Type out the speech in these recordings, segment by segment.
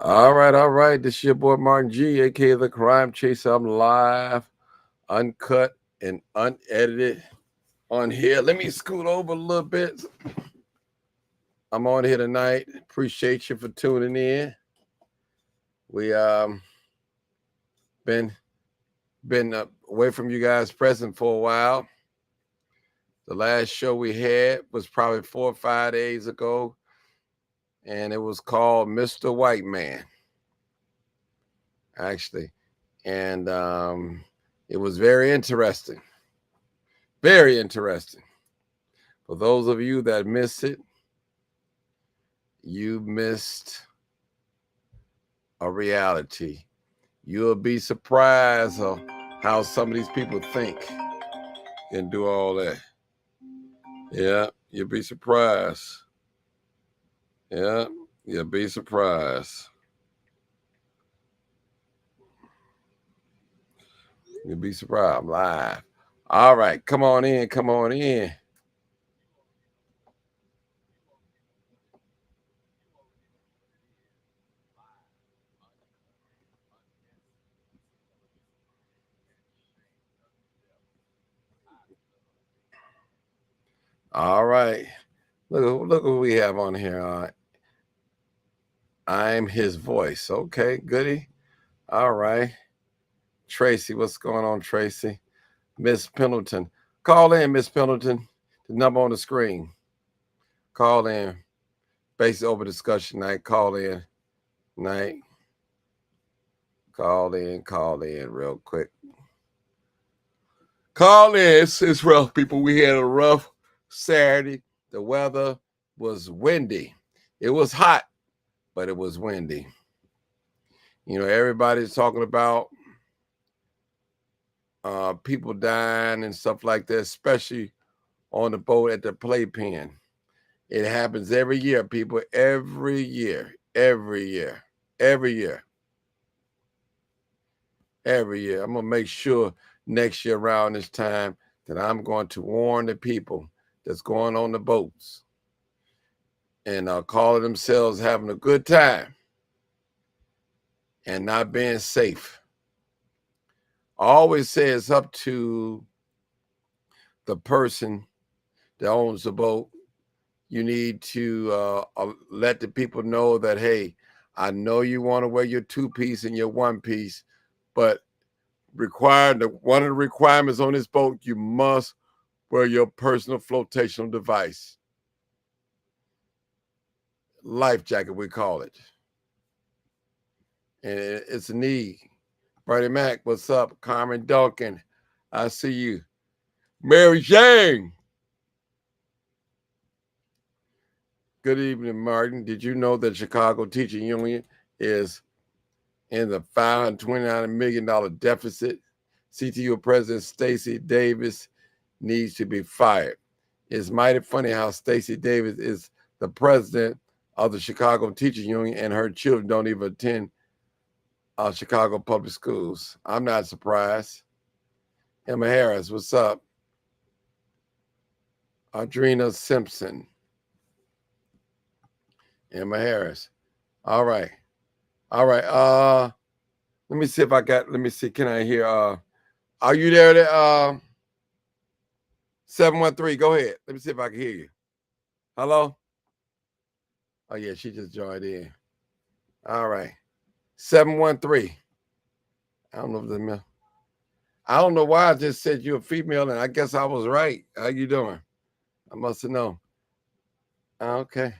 All right. This is your boy Martin G, aka the Crime Chaser. I'm live, uncut, and unedited on here. Let me scoot over a little bit. I'm on here tonight. Appreciate you for tuning in. We been away from you guys present for a while. The last show we had was probably 4 or 5 days ago, and it was called Mr. White Man, actually. And it was very interesting. Very interesting. For those of you that missed it, you missed a reality. You'll be surprised of how some of these people think and do all that. Yeah, you'll be surprised. Yeah, you'll be surprised. You'll be surprised. I'm live. All right, come on in. Come on in. All right. Look what we have on here. I'm his voice. Okay, goody. All right. Tracy, what's going on, Tracy? Miss Pendleton. Call in, Miss Pendleton. The number on the screen. Call in. Basic over discussion night. Call in. Night. Call in real quick. Call in. It's rough, people. We had a rough Saturday. The weather was windy. It was hot, but it was windy. You know, everybody's talking about people dying and stuff like that, especially on the boat at the playpen. It happens every year, people. Every year. Every year. Every year. Every year. I'm going to make sure next year around this time that I'm going to warn the people that's going on the boats and calling themselves having a good time and not being safe. I always say it's up to the person that owns the boat. You need to let the people know that, hey, I know you want to wear your two-piece and your one-piece, but one of the requirements on this boat, you must wear your personal flotational device. Life jacket, we call it. And it's a need. Bernie Mac, what's up? Carmen Duncan, I see you. Mary Jane. Good evening, Martin. Did you know that Chicago Teaching Union is in the $529 million deficit? CTU President Stacey Davis needs to be fired. It's mighty funny how Stacey Davis is the president of the Chicago Teaching Union and her children don't even attend Chicago public schools. I'm not surprised. Emma Harris, what's up? Audrina Simpson. Emma Harris. All right. All right. Let me see if let me see. Can I hear are you there? 713. Go ahead. Let me see if I can hear you. Hello? Oh yeah, she just joined in. All right. 713. I don't know if the I don't know why I just said you're a female, and I guess I was right. How you doing? I must have known. Okay.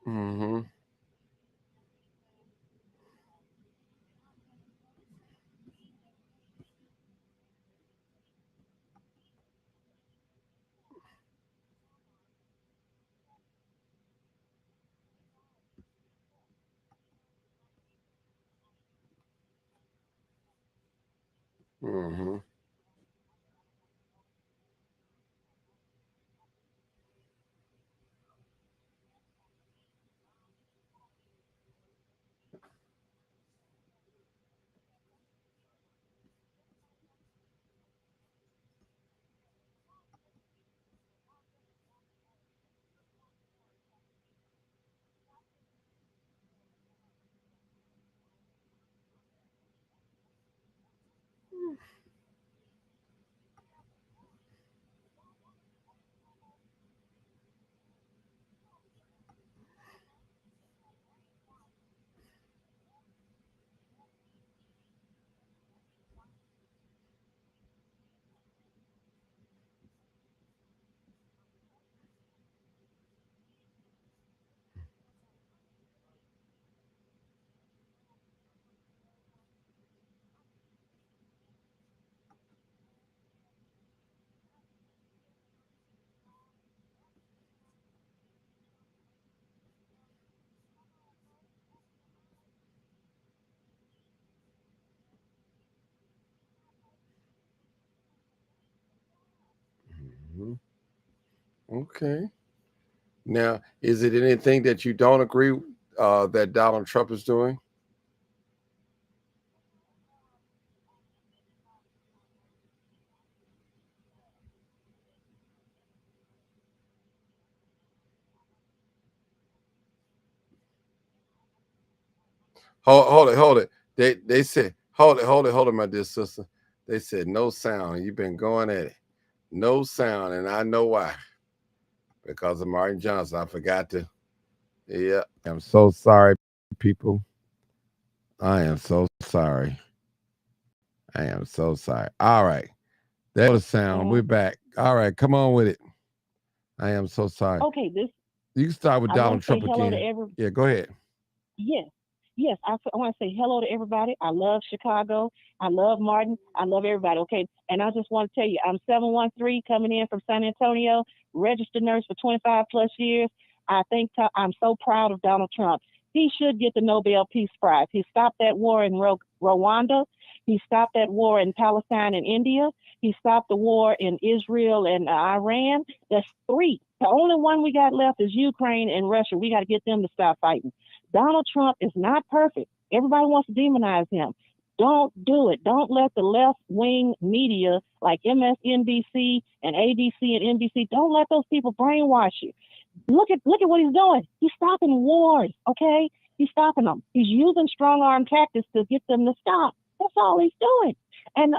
Mm-hmm. Mm-hmm. Okay. Now, is it anything that you don't agree that Donald Trump is doing? Hold it. They said, hold it, my dear sister. They said no sound. You've been going at it. No sound, and I know why. Because of Martin Johnson. I forgot to. Yeah. I'm so sorry, people. I am so sorry. I am so sorry. All right. That was sound. We're back. All right, come on with it. I am so sorry. Okay, You can start with I Donald want to say Trump hello to again. Yeah, go ahead. yes, yes. I want to say hello to everybody. I love Chicago. I love Martin. I love everybody. Okay, and I just want to tell you, I'm 713 coming in from San Antonio, registered nurse for 25 plus years. I'm so proud of Donald Trump. He should get the Nobel Peace Prize. He stopped that war in Rwanda. He stopped that war in Palestine and India. He stopped the war in Israel and Iran. That's three. The only one we got left is Ukraine and Russia. We got to get them to stop fighting. Donald Trump is not perfect. Everybody wants to demonize him. Don't do it. Don't let the left wing media like MSNBC and ABC and NBC, don't let those people brainwash you. Look at what he's doing. He's stopping wars, okay? He's stopping them. He's using strong arm tactics to get them to stop. That's all he's doing. And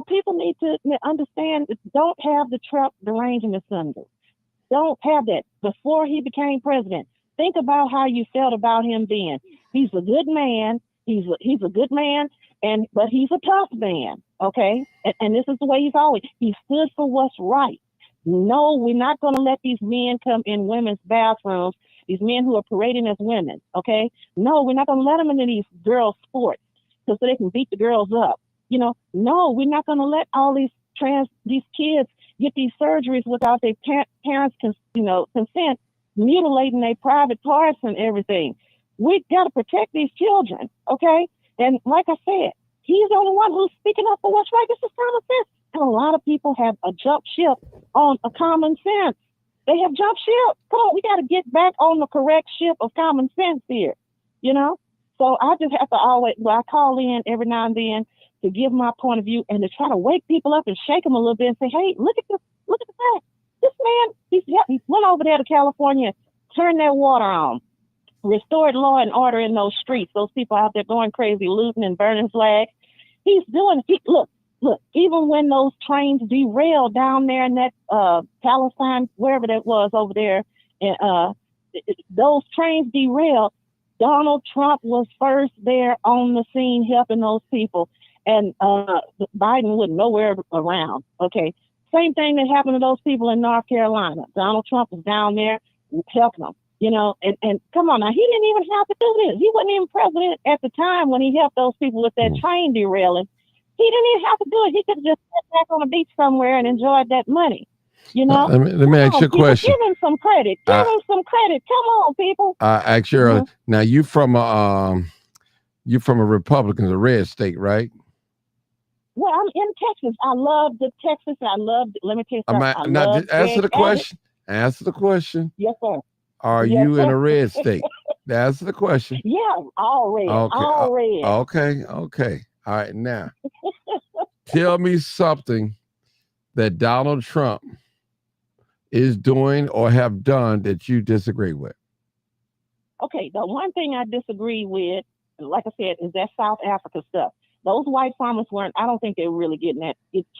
people need to understand, don't have the Trump deranging asunder. Don't have that. Before he became president, think about how you felt about him then. He's a good man. He's a good man, but he's a tough man. Okay, and this is the way he stood for what's right. No, we're not going to let these men come in women's bathrooms. These men who are parading as women. Okay, no, we're not going to let them into these girls' sports so they can beat the girls up. No, we're not going to let all these kids get these surgeries without their parents' consent, mutilating their private parts and everything. We got to protect these children, okay? And like I said, he's the only one who's speaking up for what's right. This is common sense. And a lot of people have a jump ship on a common sense. They have jumped ship. Come on, we got to get back on the correct ship of common sense here, So I just have to I call in every now and then to give my point of view and to try to wake people up and shake them a little bit and say, hey, look at the fact. This man, he went over there to California, turned that water on, restored law and order in those streets. Those people out there going crazy, looting and burning flags. Look, even when those trains derailed down there in that Palestine, wherever that was over there, and those trains derailed, Donald Trump was first there on the scene helping those people. And Biden was nowhere around. Okay. Same thing that happened to those people in North Carolina. Donald Trump was down there helping them, and come on now, he didn't even have to do this. He wasn't even president at the time when he helped those people with that train derailing. He didn't even have to do it. He could have just sat back on the beach somewhere and enjoyed that money. Let me ask you a question. Give him some credit. Give him some credit. Come on, people. Ask you now, you from a Republican, a red state, right? Well, I'm in Texas. I love the Texas. Let me tell you something. Answer the question. Answer the question. Yes, sir. Are you in a red state? Answer the question. Yeah, all red. Okay. All red. Okay. All right. Now, tell me something that Donald Trump is doing or have done that you disagree with. Okay. The one thing I disagree with, like I said, is that South Africa stuff. Those white farmers I don't think they were really get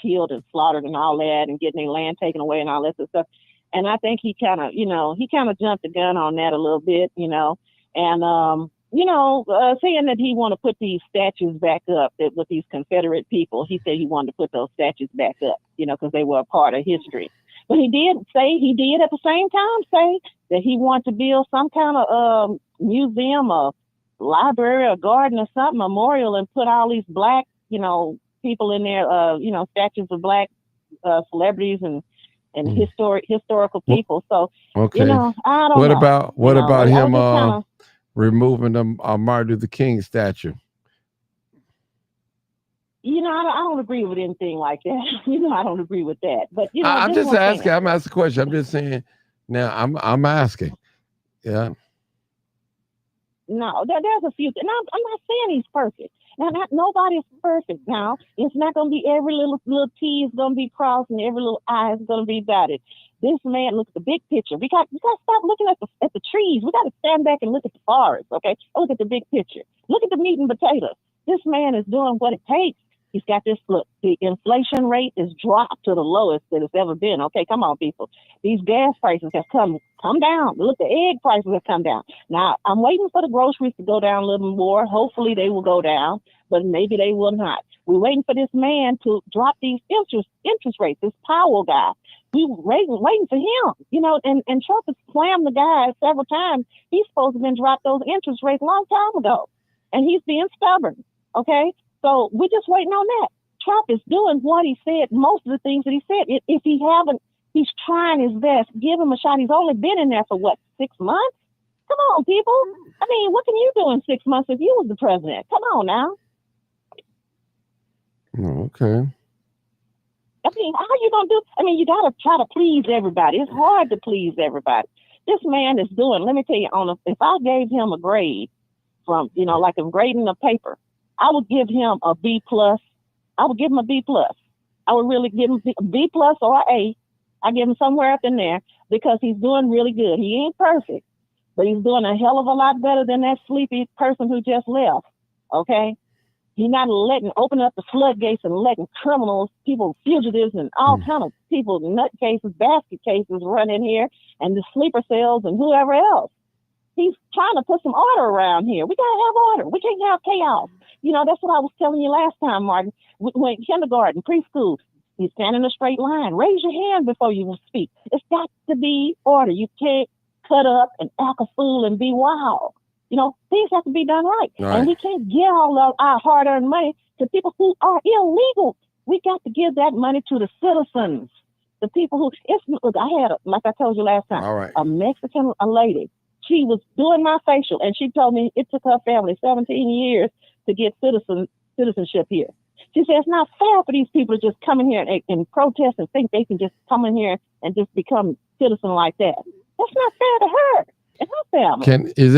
killed and slaughtered and all that and getting their land taken away and all that stuff. And I think he kind of jumped the gun on that a little bit, and, saying that he want to put these statues back up with these Confederate people. He said he wanted to put those statues back up, because they were a part of history. But he did at the same time say that he wanted to build some kind of museum or library or garden or something, memorial, and put all these black, people in there, statues of black celebrities and historical people. So, okay. I don't know. What about him removing the Martin Luther King statue? I don't agree with anything like that. I don't agree with that. But I'm this is just what I'm asking. saying. I'm asking a question. I'm just saying. Now I'm asking. Yeah. No, there's a few. And I'm not saying he's perfect. Now, nobody's perfect. Now, it's not going to be every little T is going to be crossed and every little I is going to be dotted. This man, look at the big picture. We got to stop looking at the trees. We got to stand back and look at the forest. Okay, look at the big picture. Look at the meat and potatoes. This man is doing what it takes. He's got this look. The inflation rate is dropped to the lowest that it's ever been. Okay, come on, people. These gas prices have come down. Look, the egg prices have come down. Now, I'm waiting for the groceries to go down a little more. Hopefully, they will go down, but maybe they will not. We're waiting for this man to drop these interest rates. This Powell guy, we waiting for him. And Trump has slammed the guy several times. He's supposed to have been dropped those interest rates a long time ago, and he's being stubborn. Okay, so we're just waiting on that. Trump is doing what he said. Most of the things that he said. If he haven't, he's trying his best. Give him a shot. He's only been in there for 6 months? Come on, people. I mean, what can you do in 6 months if you was the president? Come on now. Okay. I mean, how you gonna do? I mean, you gotta try to please everybody. It's hard to please everybody. This man is doing. Let me tell you, if I gave him a grade from, like I'm grading a paper, I would give him a B plus. I would give him a B plus. I would really give him a B plus or A. I give him somewhere up in there because he's doing really good. He ain't perfect, but he's doing a hell of a lot better than that sleepy person who just left. Okay? He's not open up the floodgates and letting criminals, people, fugitives, and all kind of people, nutcases, basket cases run in here, and the sleeper cells and whoever else. He's trying to put some order around here. We gotta have order. We can't have chaos. That's what I was telling you last time, Martin. When kindergarten, preschool, you stand in a straight line. Raise your hand before you speak. It's got to be order. You can't cut up and act a fool and be wild. Things have to be done right. And we can't give all of our hard-earned money to people who are illegal. We got to give that money to the citizens, the people who. Look, I had, like I told you last time, a Mexican lady. She was doing my facial, and she told me it took her family 17 years to get citizenship here. She said it's not fair for these people to just come in here and protest and think they can just come in here and just become citizen like that. That's not fair to her and her family. Is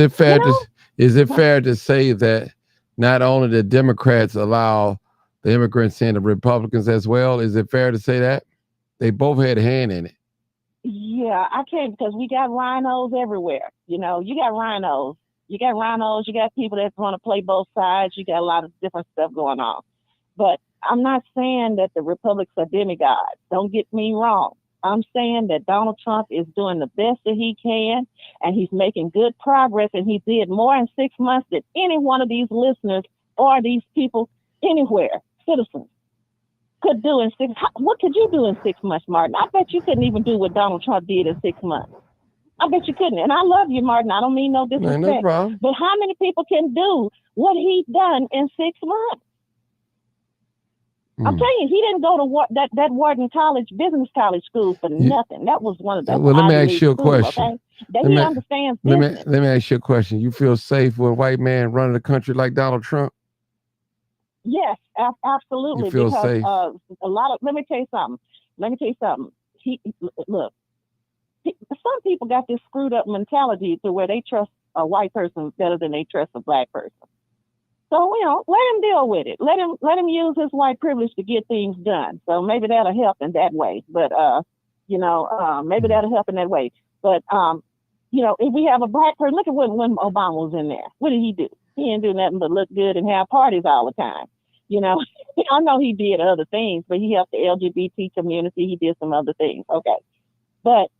it fair to say that not only the Democrats allow the immigrants in, the Republicans as well? Is it fair to say that they both had a hand in it? Yeah, I can't, because we got rhinos everywhere. You got rhinos. You got people that want to play both sides. You got a lot of different stuff going on. But I'm not saying that the Republicans are demigods. Don't get me wrong. I'm saying that Donald Trump is doing the best that he can, and he's making good progress, and he did more in 6 months than any one of these listeners or these people anywhere, citizens, could do in 6. What could you do in 6 months, Martin? I bet you couldn't even do what Donald Trump did in 6 months. I bet you couldn't. And I love you, Martin. I don't mean no disrespect. No problem. But how many people can do what he's done in 6 months? I'm telling you, he didn't go to that Wharton College, business college school for nothing. That was one of the. Well, let me ask you a question. Okay? That he understands business. Let me ask you a question. You feel safe with a white man running the country like Donald Trump? Yes, absolutely. You feel because safe? A lot of. Let me tell you something. Look. Some people got this screwed up mentality to where they trust a white person better than they trust a black person. So, let him deal with it. Let him use his white privilege to get things done. So maybe that'll help in that way. But, maybe that'll help in that way. But, if we have a black person, look at when Obama was in there. What did he do? He didn't do nothing but look good and have parties all the time. I know he did other things, but he helped the LGBT community. He did some other things. Okay. But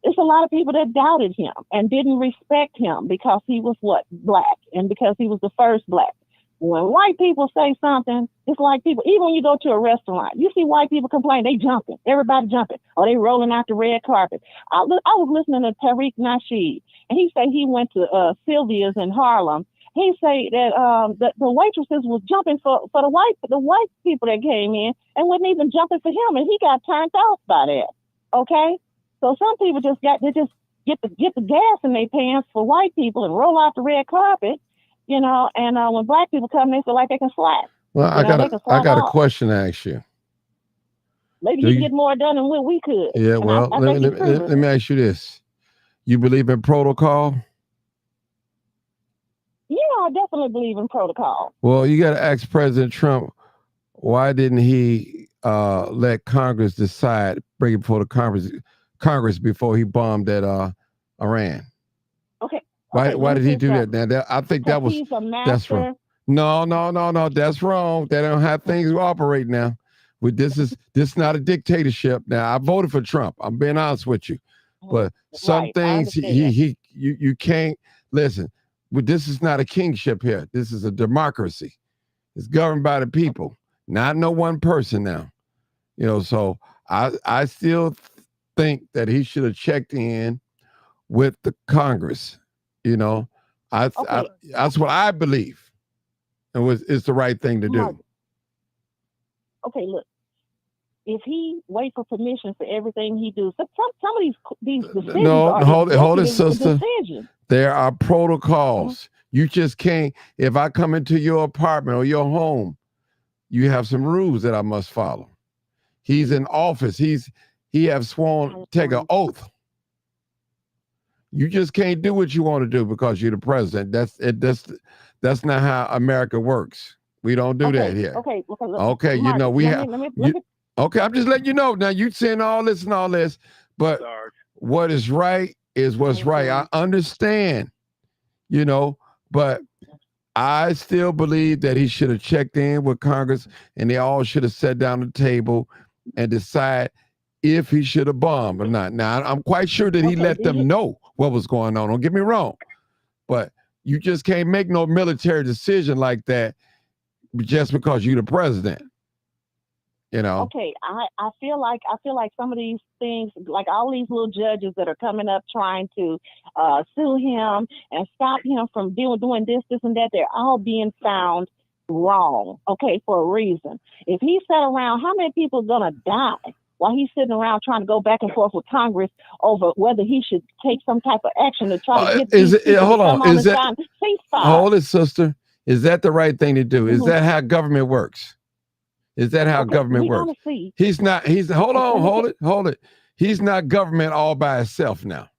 it's a lot of people that doubted him and didn't respect him because he was black, and because he was the first black. When white people say something, it's like people, even when you go to a restaurant, you see white people complain, they jumping, everybody jumping, or they rolling out the red carpet. I was listening to Tariq Nasheed, and he said he went to Sylvia's in Harlem. He said that the waitresses was jumping for the white people that came in and wasn't even jumping for him, and he got turned off by that. Okay, so some people just get the gas in their pants for white people and roll out the red carpet. And when black people come, they feel like they can slap. Well, Then they can I slide got a off. question to ask you. Maybe Do he can you? get more done than what we could. Yeah. And Well, I think he's proven let me it. ask you this: you believe in protocol? Yeah, I definitely believe in protocol. Well, you got to ask President Trump, why didn't he let Congress decide, bring it before the Congress before he bombed that Iran? Okay, okay, let Why me did tell he you do that? something. Now I think Because he's a that's wrong. master. No. That's wrong. They don't have things operate now. This is not a dictatorship. Now I voted for Trump. I'm being honest with you, but some Right, I things understand. you can't listen. This is not a kingship here. This is a democracy. It's governed by the people, not no one person now. So I still think that he should have checked in with the Congress. You know, Okay, that's what I believe, and it's the right thing to Mark. do. Okay, look. If he wait for permission for everything he do, some of these decisions No, are hold it, executive sister. decisions. There are Uh-huh. protocols. You just can't. If I come into your apartment or your home, you have some rules that I must follow. He's in office. He have sworn take an oath. You just can't do what you want to do because you're the president. That's it. That's not how America works. We don't do that here. Okay. Look, Okay, Martin. we have Let me you. let me. Okay, I'm just letting you know. Now you saying all this and all this, but what is right is what's right. I understand, you know, but I still believe that he should have checked in with Congress and they all should have sat down at the table and decide if he should have bombed or not. Now, I'm quite sure that he Okay. let them know what was going on. Don't get me wrong, but you just can't make no military decision like that just because you're the president. Okay, I feel like some of these things, like all these little judges that are coming up trying to sue him and stop him from doing this and that, they're all being found wrong. Okay, for a reason. If he sat around, how many people are gonna die while he's sitting around trying to go back and forth with Congress over whether he should take some type of action to try to get Is these it? people to Hold on. come on Is and that? sign ceasefire? Hold it, sister. Is that the right thing to do? Is Mm-hmm. that how government works? Is that how Okay, government we're works? gonna see. He's not. He's hold on. Let me Hold it. He's not government all by itself now.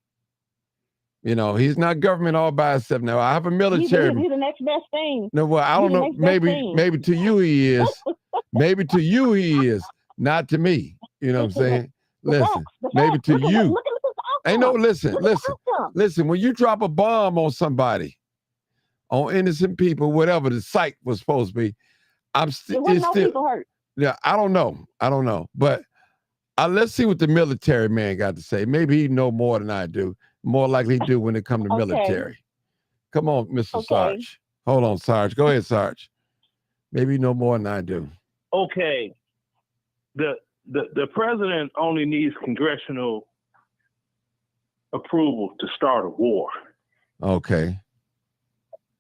He's not government all by itself now. I have a military. he's the next best thing. No, well, I He's don't the know. next best thing. Maybe to you he is. Maybe to you he is. Not to me. You know what I'm saying? The Listen. facts, the Maybe facts. to you. Look at this Ain't no. outcome. Look at the outcome. Listen. When you drop a bomb on somebody, on innocent people, whatever the site was supposed to be, There wasn't it's no still. people hurt. Yeah, I don't know. But let's see what the military man got to say. Maybe he know more than I do. More likely he do when it come to Okay, military. Come on, Mr. okay, Sarge. Hold on, Sarge. Go ahead, Sarge. Maybe you know more than I do. Okay. The president only needs congressional approval to start a war. Okay.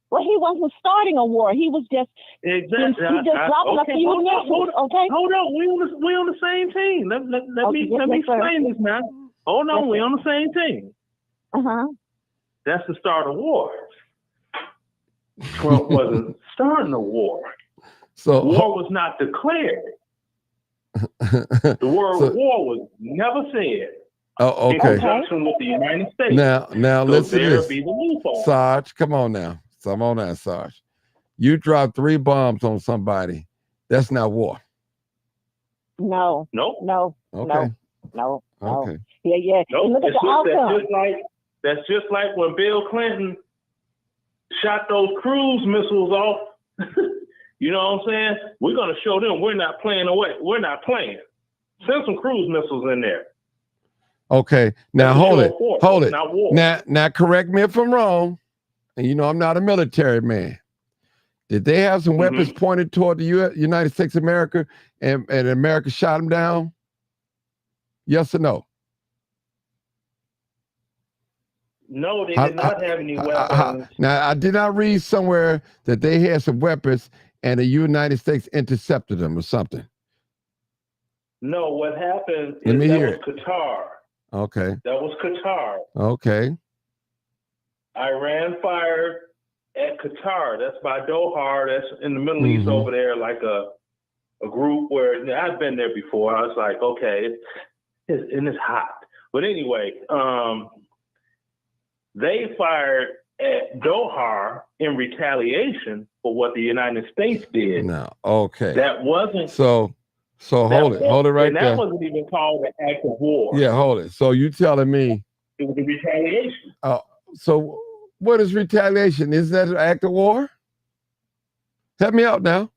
Well, he wasn't starting a war. He was just Exactly. he just dropping a few missiles. Okay. Hold on. We on the same team. Let me explain this now. Hold on. We on the same team. That's the start of war. Trump wasn't starting a war. So war was not declared. The word war was never said. Oh, in okay. conjunction with the United States. Now so listen to this. Be the loophole. Sarge, come on now. Sarge. You drop 3 bombs on somebody. That's not war. No. Nope. No. Okay. No. Okay. Yeah. Nope. And look at the outcome. That's just like when Bill Clinton shot those cruise missiles off. You know what I'm saying? We're going to show them we're not playing away. We're not playing. Send some cruise missiles in there. Okay. Now hold it. Not war. Now correct me if I'm wrong. And I'm not a military man. Did they have some weapons pointed toward the United States of America and America shot them down? Yes or no? No, they did not have any weapons. Now, I did not read somewhere that they had some weapons and the United States intercepted them or something. No, what happened Let is me that hear was Qatar. Okay. That was Qatar. Okay. Iran fired at Qatar. That's by Doha. That's in the Middle East over there, like a group where I've been there before. I was like, okay, it's hot. But anyway, they fired at Doha in retaliation for what the United States did. No, okay. That wasn't so hold it right and there. that wasn't even called an act of war. Yeah, hold it. So you telling me it was a retaliation. So what is retaliation? Is that an act of war? Help me out now.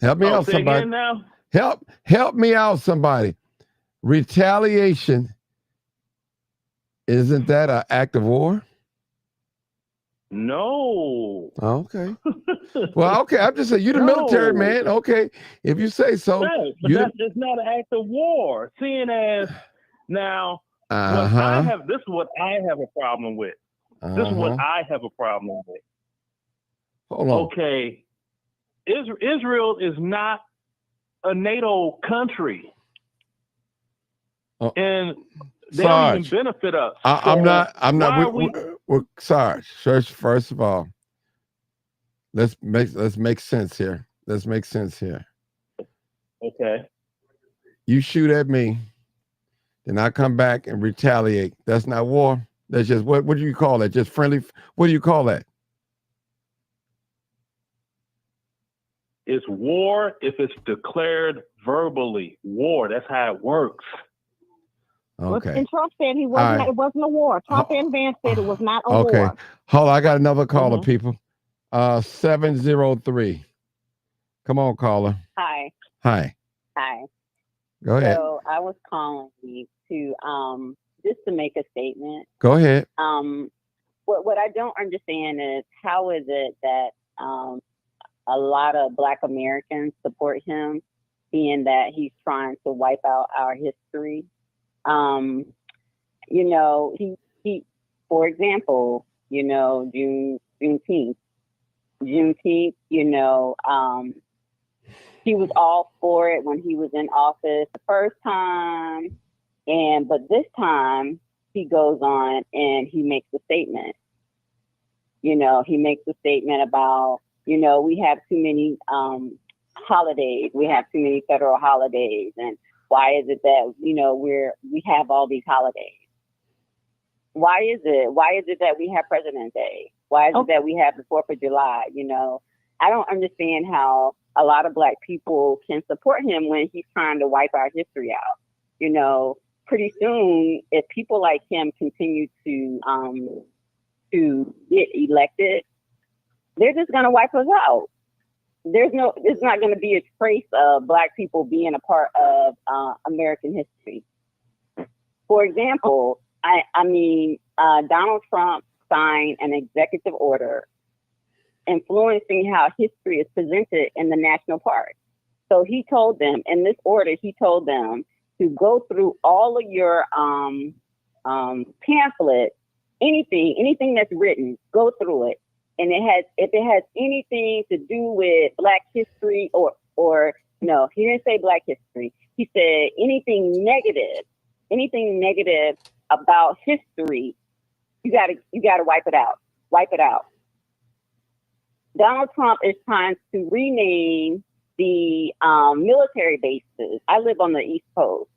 Help me out, somebody. Now? Help me out, somebody. Retaliation, isn't that an act of war? No. Okay. Well, okay. I'm just saying, you're the military man. Okay. If you say so. Right, but it's not an act of war. Seeing as now, this is what I have a problem with. This is what I have a problem with. Hold on. Okay. Israel is not a NATO country. And they don't even benefit us. I'm not. We're Sarge. First of all, let's make sense here. Let's make sense here. Okay. You shoot at me, then I come back and retaliate. That's not war. That's just what do you call that? Just friendly? What do you call that? It's war if it's declared verbally. War. That's how it works. Okay. And Trump said it wasn't a war. Trump and Vance said it was not a war. Okay. Hold on, I got another caller, people. 703. Come on, caller. Hi. Go ahead. So I was calling you to just to make a statement. Go ahead. What I don't understand is how is it that a lot of Black Americans support him, being that he's trying to wipe out our history. He for example, Juneteenth, he was all for it when he was in office the first time. But this time he goes on and he makes a statement. He makes a statement about, we have too many holidays. We have too many federal holidays. And why is it that, we have all these holidays? Why is it that we have President's Day? Why is it that we have the 4th of July? I don't understand how a lot of Black people can support him when he's trying to wipe our history out. Pretty soon, if people like him continue to get elected, they're just going to wipe us out. There's not going to be a trace of Black people being a part of American history. For example, Donald Trump signed an executive order influencing how history is presented in the national parks. So he told them, in this order, to go through all of your pamphlets, anything that's written, go through it. And if it has anything to do with Black history or no, he didn't say Black history. He said anything negative about history, you gotta wipe it out. Wipe it out. Donald Trump is trying to rename the military bases. I live on the East Coast.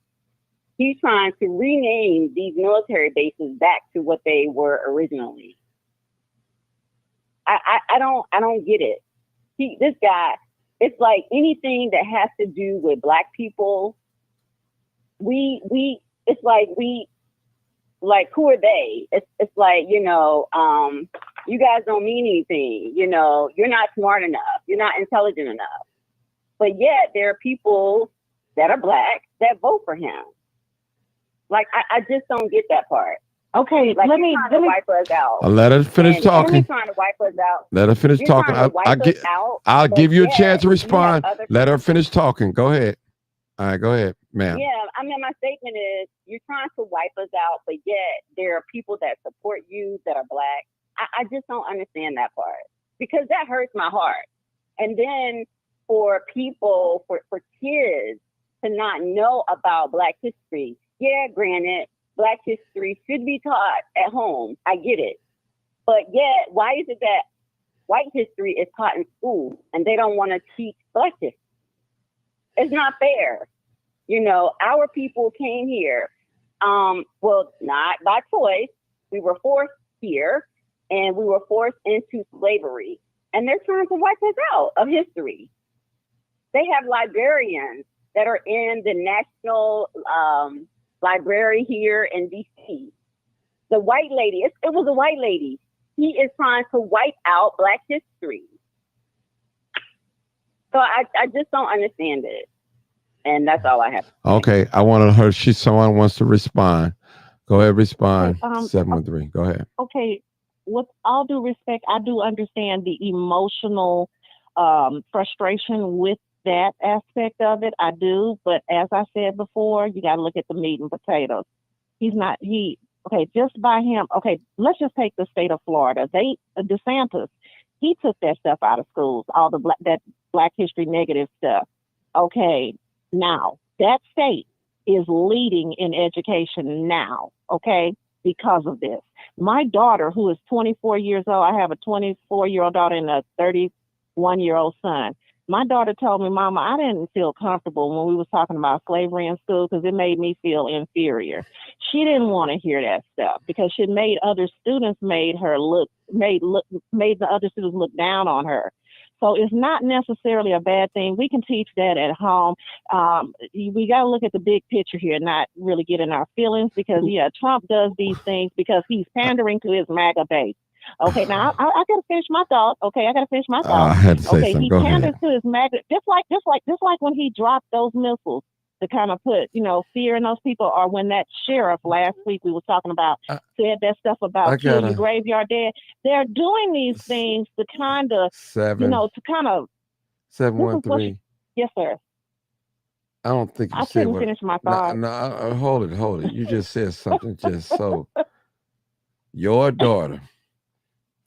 He's trying to rename these military bases back to what they were originally. I don't get it. This guy, it's like anything that has to do with Black people, it's like who are they? It's like, you guys don't mean anything, you're not smart enough, you're not intelligent enough. But yet there are people that are Black that vote for him. Like I just don't get that part. Okay, like let me wipe us out. Let her finish talking. Trying to wipe us out. Let her finish talking. I'll give you a chance to respond. Let her finish talking. Go ahead. All right, go ahead, ma'am. Yeah, my statement is you're trying to wipe us out, but yet there are people that support you that are Black. I just don't understand that part because that hurts my heart. And then for people, for kids to not know about Black history, yeah, granted, Black history should be taught at home. I get it. But yet, why is it that white history is taught in school and they don't want to teach Black history. It's not fair. You know, our people came here, well, not by choice. We were forced here and we were forced into slavery. And they're trying to wipe us out of history. They have librarians that are in the National Library here in DC. The white lady, it was a white lady. He is trying to wipe out Black history. So I just don't understand it. And that's all I have to say. Okay, I wanted her. Someone wants to respond. Go ahead, respond. 713. Go ahead. Okay, with all due respect, I do understand the emotional frustration with that aspect of it. I do, but as I said before, you got to look at the meat and potatoes. Okay, just by him. Okay, let's just take the state of Florida. DeSantis, he took that stuff out of schools, all that Black history negative stuff. Okay, now that state is leading in education now. Okay, because of this. My daughter, who is 24 years old, I have a 24-year-old daughter and a 31-year-old son. My daughter told me, Mama, I didn't feel comfortable when we was talking about slavery in school because it made me feel inferior. She didn't want to hear that stuff because it made other students made the other students look down on her. So it's not necessarily a bad thing. We can teach that at home. We got to look at the big picture here, not really get in our feelings because, Trump does these things because he's pandering to his MAGA base. Okay, now I got to finish my thought. Okay, I got to finish my thought. I had to say something. He panders to his MAGA, just like when he dropped those missiles to kind of put, fear in those people, or when that sheriff last week we were talking about said that stuff about kill your graveyard dead. They're doing these things to kind of, to kind of 713. Yes, sir. I don't think you I said couldn't finish my thought. No, hold it. You just said something just so. Your daughter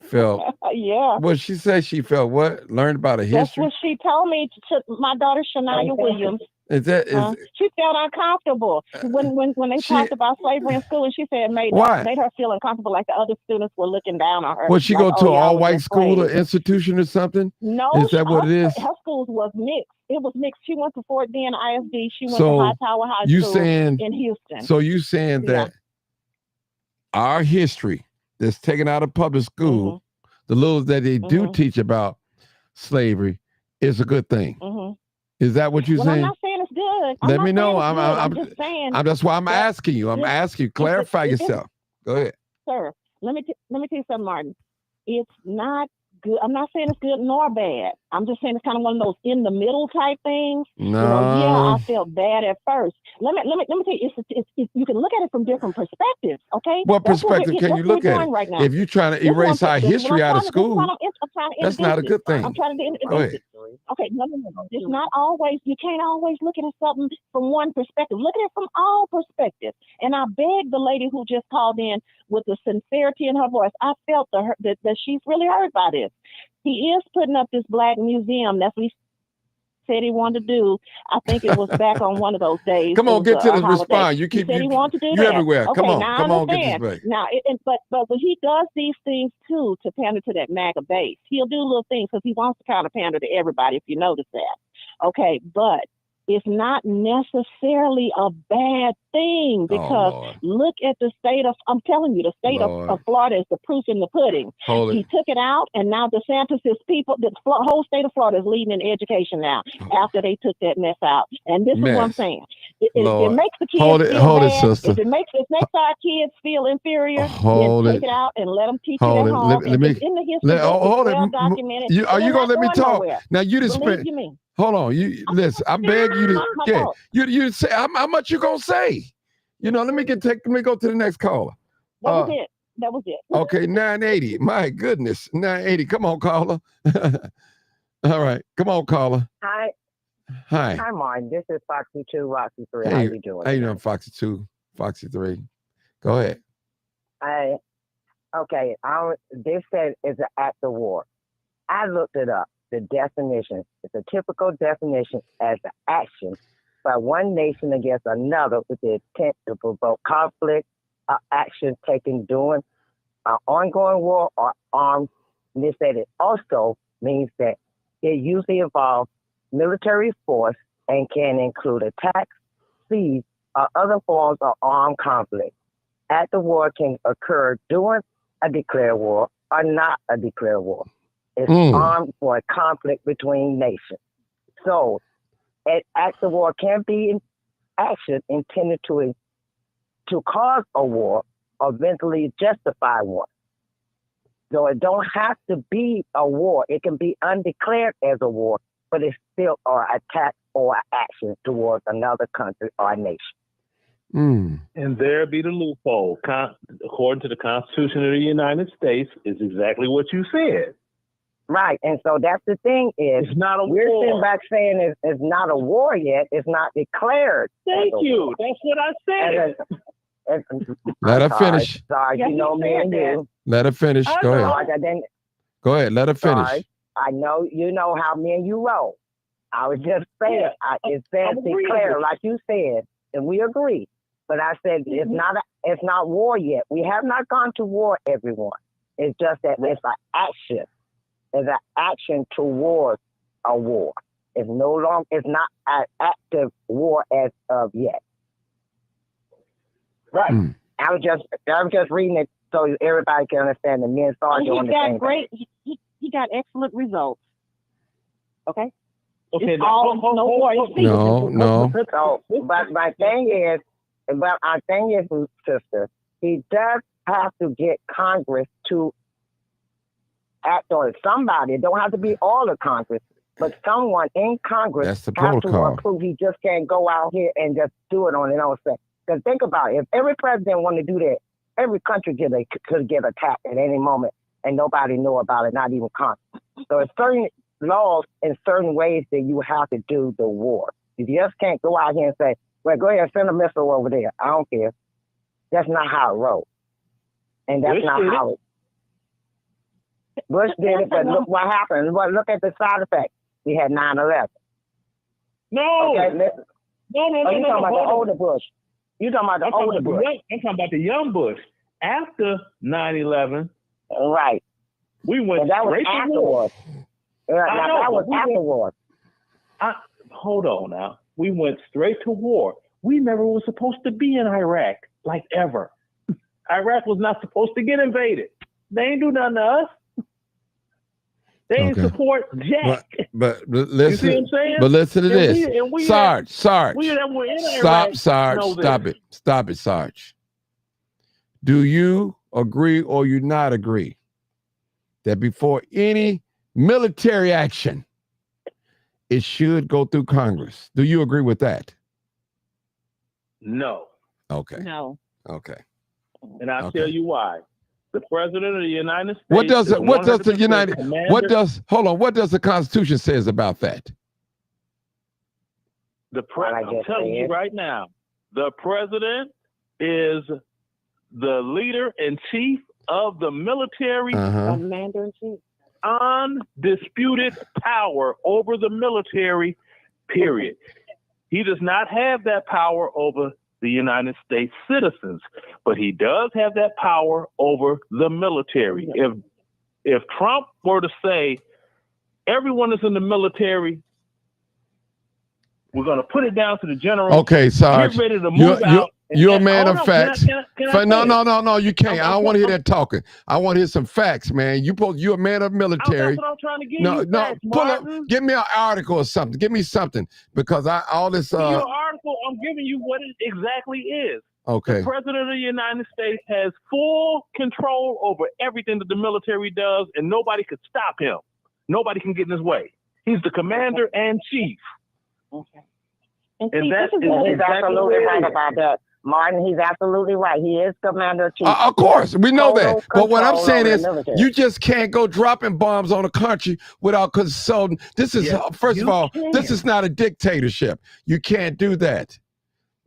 felt. Yeah. Well, she said she felt what? Learned about a history. That's what she told me. My daughter Shania Williams. She felt uncomfortable when they talked about slavery in school, and she said it made her feel uncomfortable, like the other students were looking down on her. Well, she go to an all-white school or institution or something? No, is that what it is? Her school was mixed. It was mixed. She went to Fort Bend ISD. She went to High Tower High School in Houston. So you saying that our history that's taken out of public school, the little that they do teach about slavery, is a good thing? Is that what you're saying? I'm not saying it's good. Let me know. I'm just saying. That's why I'm asking you. I'm asking you. Clarify yourself. Go ahead, sir. Let me tell you something, Martin. It's not good. I'm not saying it's good nor bad. I'm just saying it's kind of one of those in the middle type things. No. I felt bad at first. Let me tell you. You can look at it from different perspectives. Okay. What perspective can you look at it? Right now. If you're trying to erase our history out of school, that's not a good thing. I'm trying to Go ahead. Okay, no. It's not always. You can't always look at something from one perspective. Look at it from all perspectives. And I beg the lady who just called in with the sincerity in her voice. I felt that she's really hurt by this. He is putting up this Black museum. That's what he said he wanted to do. I think it was back on one of those days. Come on, get to the response. You keep. He said he wanted to do you're that. everywhere. Okay, come on, now come I on, get understand. this back. Now, but he does these things too to pander to that MAGA base. He'll do little things because he wants to kind of pander to everybody. If you notice that, okay, but it's not necessarily a bad thing because look at the state of, I'm telling you, the state of Florida is the proof in the pudding. He took it out, and now DeSantis' people, the whole state of Florida is leading in education now after they took that mess out. And this is what I'm saying. It makes the kids feel bad. Sister. If it makes our kids feel inferior, then take it out and let them teach it at home. It's in the history book. It's well documented. Are you going to let me talk? Nowhere. Now, you just spent... Hold on, you listen. I beg you to you say how much you gonna say. Let me go to the next caller. That was it. Okay, 980. My goodness, 980. Come on, caller. All right, come on, caller. Hi, Martin. This is Foxy 2, Foxy 3. How you doing? How you doing, Foxy 2, Foxy 3? Go ahead. They said it's an act of war. I looked it up. The definition is a typical definition as an action by one nation against another with the intent to provoke conflict or action taken during an ongoing war or armed they said it also means that it usually involves military force and can include attacks, siege, or other forms of armed conflict. Active war can occur during a declared war or not a declared war. It's armed for a conflict between nations. So, an active war can be an action intended to cause a war or eventually justify one. So it don't have to be a war. It can be undeclared as a war, but it's still an attack or an action towards another country or a nation. And there be the loophole. According to the Constitution of the United States, is exactly what you said. Right, and so that's the thing is, it's not a we're war. sitting back saying it's not a war yet. It's not declared. Thank you. War. That's what I said. Let her finish. Sorry, Yeah, you know me and you. Let her finish. Go ahead. Go ahead. Let her finish. Sorry. I know you know how me and you roll. I was just saying, it says declare, like you said, and we agree. But I said it's not war yet. We have not gone to war, everyone. It's just that it's an action. It's an action towards a war. It's not an active war as of yet. Right. I was just reading it so everybody can understand, and me and Sarge on the same great. He got excellent results. Okay. Okay. No. So, but my thing is, sister, he does have to get Congress to act on it. Somebody, it don't have to be all of Congress, but someone in Congress has to approve. He just can't go out here and just do it on his own self. Because think about it, if every president wanted to do that, every country could get attacked at any moment, and nobody knew about it, not even Congress. So it's certain laws in certain ways that you have to do the war. You just can't go out here and say, well, go ahead and send a missile over there. I don't care. That's not how it rolls. And that's not how it. Bush did it, but look what happened. Look at the side effects. We had 9/11. No. Okay, no. You're talking about the older Bush. You're talking about the older Bush. I'm talking about the young Bush. After 9/11. Right. We went straight to war. That was afterwards. Hold on now. We went straight to war. We never were supposed to be in Iraq, like ever. Iraq was not supposed to get invaded. They ain't do nothing to us. They ain't support Jack. But listen, you see what I'm saying? But listen to this. Sarge. Stop, Iraq, Stop it, Sarge. Do you agree or you not agree that before any military action, it should go through Congress? Do you agree with that? No. Okay. No. Okay. And I'll tell you why. The president of the United States. What does the Constitution says about that? I'm telling you right now, the president is the leader in chief of the military, commander-in-chief, undisputed power over the military, period. He does not have that power over the United States citizens, but he does have that power over the military. If Trump were to say everyone is in the military, we're going to put it down to the general. Okay, Sarge. Get ready to move out. You're a man of facts. Can I No, you can't. I don't want to hear that talking. I want to hear some facts, man. You're a man of military. That's what I'm trying to get you. Facts, pull up. Give me an article or something. Give me something, because all this. Your article. I'm giving you what it exactly is. Okay. The president of the United States has full control over everything that the military does, and nobody could stop him. Nobody can get in his way. He's the commander and chief. Okay. And that is absolutely right about that. Martin, he's absolutely right. He is commander-in-chief. Of course, we know that. But what I'm saying is, you just can't go dropping bombs on a country without consulting. This is, first of all, this is not a dictatorship. You can't do that.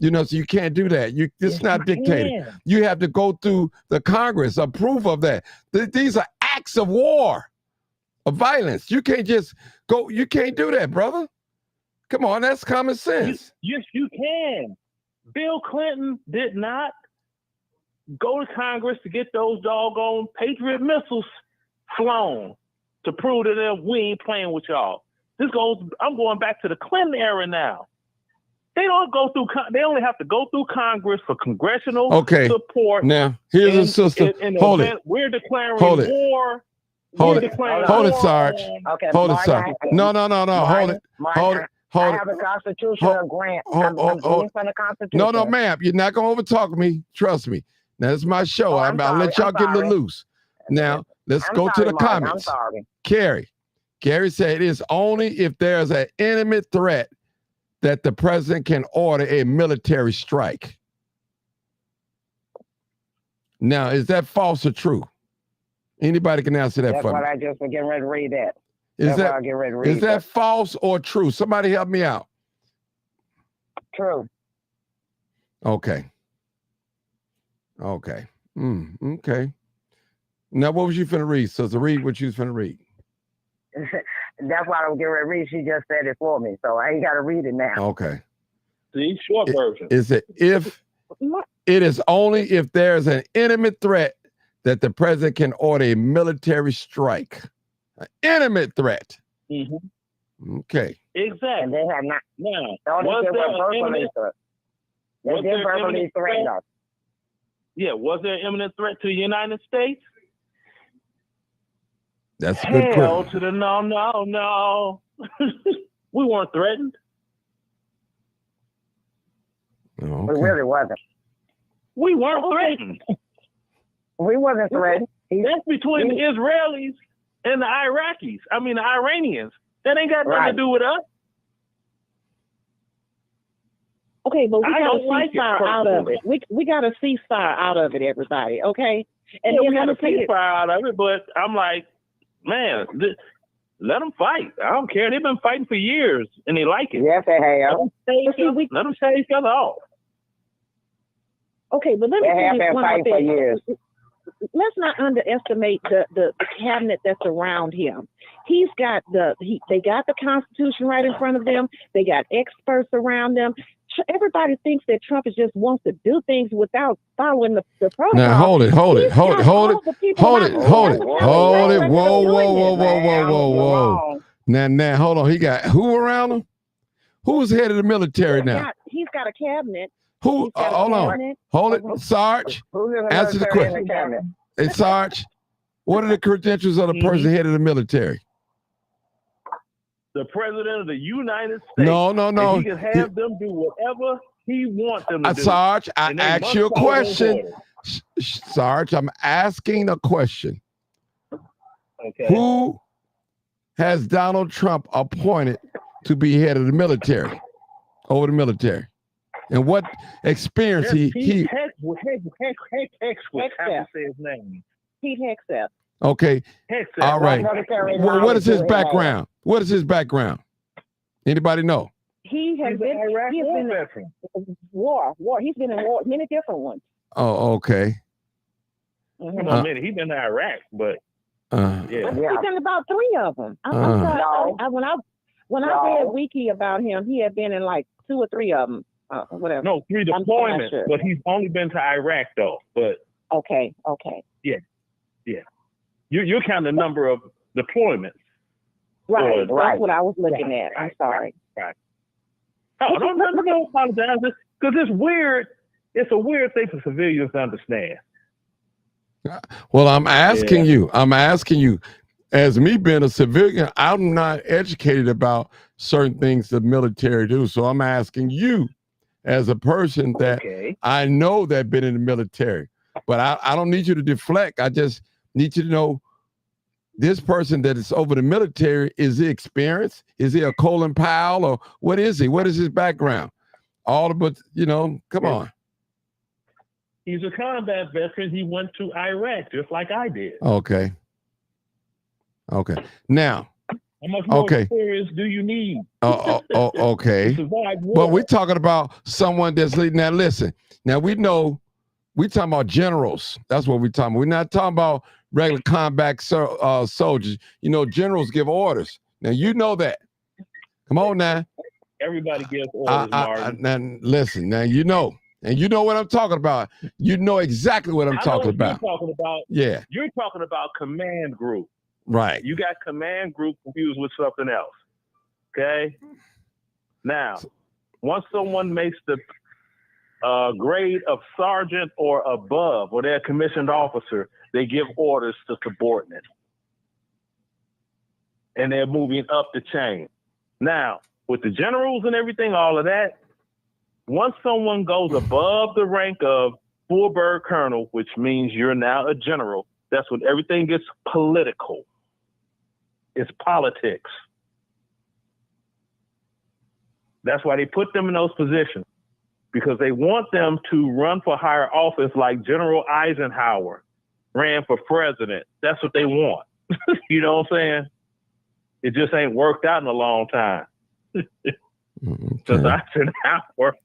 So you can't do that. This is not dictator. You have to go through the Congress, approve of that. These are acts of war, of violence. You can't just go. You can't do that, brother. Come on, that's common sense. Yes, you can. Bill Clinton did not go to Congress to get those doggone Patriot missiles flown to prove to them we ain't playing with y'all. I'm going back to the Clinton era now. They don't go through. They only have to go through Congress for congressional support. Now, here's a sister. Hold it. We're declaring Hold it. war. Hold it. Hold it, Sarge. Okay, Hold it, Sarge. No. Hold it. Hold it. I have a constitutional grant. I'm reading from the Constitution. No, ma'am. You're not going to overtalk me. Trust me. Now, it's my show. I'll let y'all get a little loose. Now, let's go to the comments. I'm sorry. Carrie said it is only if there's an imminent threat that the president can order a military strike. Now, is that false or true? Anybody can answer that for me. That's what I just was getting ready to read that. Is that false or true? Somebody help me out. True. Okay. Okay. Okay. Now, what was you finna read? So to read what you was finna read. That's why I don't get ready to read. She just said it for me, so I ain't got to read it now. Okay. See, short version. Is it if it is only if there's an imminent threat that the president can order a military strike? An imminent threat. Mm-hmm. Okay. Exactly. And they have not. Now, Was there an imminent threat to the United States? That's a good Hell question. to the no. We weren't threatened. Okay. We really wasn't. We weren't threatened. We wasn't threatened. That's between the Israelis and the Iraqis. I mean, the Iranians. That ain't got nothing to do with us. Okay, but we got a like ceasefire out of it. We got a ceasefire out of it, everybody. Okay, and we got a ceasefire out of it. But I'm like, man, let them fight. I don't care. They've been fighting for years, and they like it. Yes, they have. Let them set each other off. Okay, but let me They have been fighting for years. Let's not underestimate the cabinet that's around him. He's got they got the Constitution right in front of them. They got experts around them. Everybody thinks that Trump just wants to do things without following the protocol. Now hold it. Whoa. Now, hold on. He got who around him? Who's head of the military now? He's got a cabinet. Who? Hold it, Sarge. Answer the question. Hey, Sarge, what are the credentials of the person head of the military? The president of the United States. No. He can have them do whatever he wants them to do. Sarge, I asked you a question. Sarge, I'm asking a question. Okay. Who has Donald Trump appointed to be head of the military, over the military? And what experience he Hegseth. Pete Hegseth. Okay. Hegseth. All right. What is his background? What is his background? Anybody know? He has been in war. He's been in war, many different ones. Oh, okay. He's been in Iraq, but He's been about 3 of them. When I read Wiki about him, he had been in like 2 or 3 of them. Whatever. No, 3 deployments, but he's only been to Iraq though. But okay. Yeah. You're counting the number of deployments. Right. That's what I was looking at. I'm sorry. Right. Oh, don't apologize. Because it's weird. It's a weird thing for civilians to understand. Well, I'm asking you. As me being a civilian, I'm not educated about certain things the military do. So I'm asking you, as a person that I know that been in the military, but I don't need you to deflect. I just need you to know this person that is over the military, is he experienced? Is he a Colin Powell, or what is he? What is his background? Come on. He's a combat veteran. He went to Iraq just like I did. Okay. Now, how much more experience do you need? Okay. But we're talking about someone that's leading that. Listen, now we're talking about generals. That's what we're talking about. We're not talking about regular combat soldiers. Generals give orders. Now, you know that. Come on now. Everybody gives orders, Martin. Now, listen, now you know. And you know what I'm talking about. You know exactly what I'm talking about. You're talking about. Yeah. You're talking about command group. Right. You got command group confused with something else. Okay. Now, once someone makes the grade of sergeant or above, or they're a commissioned officer, they give orders to subordinates. And they're moving up the chain. Now, with the generals and everything, all of that, once someone goes above the rank of full bird colonel, which means you're now a general, that's when everything gets political. It's politics. That's why they put them in those positions, because they want them to run for higher office like General Eisenhower ran for president. That's what they want. You know what I'm saying? It just ain't worked out in a long time. Since Eisenhower.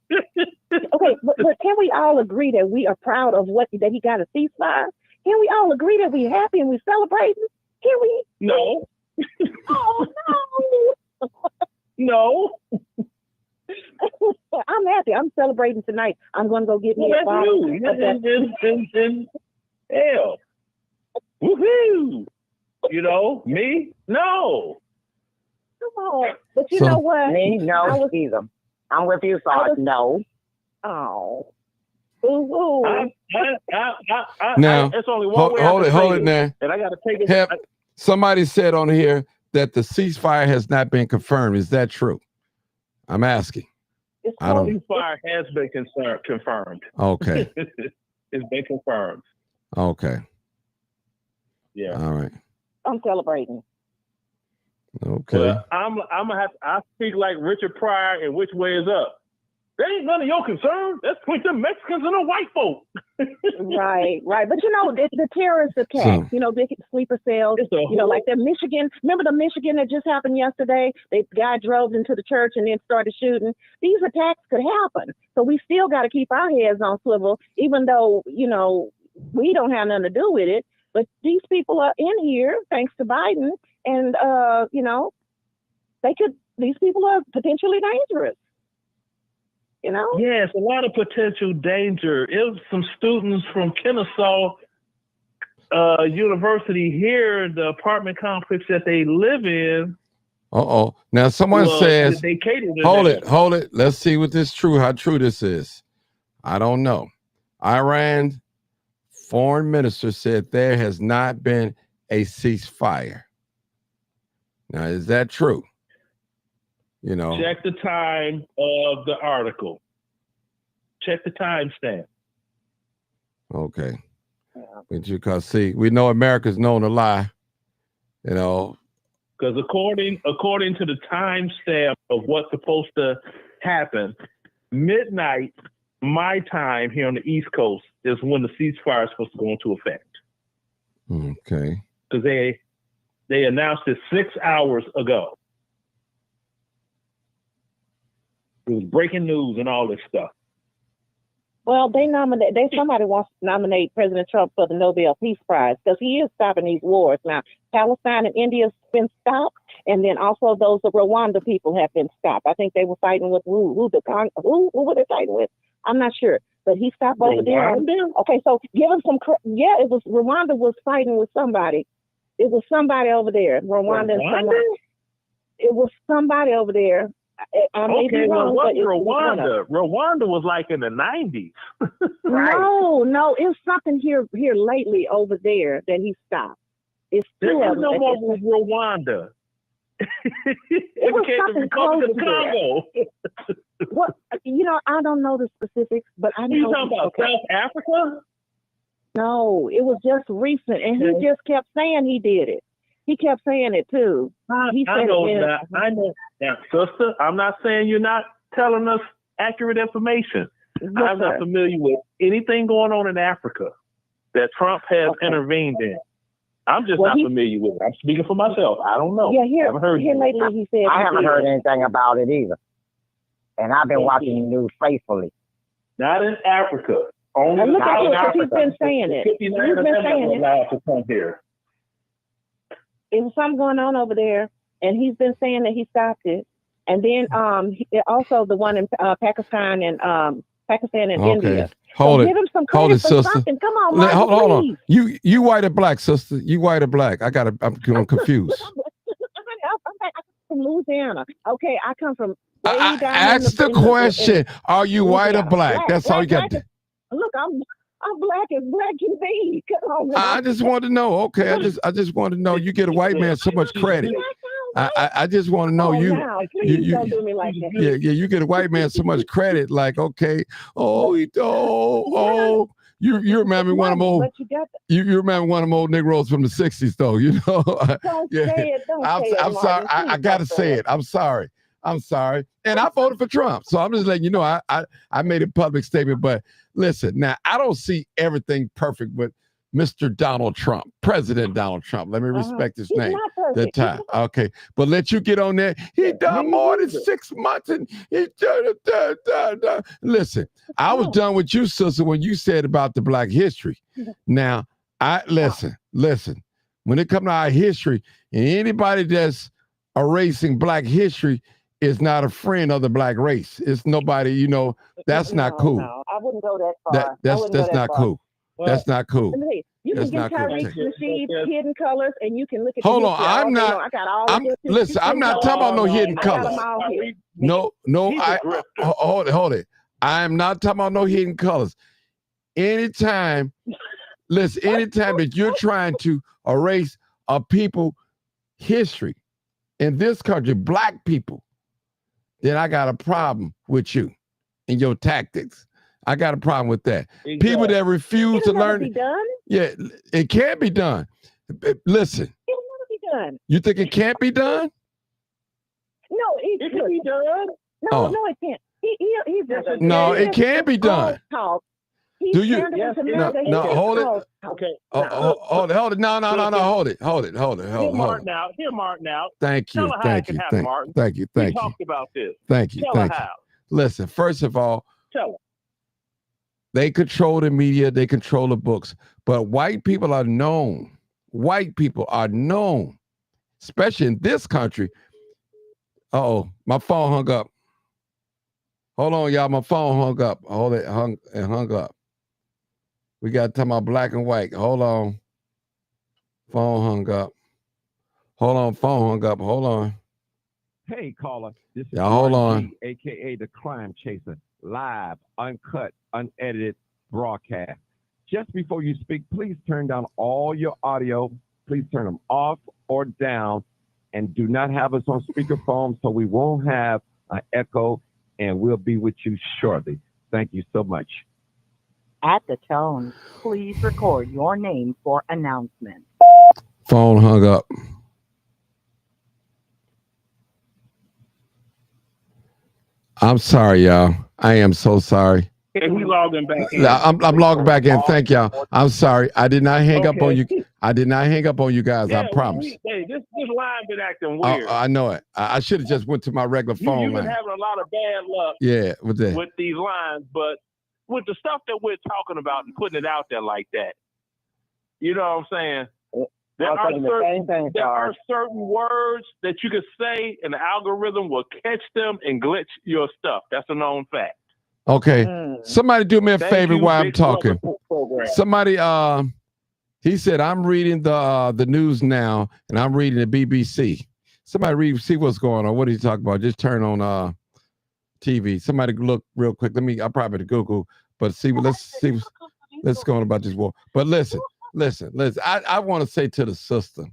Okay, but can we all agree that we are proud of that he got a ceasefire? Can we all agree that we're happy and we're celebrating? Can we? No. Oh, no. No. I'm happy. I'm celebrating tonight. I'm going to go get me a bottle. Hell. Woohoo. You know, me? No. Come on. But you know what? Me? No, either. I'm with you, Sarge. No. Oh. Ooh. Now, it's only one way. Hold it now. And I got to take it. Somebody said on here that the ceasefire has not been confirmed. Is that true? I'm asking. Ceasefire has been confirmed. Okay. It's been confirmed. Okay. Yeah. All right. I'm celebrating. Okay. Well, I'm gonna have I speak like Richard Pryor and which way is up. That ain't none of your concern. That's between the Mexicans and the white folk. Right. But you know, the terrorist attacks, you know, big sleeper cells, you know, like the Michigan, remember the Michigan that just happened yesterday? The guy drove into the church and then started shooting. These attacks could happen. So we still got to keep our heads on swivel, even though, you know, we don't have nothing to do with it. But these people are in here, thanks to Biden, and, you know, these people are potentially dangerous. You know? Yes, a lot of potential danger. It was some students from Kennesaw University here, the apartment complex that they live in. Now someone says, they hold it. Let's see how true this is. I don't know. Iran's foreign minister said there has not been a ceasefire. Now, is that true? You know, check the time of the article. Check the timestamp. Okay. Because see, we know America's known to lie. You know, because according to the timestamp of what's supposed to happen, midnight my time here on the East Coast is when the ceasefire is supposed to go into effect. Okay. Because they announced it 6 hours ago. It was breaking news and all this stuff. Well, somebody wants to nominate President Trump for the Nobel Peace Prize because he is stopping these wars. Now, Palestine and India have been stopped, and then also those of Rwanda people have been stopped. I think they were fighting with who were they fighting with? I'm not sure, but he stopped over there. Okay, so give him some. It was Rwanda was fighting with somebody. It was somebody over there. Rwanda. It was somebody over there. Rwanda was like in the 90s. Right. No, it was something here lately over there that he stopped. It's still no more Rwanda. It was something close to Congo. What, you know, I don't know the specifics, but I know. You talking about South Africa? No, it was just recent, and he just kept saying he did it. He kept saying it too. I know that. I know that, sister. I'm not saying you're not telling us accurate information. Yes, I'm not familiar with anything going on in Africa that Trump has intervened in. I'm just not familiar with it. I'm speaking for myself. I don't know. Yeah, I haven't heard lately he said I haven't heard anything about it either. And I've been watching the news faithfully. Not in Africa. Only look at in it, Africa. He's been saying it. He's been saying it. Allowed to come here. It was something going on over there, and he's been saying that he stopped it. And then also the one in Pakistan and India. Hold so it. give him some Hold credit it, for sister. something. Come on, Martin, Hold on. please. You white or black, sister? You white or black? I'm confused. I'm from Louisiana. Okay, I come from way I down ask the question: are you white or Louisiana. black? That's all you got. Look, I'm black as black can be. Come on, I just want to know. Okay, I just want to know. You get a white man so much credit. I just want to know please don't do me like that. Yeah. You get a white man so much credit. Like, okay, you remind me one of them old. You remember one of them old Negroes from the '60s, though. You know. Don't say it. I'm sorry. I gotta say it. I'm sorry. And I voted for Trump, so I'm just letting you know. I made a public statement, but listen, now I don't see everything perfect with Mr. Donald Trump, President Donald Trump. Let me respect his name. That time, okay. But let you get on there. He done more than 6 months, and he done. Listen, I was done with you, sister, when you said about the Black history. Now, listen. When it comes to our history, and anybody that's erasing Black history is not a friend of the Black race. It's nobody, that's not cool. No, I wouldn't go that far. That's not cool. Well, that's not cool. You can get Tyrese Nasheed's Hidden Colors, and you can look at. Hold on, I'm not talking about no hidden colors. No, hold it. I am not talking about no hidden colors. Anytime that you're trying to erase a people history in this country, Black people, then I got a problem with you and your tactics. I got a problem with that. Exactly. People that refuse to learn. Yeah, it can't be done. Listen. It will never be done. You think it can't be done? No, it can be done. No, it can't. It can't be done. Do you? No, hold it. Okay. Hold it. No, hold it. Hear Martin out. Thank you. Thank you. We talked about this. Thank you. Tell her how. Listen, first of all, tell her. They control the media, they control the books, but white people are known. White people are known, especially in this country. Uh-oh, my phone hung up. Hold on, y'all, my phone hung up. Hold it, hung up. We got to talk about black and white. Hold on. Phone hung up. Hold on, phone hung up. Hold on. Hey, caller. This is hold on. a.k.a. the Crime Chaser. Live, uncut, unedited broadcast. Just before you speak, please turn down all your audio. Please turn them off or down, and do not have us on speakerphone so we won't have an echo, and we'll be with you shortly. Thank you so much. At the tone, please record your name for announcement. Phone hung up. I'm sorry, y'all. I am so sorry. And we logging back in. I'm logging back in. Thank y'all. I'm sorry. I did not hang up on you. I did not hang up on you guys. I promise. This line been acting weird. I know it. I should have just went to my regular phone You've line. been having a lot of bad luck. Yeah, with these lines, but with the stuff that we're talking about and putting it out there like that, you know what I'm saying? There are certain words that you could say, and the algorithm will catch them and glitch your stuff. That's a known fact. Okay. Somebody do me a favor while I'm talking. Somebody, he said, I'm reading the news now, and I'm reading the BBC. Somebody see what's going on. What are you talking about? Just turn on TV. Somebody look real quick. I'll probably Google, but let's see what's going on about this war. But listen. I want to say to the sister,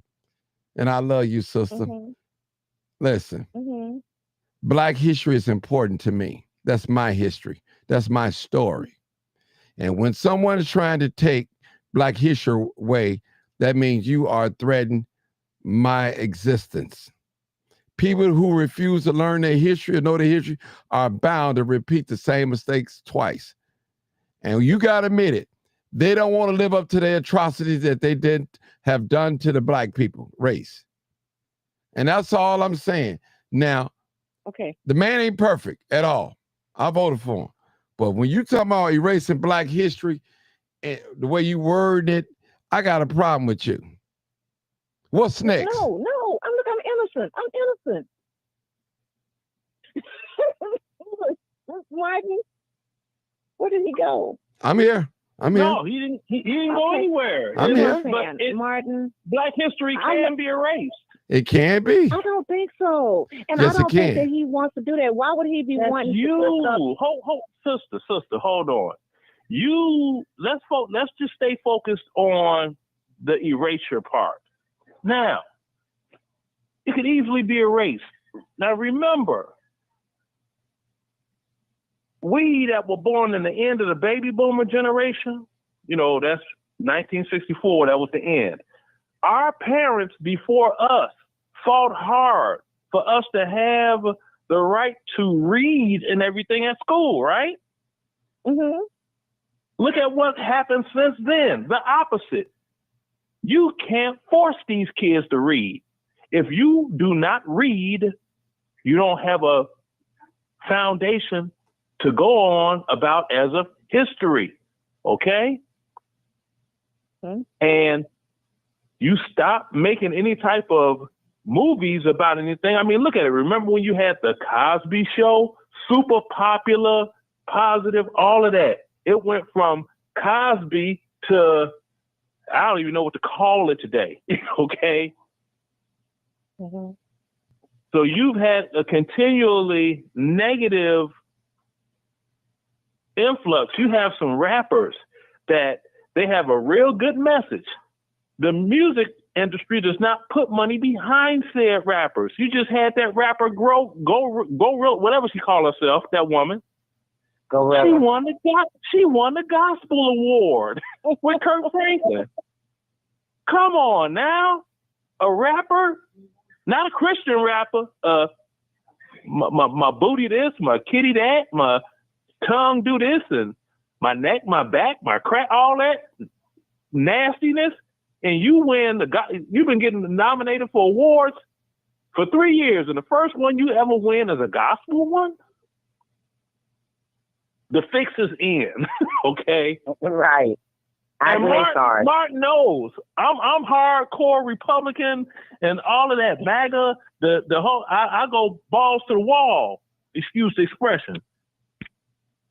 and I love you, sister. Mm-hmm. Listen, Black history is important to me. That's my history. That's my story. And when someone is trying to take Black history away, that means you are threatening my existence. People who refuse to learn their history or know their history are bound to repeat the same mistakes twice. And you got to admit it. They don't want to live up to the atrocities that they did have done to the Black people race. And that's all I'm saying. Now, the man ain't perfect at all. I voted for him. But when you talk about erasing Black history and the way you word it, I got a problem with you. What's next? No. I'm innocent. Martin, where did he go? I'm here. I'm here. No, he didn't. He didn't go anywhere. I'm here. Martin, Black history can be erased. It can be. I don't think so, and Yes, I don't it can. think that he wants to do that. Why would he be That's wanting you. to? Sister, hold on. Let's just stay focused on the erasure part. Now, it could easily be erased. Now, remember, we that were born in the end of the baby boomer generation, that's 1964, that was the end. Our parents before us fought hard for us to have the right to read and everything at school, right? Mm-hmm. Look at what happened since then. The opposite. You can't force these kids to read. If you do not read, you don't have a foundation to go on about as a history, okay? Mm-hmm. And you stop making any type of movies about anything. I mean, look at it. Remember when you had the Cosby Show? Super popular, positive, all of that. It went from Cosby to, I don't even know what to call it today, okay? Mm-hmm. So you've had a continually negative influx. You have some rappers that they have a real good message. The music industry does not put money behind said rappers. You just had that rapper go real, whatever she called herself, that woman. She won the gospel award with Kirk Franklin. Come on now, a rapper, not a Christian rapper. My booty this, my kitty that, my tongue do this, and my neck, my back, my crack, all that nastiness. And you win you've been getting nominated for awards for 3 years, and the first one you ever win is a gospel one. The fix is in, okay? Right. And Martin knows I'm hardcore Republican and all of that MAGA. The whole I go balls to the wall. Excuse the expression.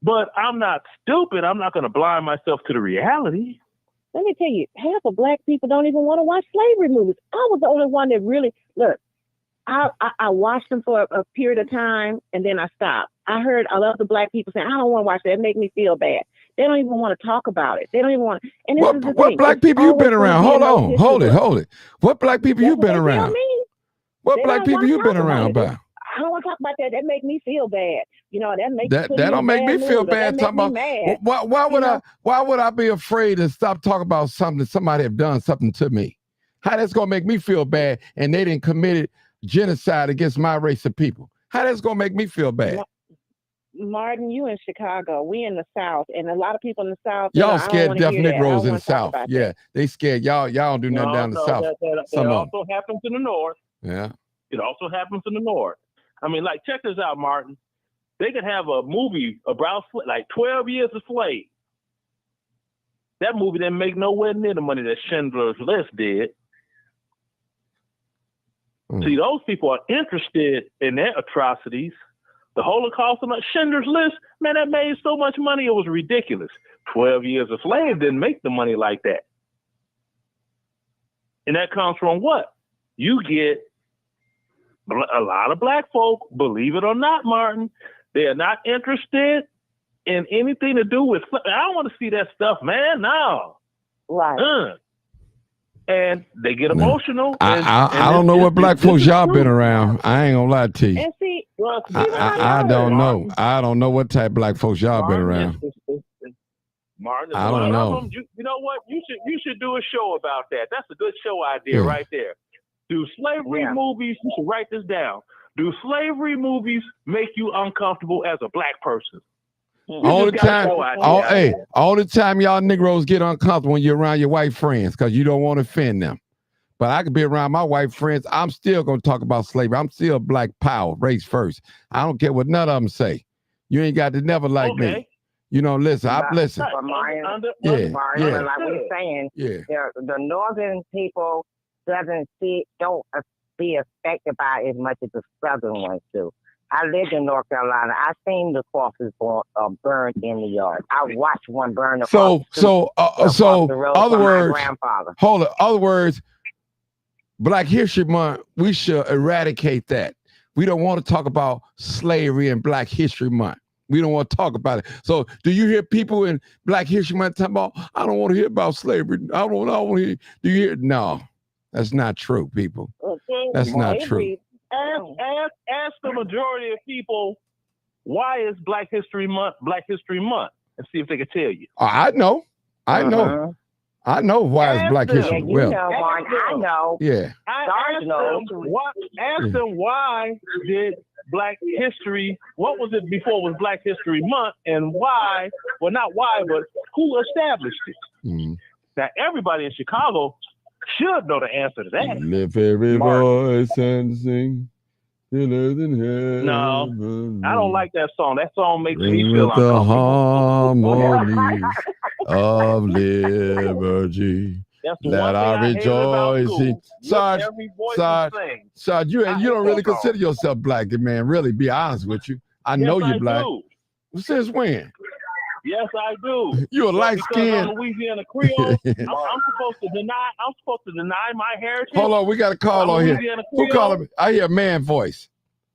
But I'm not stupid. I'm not going to blind myself to the reality. Let me tell you, half of black people don't even want to watch slavery movies. I was the only one that really look. I watched them for a period of time and then I stopped. I heard a lot of the black people saying, I don't want to watch that. It makes me feel bad. They don't even want to talk about it. They don't even want to. And this is the what thing. black people you been around? Hold it. What black people you been around? What black people you been around by? I don't want to talk about that. That make me feel bad. That makes that don't make me feel bad. Talking about why would I be afraid to stop talking about something somebody have done something to me? How that's gonna make me feel bad and they didn't committed genocide against my race of people? How that's gonna make me feel bad? Martin, you in Chicago, we in the South, and a lot of people in the South. Y'all scared deaf Negroes in the South. Yeah, they scared y'all. Y'all don't do nothing down the South. That also happens in the North. Yeah, it also happens in the North. I mean, like, check this out, Martin. They could have a movie about like 12 Years a Slave. That movie didn't make nowhere near the money that Schindler's List did. See, those people are interested in their atrocities. The Holocaust and Schindler's List, man, that made so much money, it was ridiculous. 12 Years a Slave didn't make the money like that. And that comes from what? You get a lot of black folk, believe it or not, Martin, they are not interested in anything to do with, I don't want to see that stuff, man, no. Right. And they get emotional. I don't know what black folks y'all been around. I ain't gonna lie to you. And see, I don't know. I don't know what type of black folks y'all been around. Martin, I don't know. You know what? You should do a show about that. That's a good show idea right there. Do slavery movies, you should write this down. Do slavery movies make you uncomfortable as a black person? All the time y'all Negroes get uncomfortable when you're around your white friends because you don't want to offend them. But I could be around my white friends. I'm still going to talk about slavery. I'm still black power, race first. I don't care what none of them say. You ain't got to never like me. Listen, listen. Like we're saying, the northern people don't be affected by it as much as the southern ones do. I lived in North Carolina. I seen the crosses burned in the yard. I watched one burn across the road other from my words, grandfather. hold it. Other words, Black History Month, we should eradicate that. We don't want to talk about slavery and Black History Month. We don't want to talk about it. So do you hear people in Black History Month talking about, I don't want to hear about slavery. I don't want to hear. Do you hear? No, that's not true, people. That's not true. Ask the majority of people, why is Black History Month Black History Month? And see if they can tell you. I know. I know why it's Black History. Yeah, you know, Martin. I know. Yeah. Ask them why did Black History, what was it before it was Black History Month, and why, well, not why, but who established it? Mm-hmm. Now, everybody in Chicago should know the answer to that. Lift every voice and sing. No, I don't like that song. That song makes me Ring feel with the uncomfortable. harmonies of liberty. That's Let I rejoice. Sarge, you don't really consider yourself Black, man. Really, be honest with you. I know you're Black. Do. Since when? Yes, I do. You're a light skin. Louisiana Creole. I'm supposed to deny my heritage. Hold on, we got a call on here. Who called me? I hear a man voice.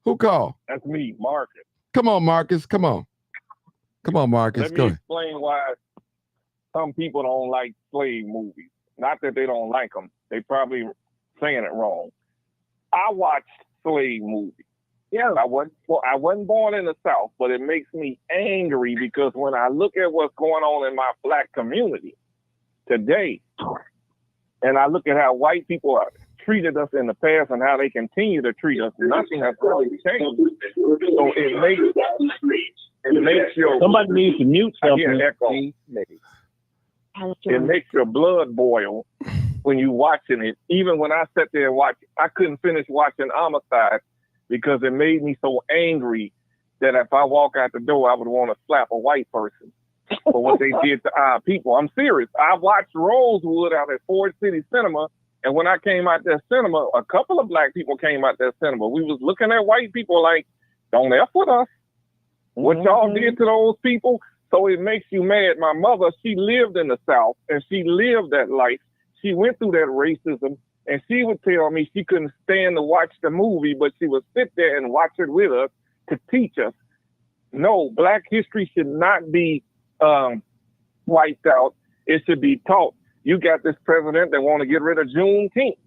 Who called? That's me, Marcus. Come on, Marcus. Come on, Marcus. Let me explain why some people don't like slave movies. Not that they don't like them. They probably saying it wrong. I watched slave movies. Yeah, I wasn't born in the South, but it makes me angry because when I look at what's going on in my Black community today, and I look at how white people have treated us in the past and how they continue to treat us, nothing has really changed. So it makes your somebody needs to mute something. It makes your blood boil when you watching it. Even when I sat there and watched, I couldn't finish watching Homicide because it made me so angry that if I walk out the door, I would want to slap a white person for what they did to our people. I'm serious. I watched Rosewood out at Ford City Cinema, and when I came out that cinema, a couple of Black people came out that cinema. We was looking at white people like, don't F with us. What y'all did to those people? So it makes you mad. My mother, she lived in the South, and she lived that life. She went through that racism, and she would tell me she couldn't stand to watch the movie, but she would sit there and watch it with us to teach us. No, Black history should not be wiped out. It should be taught. You got this president that want to get rid of Juneteenth.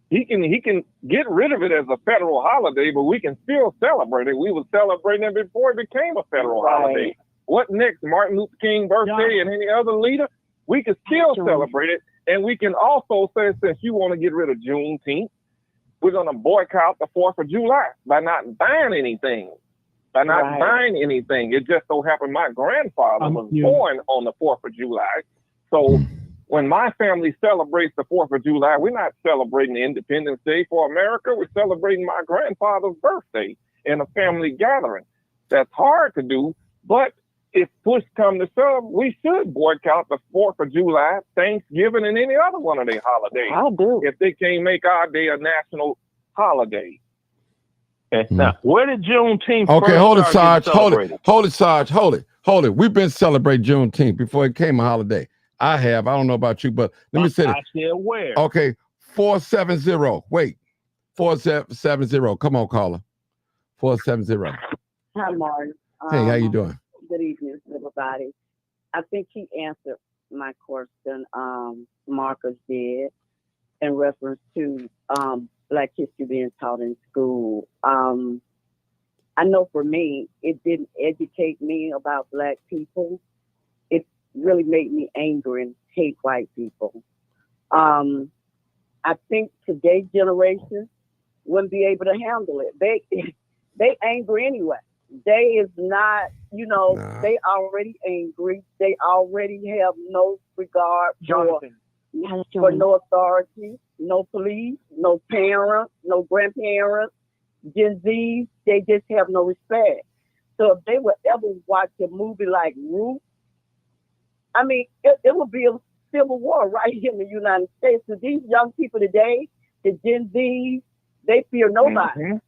He can get rid of it as a federal holiday, but we can still celebrate it. We were celebrating it before it became a federal holiday. What next? Martin Luther King birthday and any other leader? We can still celebrate it. And we can also say, since you want to get rid of Juneteenth, we're going to boycott the 4th of July by not buying anything. It just so happened my grandfather was born on the 4th of July. So when my family celebrates the 4th of July, we're not celebrating Independence Day for America. We're celebrating my grandfather's birthday in a family gathering. That's hard to do, but if push come to shove, we should boycott the 4th of July, Thanksgiving, and any other one of their holidays. I do. If they can't make our day a national holiday. Now, where did Juneteenth Okay, hold it, start Sarge. getting celebrated? Hold it, Sarge. Hold it. We've been celebrating Juneteenth before it came a holiday. I have. I don't know about you, but let me say I said where. Okay, 470. Wait, 470. Come on, caller. 470. Hi, Martin. Hey, how you doing? Good evening, everybody. I think he answered my question, Marcus did, in reference to Black history being taught in school. I know for me, it didn't educate me about Black people. It really made me angry and hate white people. I think today's generation wouldn't be able to handle it. They angry anyway. They is not, they already angry. They already have no regard for no authority, no police, no parents, no grandparents. Gen Zs, they just have no respect. So if they would ever watch a movie like Root, I mean, it would be a civil war right here in the United States. So these young people today, the Gen Zs, they fear nobody.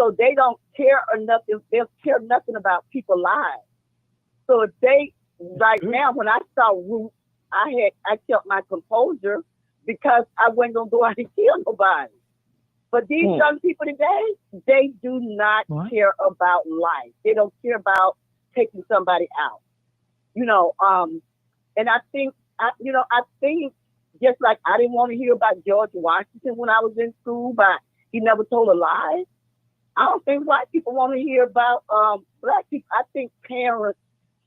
So they don't care or nothing. They don't care nothing about people's lives. So if they, right now, when I saw Ruth, I kept my composure because I wasn't gonna go out and kill nobody. But these young people today, they do not care about life. They don't care about taking somebody out. You know, and I think just like I didn't want to hear about George Washington when I was in school, but he never told a lie. I don't think white people want to hear about black people. I think parents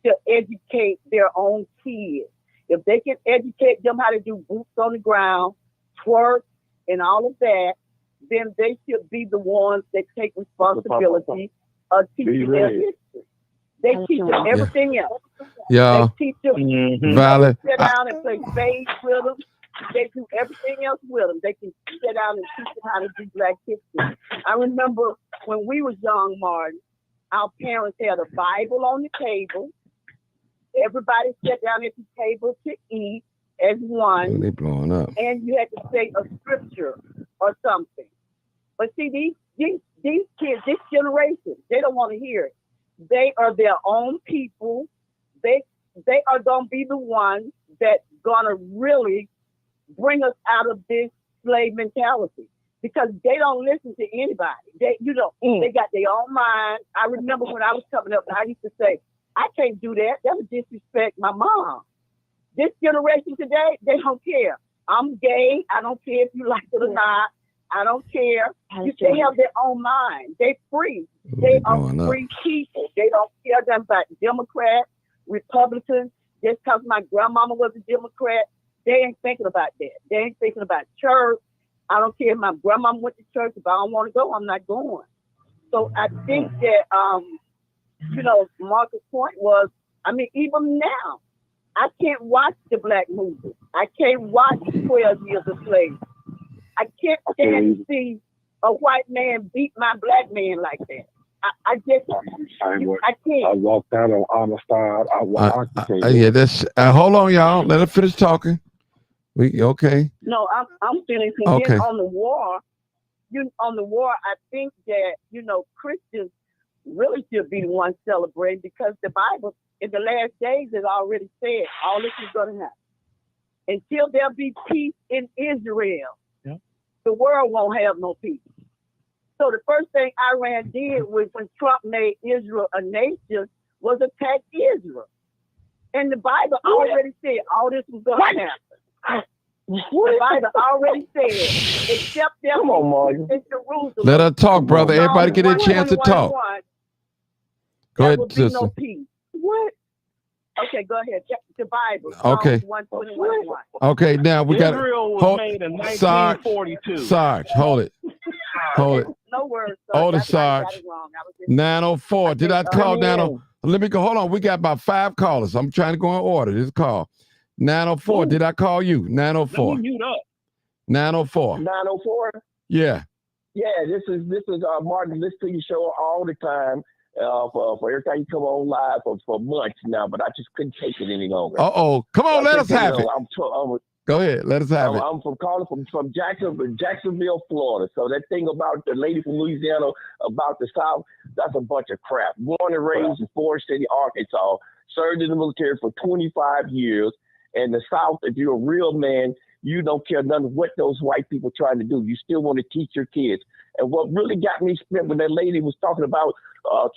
should educate their own kids. If they can educate them how to do boots on the ground, twerk, and all of that, then they should be the ones that take responsibility of teaching their history. They teach them everything else. Yeah. They teach them Valid. sit down and play spades with them. They do everything else with them. They can sit down and teach them how to do Black history. I remember when we was young, Martin, our parents had a Bible on the table. Everybody sat down at the table to eat as one. They blowing up. And you had to say a scripture or something. But see, these kids, this generation, they don't want to hear it. They are their own people. They are gonna be the ones that gonna really bring us out of this slave mentality because they don't listen to anybody. They got their own mind. I remember when I was coming up, I used to say, I can't do that. That would disrespect my mom. This generation today, they don't care. I'm gay. I don't care if you like it or not. I don't care. They have their own mind. They free. They are free people. They don't care about Democrats, Republicans. Just because my grandmama was a Democrat, they ain't thinking about that. They ain't thinking about church. I don't care if my grandmama went to church. If I don't want to go, I'm not going. So I think that, Marcus' point was, even now, I can't watch the Black movie. I can't watch 12 Years a Slave. I can't stand to see a white man beat my Black man like that. I can't. I walked out on Amistad. Hold on, y'all. Let her finish talking. Okay. No, I'm finished. And then on the war, I think that Christians really should be the ones celebrating because the Bible in the last days has already said all this is going to happen. Until there be peace in Israel, the world won't have no peace. So the first thing Iran did was when Trump made Israel a nation was attack Israel. And the Bible already said all this was going to happen. The Bible already said, except there in Jerusalem. Let her talk, brother. Everybody get a chance to talk. Go ahead, sister. No peace. What? Okay, go ahead. Check the Bible. Okay. 1:21. Okay, now we got Israel was made in 1942. Sarge, hold it. Hold it. No words. Hold it, Sarge. 904. Did I call 90? Let me go. Hold on. We got about 5 callers. I'm trying to go in order. This call. 904. Did I call you? 904. Let me mute up. 904. 904? Yeah. Yeah, this is Martin. Listen to your show all the time. For every time you come on live for months now, but I just couldn't take it any longer. Come on, let us have it. Go ahead, let us have it. I'm calling from Jacksonville, Florida. So that thing about the lady from Louisiana about the South, that's a bunch of crap. Born and raised in Forest City, Arkansas, served in the military for 25 years. And the South, if you're a real man, you don't care none of what those white people trying to do. You still want to teach your kids. And what really got me spent when that lady was talking about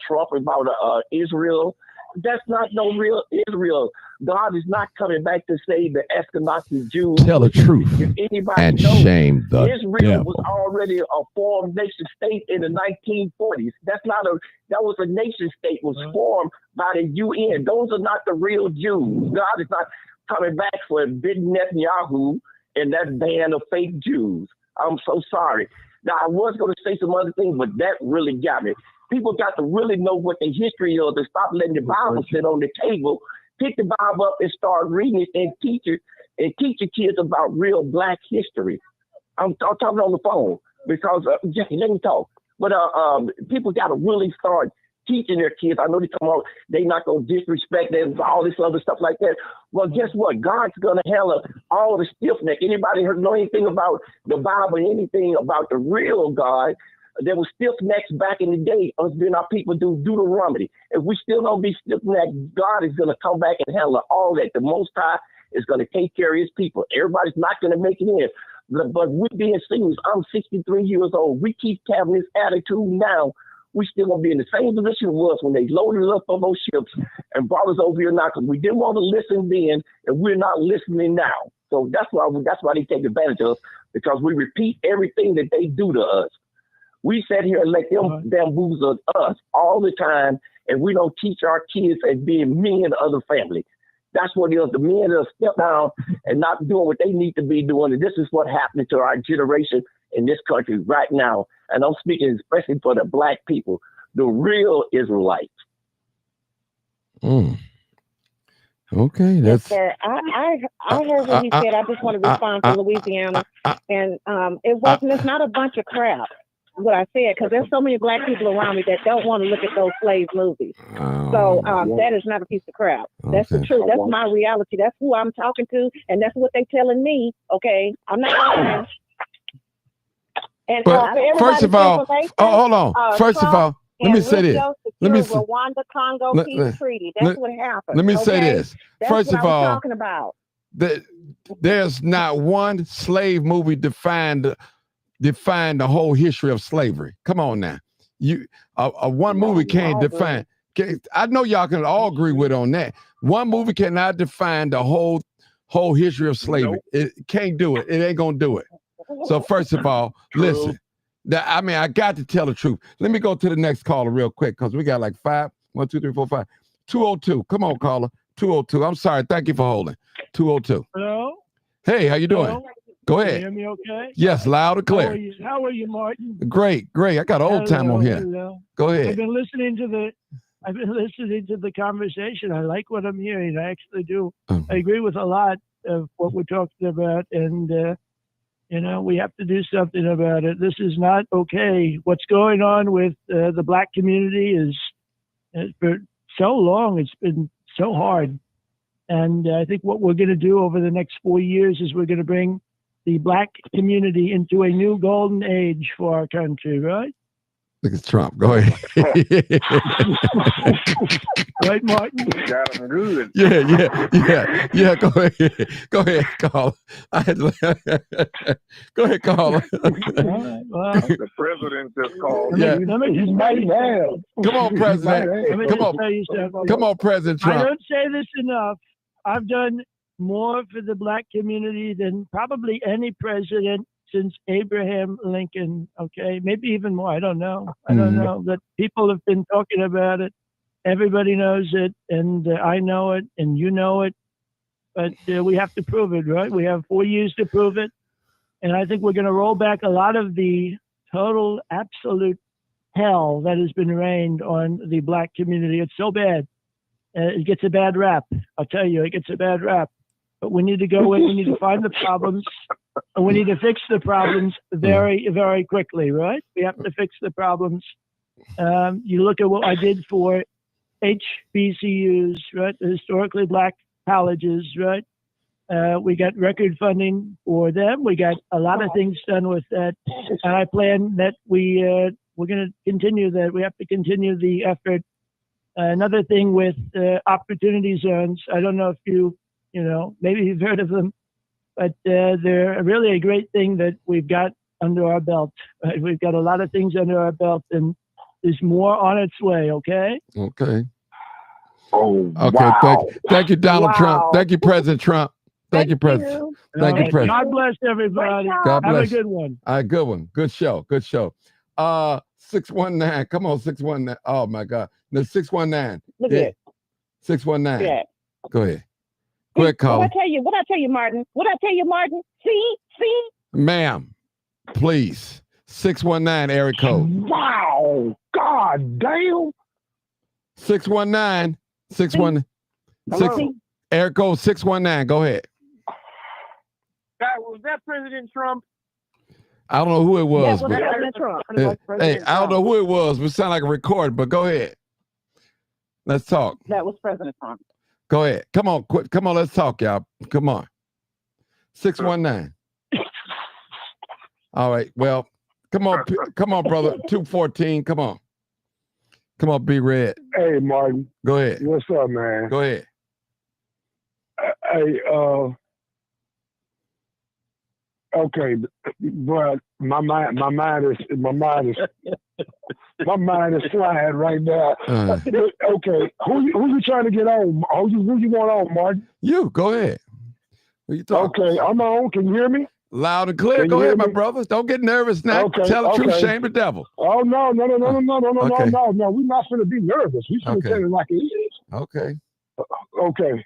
Trump, about Israel, that's not no real Israel. God is not coming back to save the Ashkenazi Jews. Tell the truth and shame the Israel devil. was already a formed nation state in the 1940s. That was a nation state, was formed by the UN. Those are not the real Jews. God is not coming back for big Netanyahu and that band of fake Jews. I'm so sorry. Now, I was going to say some other things, but that really got me. People got to really know what the history is and stop letting the Bible sit on the table. Pick the Bible up and start reading it and teach your kids about real Black history. I'm talking on the phone because, Jackie, let me talk. But people got to really start teaching their kids. I know they come out, they not going to disrespect them, all this other stuff like that. Well, guess what? God's going to handle all the stiff neck. Anybody know anything about the Bible, anything about the real God? There was stiff necks back in the day. Us being our people do Deuteronomy. If we still don't be stiff necked, God is going to come back and handle all that. The Most High is going to take care of his people. Everybody's not going to make it in. But we being serious, I'm 63 years old. We keep having this attitude now. We still going to be in the same position it was when they loaded us up on those ships and brought us over here now because we didn't want to listen then, and we're not listening now. So that's why they take advantage of us, because we repeat everything that they do to us. We sit here and let them bamboozle us all the time, and we don't teach our kids as being men of the family. That's what it is. The men that step down and not doing what they need to be doing. And this is what happened to our generation in this country right now. And I'm speaking especially for the black people, the real Israelites. Okay, that's. Yes, sir. I heard what he said. I just want to respond from Louisiana, and it's not a bunch of crap. What I said, because there's so many black people around me that don't want to look at those slave movies. So that is not a piece of crap. That's the truth. That's my reality. That's who I'm talking to, and that's what they telling me. Okay, I'm not lying. And first of all, hold on. First of all, let me say this. Let me say Rwanda Congo peace treaty. That's what happened. Let me say this. That's first what of all, talking about. There's not one slave movie defined the whole history of slavery. Come on now. One movie can't define. I know y'all can all agree with on that. One movie cannot define the whole history of slavery. It can't do it. It ain't gonna do it. So first of all, listen. I got to tell the truth. Let me go to the next caller real quick, because we got like 5. 1, 2, 3, 4, 5. 202. Come on, caller. 202. I'm sorry. Thank you for holding. 202. Hello. Hey, how you doing? Hello? Go ahead. Can you hear me okay? Yes, loud and clear. How are you, Martin? Great. I got old time on here. Hello. Go ahead. I've been listening to the conversation. I like what I'm hearing. I actually do. I agree with a lot of what we're talking about, and we have to do something about it. This is not okay. What's going on with the black community is for so long. It's been so hard, and I think what we're going to do over the next 4 years is we're going to bring the black community into a new golden age for our country, right? Look at Trump. Go ahead. Right, Martin? Got him good. Yeah. Go ahead, call. Go ahead, call. The president just called. Yeah. Let me just tell you something. Come on, President. Come on, President Trump. I don't say this enough. I've done more for the black community than probably any president since Abraham Lincoln. Okay, maybe even more. I don't know. But people have been talking about it. Everybody knows it, and I know it, and you know it. But we have to prove it, right? We have 4 years to prove it, and I think we're going to roll back a lot of the total, absolute hell that has been rained on the black community. It's so bad. It gets a bad rap. I'll tell you, it gets a bad rap. But we need to go in, we need to find the problems, and we need to fix the problems very, very quickly, right? We have to fix the problems. You look at what I did for HBCUs, right? The historically black colleges, right? We got record funding for them. We got a lot of things done with that. And I plan that we're going to continue that. We have to continue the effort. Another thing with opportunity zones, I don't know if maybe you've heard of them, but they're really a great thing that we've got under our belt. Right? We've got a lot of things under our belt, and there's more on its way, okay? Okay. Oh, okay, wow. Thank you, Donald Trump. Thank you, President Trump. Thank you, President. Thank you, President. God bless everybody. God bless. Have a good one. All right, good one. Good show. 619. Come on, 619. Oh, my God. No, 619. Look at it. 619. Yeah. Go ahead. Go ahead, caller. What I tell you, Martin? See? Ma'am, please. 619 area code. Wow. God damn. 619. 619. Area code 619. Go ahead. Was that President Trump? I don't know who it was. That was President Trump. Hey, I don't know who it was. It sounded like a record, but go ahead. Let's talk. That was President Trump. Go ahead. Come on, quick. Come on, let's talk, y'all. Come on. 619. All right. Well, Come on, brother. 214. Come on. Come on, Be Red. Hey, Martin. Go ahead. What's up, man? Go ahead. Hey, okay, but my mind is flying right now. Okay, who you trying to get on? Who you want on, Martin? You go ahead. Who you talking? Okay, I'm on. Can you hear me? Loud and clear. Go ahead, my brothers. Don't get nervous now. Okay, Tell the truth, okay. shame the devil. Oh no! Okay. No! We're not going to be nervous. We're going to tell it like it is. Okay. Okay.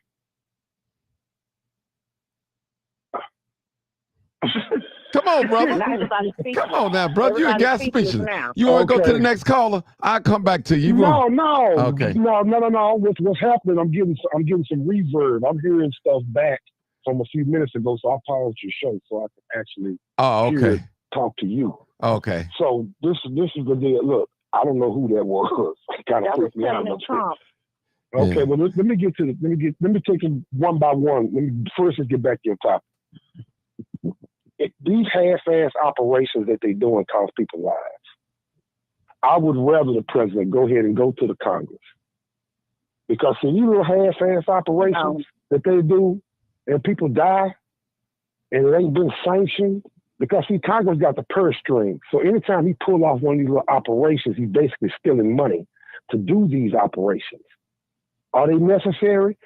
Come on, brother. Come on now, brother. You ain't got speechless. You want to go to the next caller? I'll come back to you. No. Okay. No. What's happening? I'm getting some reverb. I'm hearing stuff back from a few minutes ago, so I paused your show so I can actually hear it, talk to you. Okay. So this is the deal. Look, I don't know who that was. Kind of freaked me out. Okay, well let me take them one by one. First, let's get back to your topic. These half-ass operations that they doing cost people lives. I would rather the president go ahead and go to the Congress, because see, these little half-ass operations that they do, and people die, and it ain't been sanctioned, because see, Congress got the purse string. So anytime he pull off one of these little operations, he's basically stealing money to do these operations. Are they necessary?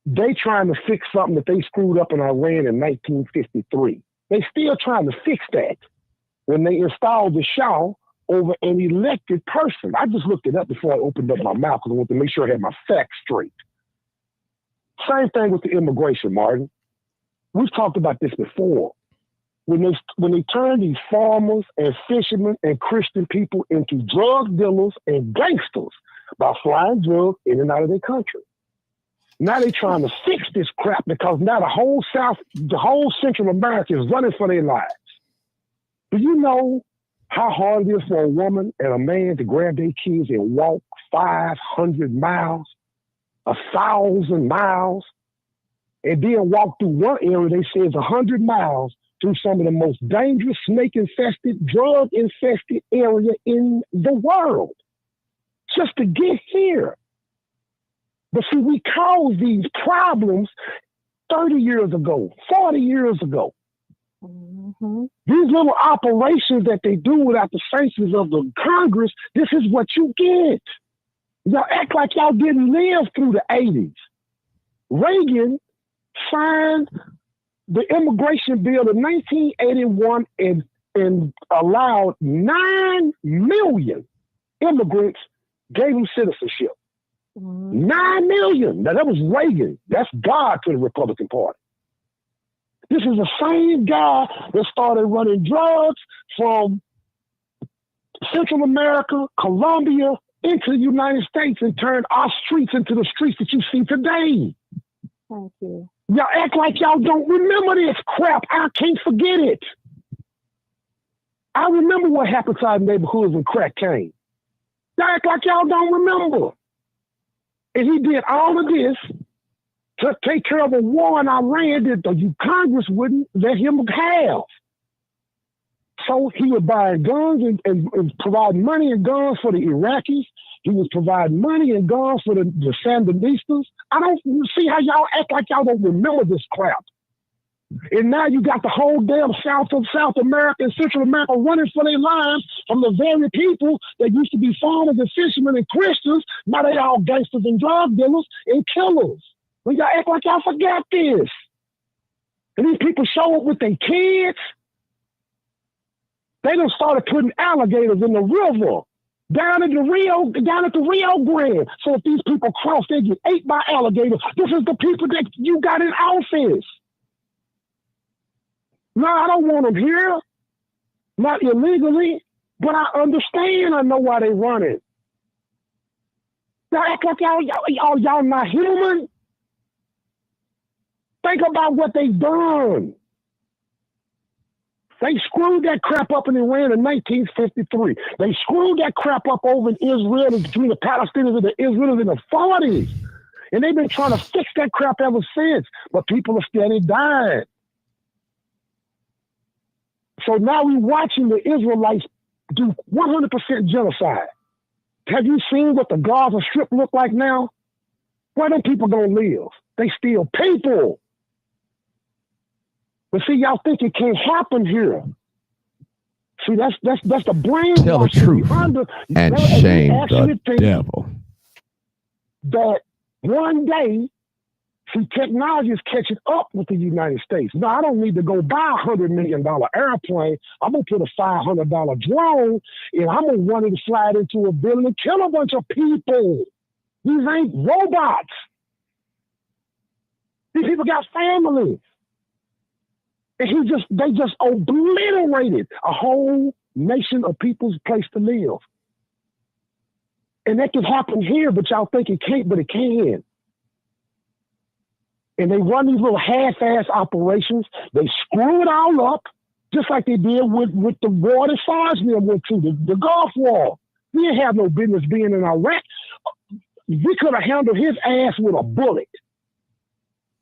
They trying to fix something that they screwed up in Iran in 1953. They still trying to fix that when they installed the Shah over an elected person. I just looked it up before I opened up my mouth because I wanted to make sure I had my facts straight. Same thing with the immigration, Martin. We've talked about this before. When they turn these farmers and fishermen and Christian people into drug dealers and gangsters by flying drugs in and out of their country. Now they're trying to fix this crap because now the whole Central America is running for their lives. Do you know how hard it is for a woman and a man to grab their kids and walk 500 miles, 1,000 miles, and then walk through one area they say is 100 miles through some of the most dangerous, snake-infested, drug-infested area in the world just to get here? But see, we caused these problems 30 years ago, 40 years ago. Mm-hmm. These little operations that they do without the sanctions of the Congress, this is what you get. Y'all act like y'all didn't live through the 80s. Reagan signed the immigration bill in 1981 and allowed 9 million immigrants, gave them citizenship. 9 million. Now, that was Reagan. That's God to the Republican Party. This is the same guy that started running drugs from Central America, Colombia, into the United States and turned our streets into the streets that you see today. Thank you. Y'all act like y'all don't remember this crap. I can't forget it. I remember what happened to our neighborhoods when crack came. Y'all act like y'all don't remember. And he did all of this to take care of a war in Iran that the Congress wouldn't let him have. So he was buying guns and providing money and guns for the Iraqis. He was providing money and guns for the Sandinistas. I don't see how y'all act like y'all don't remember this crap. And now you got the whole damn South America and Central America running for their lives from the very people that used to be farmers and fishermen and Christians. Now they all gangsters and drug dealers and killers. Well, y'all act like y'all forgot this. And these people show up with their kids. They done started putting alligators in the river down at the Rio Grande. So if these people cross, they get ate by alligators. This is the people that you got in office. No, I don't want them here, not illegally, but I understand. I know why they run it. Y'all act like y'all not human. Think about what they've done. They screwed that crap up in Iran in 1953. They screwed that crap up over in Israel between the Palestinians and the Israelis in the 40s. And they've been trying to fix that crap ever since. But people are steady dying. So now we're watching the Israelites do 100% genocide. Have you seen what the Gaza Strip look like now? Where them people gonna live? They still people. But see, y'all think it can't happen here. See, that's the brain. Tell the truth and shame the devil. That one day, see, technology is catching up with the United States. No, I don't need to go buy $100 million airplane. I'm gonna put a $500 drone, and I'm gonna run it and fly it into a building and kill a bunch of people. These ain't robots. These people got families. And they just obliterated a whole nation of people's place to live. And that can happen here, but y'all think it can't, but it can. And they run these little half-ass operations. They screw it all up, just like they did with the war that Sargent went to, the Gulf War. We didn't have no business being in Iraq. We could have handled his ass with a bullet.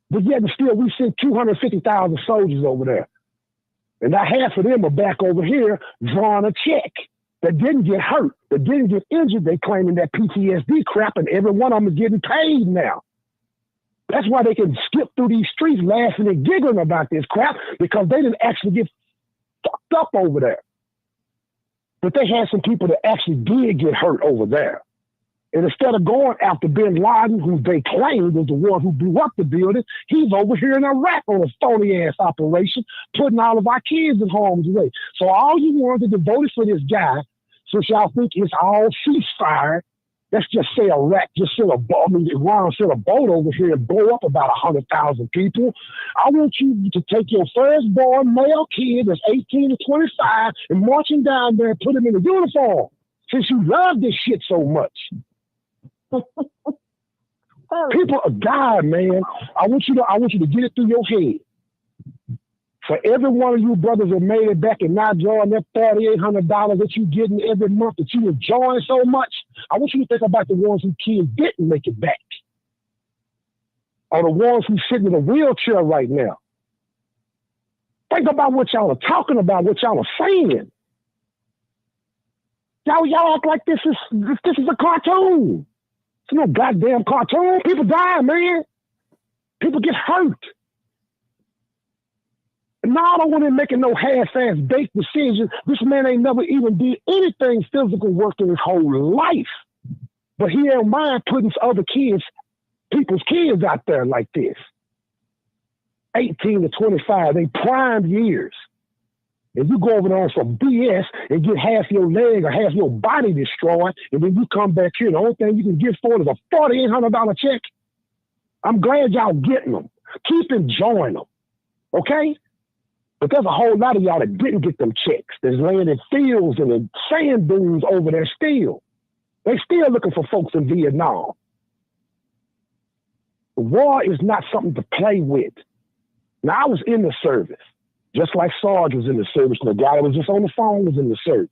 But yet and still, we sent 250,000 soldiers over there. And now half of them are back over here drawing a check that didn't get hurt, that didn't get injured. They claiming that PTSD crap, and every one of them is getting paid now. That's why they can skip through these streets laughing and giggling about this crap, because they didn't actually get fucked up over there. But they had some people that actually did get hurt over there. And instead of going after bin Laden, who they claimed was the one who blew up the building, he's over here in Iraq on a phony-ass operation, putting all of our kids in harm's way. So all you wanted to vote for this guy, since y'all think it's all ceasefire, let's just say Iraq just sent a boat, Iran sent a boat over here and blow up about 100,000 people. I want you to take your firstborn male kid that's 18 to 25 and march him down there and put him in a uniform, since you love this shit so much. People are dying, man. I want you to get it through your head. For every one of you brothers that made it back and not drawing that $3,800 that you getting every month that you enjoying so much, I want you to think about the ones whose kids didn't make it back, or the ones who sitting in a wheelchair right now. Think about what y'all are talking about, what y'all are saying. Y'all act like this is a cartoon. It's no goddamn cartoon. People die, man. People get hurt. And I don't want him making no half-ass baked decisions. This man ain't never even did anything physical work in his whole life. But he don't mind putting other kids, people's kids out there like this. 18 to 25, they prime years. And you go over there on some BS and get half your leg or half your body destroyed, and then you come back here, the only thing you can get for it is a $4,800 check. I'm glad y'all getting them. Keep enjoying them, okay? But there's a whole lot of y'all that didn't get them checks. There's laying in fields and in sand dunes over there still. They still looking for folks in Vietnam. The war is not something to play with. Now, I was in the service. Just like Sarge was in the service, and the guy that was just on the phone was in the service.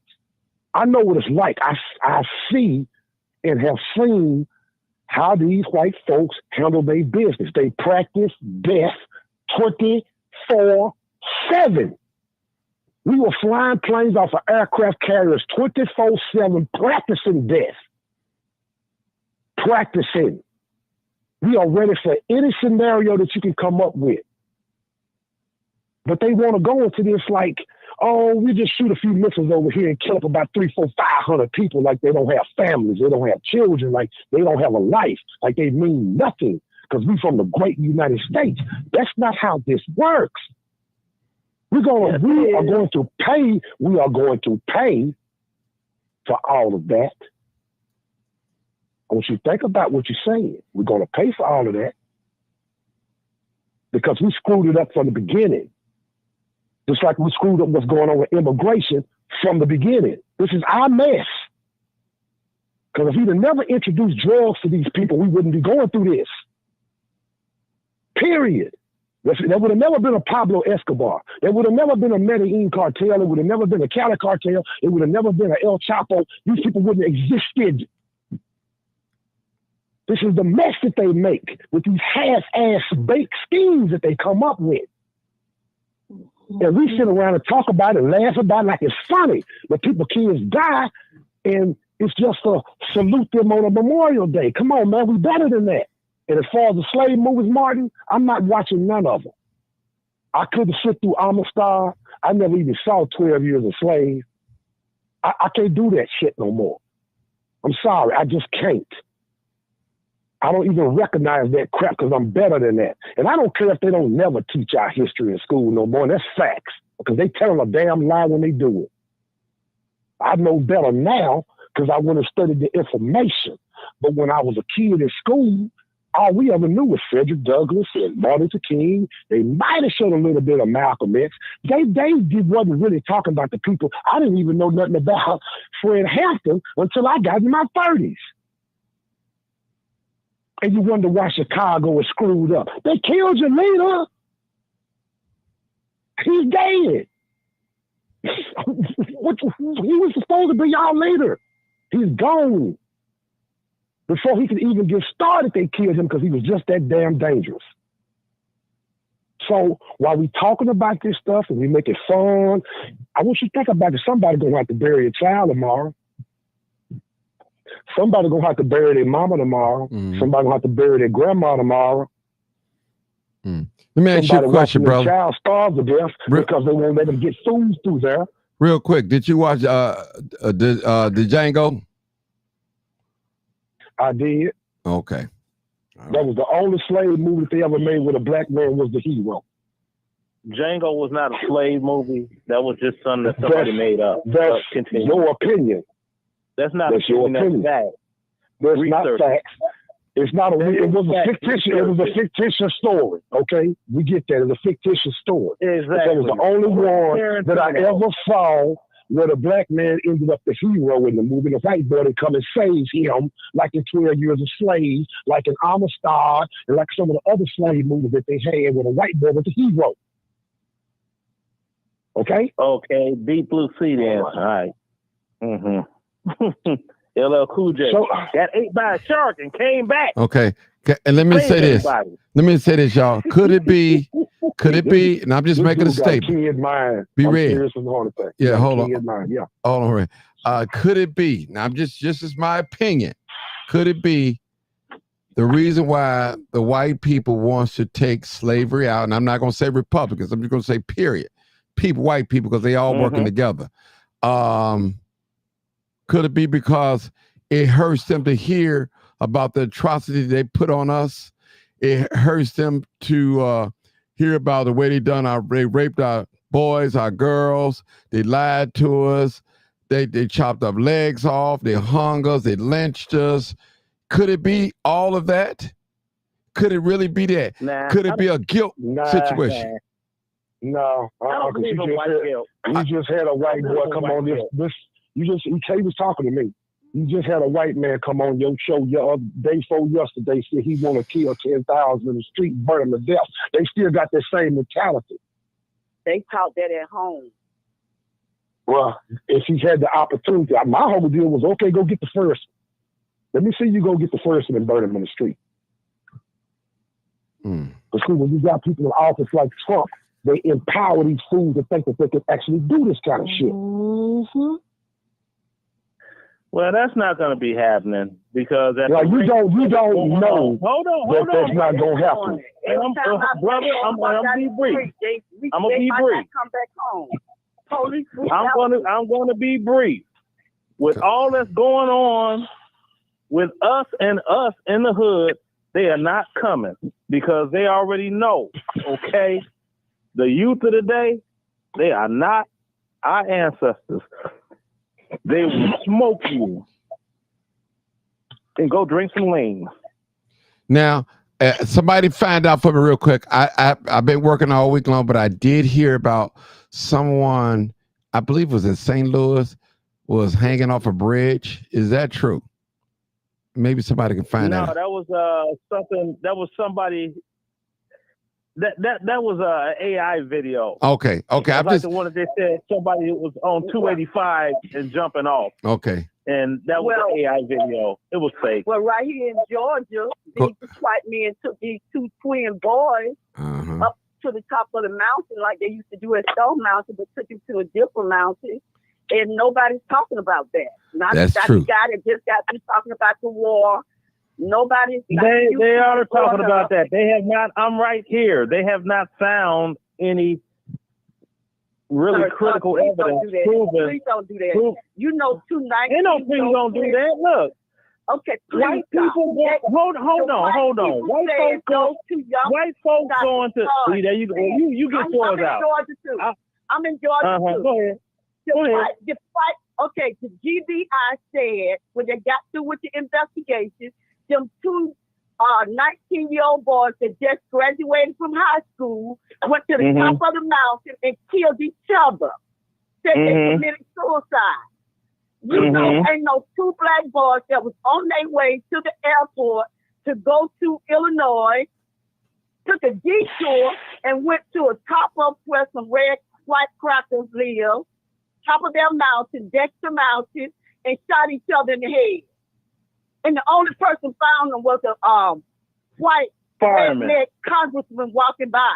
I know what it's like. I see and have seen how these white folks handle their business. They practice death 24/7. We were flying planes off of aircraft carriers 24/7, practicing death. Practicing. We are ready for any scenario that you can come up with. But they want to go into this like, oh, we just shoot a few missiles over here and kill up about 300, 400, 500 people, like they don't have families, they don't have children, like they don't have a life, like they mean nothing because we from the great United States. That's not how this works. We are going to pay for all of that. I want you to think about what you're saying. We're going to pay for all of that because we screwed it up from the beginning. Just like we screwed up what's going on with immigration from the beginning. This is our mess. Because if we'd have never introduced drugs to these people, we wouldn't be going through this. Period. There would have never been a Pablo Escobar. There would have never been a Medellin cartel. There would have never been a Cali cartel. It would have never been an El Chapo. These people wouldn't have existed. This is the mess that they make with these half-ass baked schemes that they come up with. And we sit around and talk about it, laugh about it like it's funny. But kids die, and it's just to salute them on a Memorial Day. Come on, man, we better than that. And as far as the slave movies, Martin, I'm not watching none of them. I couldn't sit through Amistad. I never even saw 12 Years a Slave. I can't do that shit no more. I'm sorry, I just can't. I don't even recognize that crap because I'm better than that. And I don't care if they don't never teach our history in school no more. And that's facts, because they tell a damn lie when they do it. I know better now because I went and studied the information. But when I was a kid in school, all we ever knew was Frederick Douglass and Martin Luther King. They might have shown a little bit of Malcolm X. They wasn't really talking about the people. I didn't even know nothing about Fred Hampton until I got in my 30s. And you wonder why Chicago is screwed up. They killed your leader. He's dead. He was supposed to be our leader. He's gone. Before he could even get started, they killed him because he was just that damn dangerous. So while we talking about this stuff and we make it fun, I want you to think about it. Somebody gonna have to bury a child tomorrow. Somebody gonna have to bury their mama tomorrow. Somebody gonna have to bury their grandma tomorrow. Let me ask you a question, brother. The child starves to death because they won't let them get food through there. Real quick, did you watch the Django? I did. Okay. That was the only slave movie that they ever made where the black man was the hero. Django was not a slave movie. That was just something that somebody made up. That's your opinion. That's not your opinion. That's not facts. It was a fictitious story. Okay, we get that. It's a fictitious story. Exactly. That was the only one that I ever saw where the black man ended up the hero in the movie. The white boy that come and saves him, like in 12 Years a Slave, like in Amistad, and like some of the other slave movies that they had where the white boy was the hero. Okay? Okay, Deep Blue Sea then. All right. LL Cool J got ate by a shark and came back. Okay. And let me say this. Y'all. Could it be, and I'm just making a statement. Be ready. Yeah, hold on. Hold on, Ray. Could it be, now I'm just as my opinion, could it be the reason why the white people wants to take slavery out, and I'm not going to say Republicans, I'm just going to say period. White people, because they all working together. Could it be because it hurts them to hear about the atrocity they put on us? It hurts them to hear about the way they raped our boys, our girls. They lied to us. They chopped our legs off. They hung us. They lynched us. Could it be all of that? Could it really be that? Could it be a guilt situation? No, I don't believe in white guilt. You just had a white boy come on this. He was talking to me. You just had a white man come on your show day before yesterday, said he want to kill 10,000 in the street, burn them to death. They still got that same mentality. They taught that at home. Well, if he had the opportunity, my whole deal was, okay, go get the first one. Let me see you go get the first one and burn them in the street. Because when you got people in office like Trump, they empower these fools to think that they can actually do this kind of shit. Well, that's not going to be happening because that's you don't know. Hold on. That's not going to happen. Brother, I'm going to be brief. I'm going to be brief. Come back home. I'm going to be brief. With all that's going on with us and us in the hood, they are not coming because they already know. Okay, the youth of the day, they are not our ancestors. They will smoke you and go drink some lean. Now, somebody find out for me real quick. I've been working all week long, but I did hear about someone, I believe it was in St. Louis, was hanging off a bridge. Is that true? Maybe somebody can find out. No, that was something. That was somebody. That was a AI video. Okay. I'm like the one that they said somebody was on 285 and jumping off. Okay. And that was an AI video. It was fake. Well, right here in Georgia, these white men took these two twin boys up to the top of the mountain like they used to do at Stone Mountain, but took him to a different mountain. And nobody's talking about that. That's true. The guy that just got through talking about the war. Nobody's. They are talking about that. They have not. I'm right here. They have not found any really critical evidence proving. Please don't do that. You know, 219. Ain't no please don't do that. Look. Okay, white people. Hold on. White folks going to. See, there you go. You get yours out. I'm in Georgia too. Go ahead. Okay, the GBI said when they got through with the investigation, them two 19-year-old boys that just graduated from high school went to the top of the mountain and killed each other. Said they committed suicide. You know, ain't no two black boys that was on their way to the airport to go to Illinois, took a detour and went to a top of where some red white crackers live, top of their mountain, Dexter Mountain, and shot each other in the head. And the only person found them was a white fireman, redneck congressman walking by.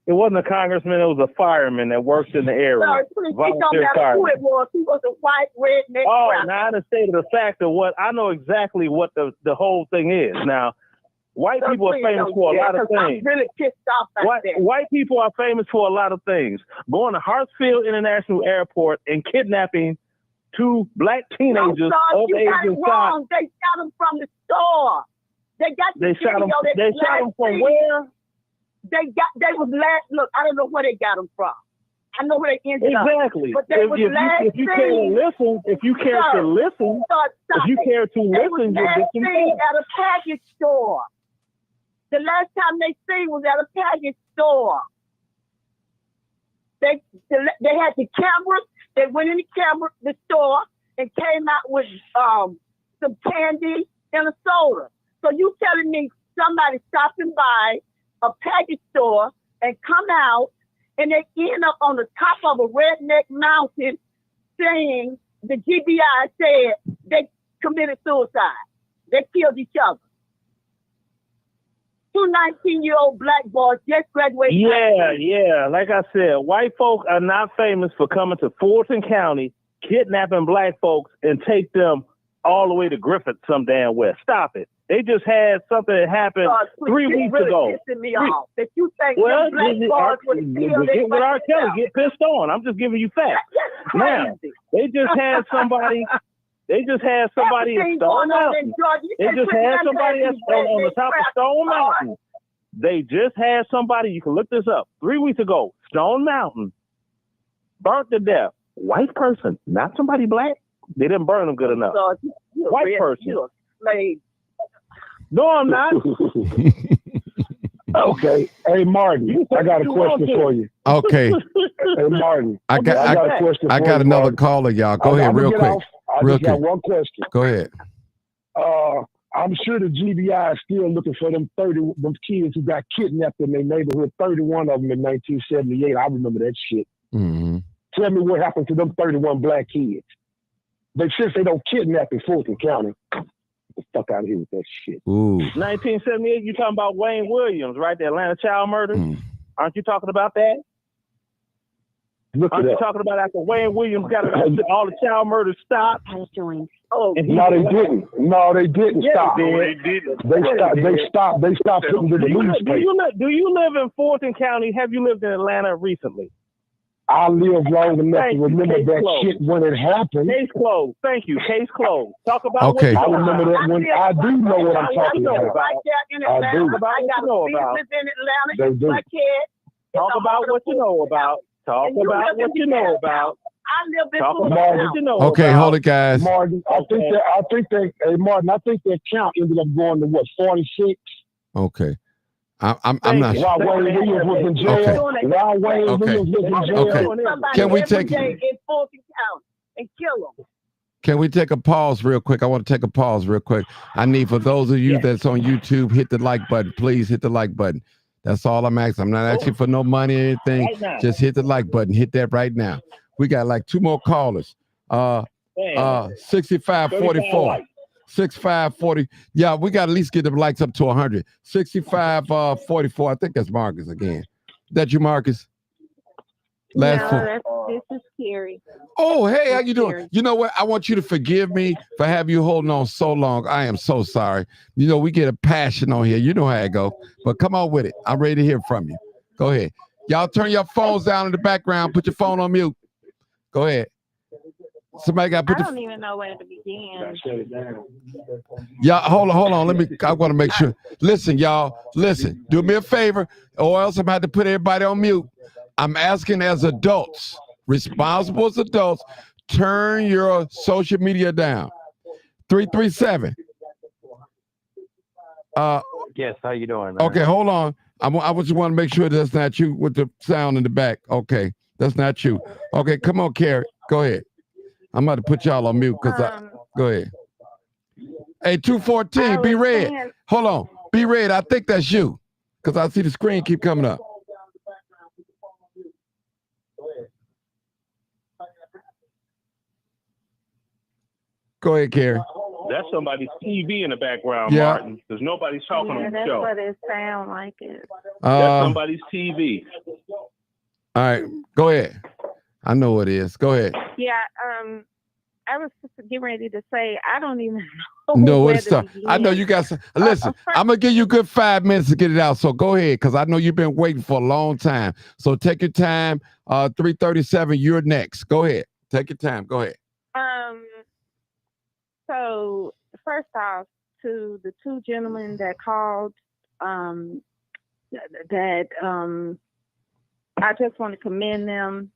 It wasn't a congressman; it was a fireman that works in the area. Sorry, please, it don't matter who it was. He was a white redneck. Oh, now I understand the fact of what I know exactly what the whole thing is. Now, white people are famous for a lot of things. I'm really pissed off about that. White people are famous for a lot of things. Going to Hartsfield International Airport and kidnapping two black teenagers of age and size. They shot them from the store. They shot them from where? Look, I don't know where they got them from. I know where they ended up. Exactly. But they was if you care to listen, you'll get some at a package store. The last time they seen was at a package store. They had the cameras. They went in the store and came out with some candy and a soda. So you telling me somebody stopping by a package store and come out and they end up on the top of a redneck mountain saying the GBI said they committed suicide. They killed each other. Two 19-year-old black boys just graduated. Yeah. Like I said, white folk are not famous for coming to Fulton County, kidnapping black folks, and take them all the way to Griffith some damn where. Stop it. They just had something that happened 3 weeks really ago. Pissing me off. That you think well, black boys would get with R. Kelly, get pissed on. I'm just giving you facts. Now, they just had somebody. They just had somebody at Stone Mountain. They just had somebody on the top of Stone Mountain. They just had somebody, you can look this up, 3 weeks ago, Stone Mountain, burnt to death. White person, not somebody black. They didn't burn them good enough. White person. No, I'm not. Okay. Hey, Martin, I got a question for you. Okay. Hey, Martin. I got a question. I got another caller, y'all. Go ahead, real quick. I just got one question. Go ahead. I'm sure the GBI is still looking for them kids who got kidnapped in their neighborhood. 31 of them in 1978. I remember that shit. Mm-hmm. Tell me what happened to them 31 black kids. But since they don't kidnap in Fulton County, get the fuck out of here with that shit. Ooh. 1978. You talking about Wayne Williams, right? The Atlanta child murder. Aren't you talking about that? Aren't you talking about after Wayne Williams got all the child murders stopped? No, they didn't. No, they didn't stop. They didn't. They stopped putting to the newspaper. Do you live in Fulton County? Have you lived in Atlanta recently? I lived long enough to remember that shit when it happened. Case closed. Thank you. Case closed. Talk about okay. I remember that when I do know what I'm talking about. I do. Talk about what you know about. They do. Talk about what you know about. Talk about what you know about. Talk about what you know about. Okay, hold it, guys. Martin, I think their count ended up going to what, 46? Okay. I'm not sure. While Wayne Williams was in jail. While Wayne Williams was in jail. Okay. Can we take in Fulton County and kill them? Can we take a pause real quick? I want to take a pause real quick. I need for those of you that's on YouTube, hit the like button. Please hit the like button. That's all I'm asking. I'm not asking for no money or anything. Just hit the like button. Hit that right now. We got like 2 more callers. 6544. 6540. Yeah, we got to at least get the likes up to 100. 6544. I think that's Marcus again. That you, Marcus? Last No, four. this is Carrie. Oh, hey, how It's you doing? Carrie. You know what? I want you to forgive me for having you holding on so long. I am so sorry. You know, we get a passion on here. You know how it go. But come on with it. I'm ready to hear from you. Go ahead. Y'all turn your phones down in the background. Put your phone on mute. Go ahead. Somebody got to I put don't even know where to begin. Y'all, hold on. I want to make sure. Listen, y'all. Listen. Do me a favor, or else I'm about to put everybody on mute. I'm asking as adults, responsible as adults, turn your social media down. 337. Yes, how you doing, man? Okay, hold on. I just want to make sure that's not you with the sound in the back. Okay, that's not you. Okay, come on, Carrie. Go ahead. I'm about to put y'all on mute because go ahead. Hey, 214, be red. Hold on. Be red. I think that's you. Because I see the screen keep coming up. Go ahead, Carrie. That's somebody's TV in the background, Yeah. Martin, because nobody's talking on the That's show. what it sounds like. It. That's somebody's TV. All right, go ahead. I know what it is. Go ahead. Yeah, I was just getting ready to say I don't even know No, where it's to tough. begin. I know you got some. Listen, I'm gonna give you a good 5 minutes to get it out. So go ahead, because I know you've been waiting for a long time. So take your time. 337, you're next. Go ahead. Take your time. Go ahead. So first off, to the two gentlemen that called, I just want to commend them.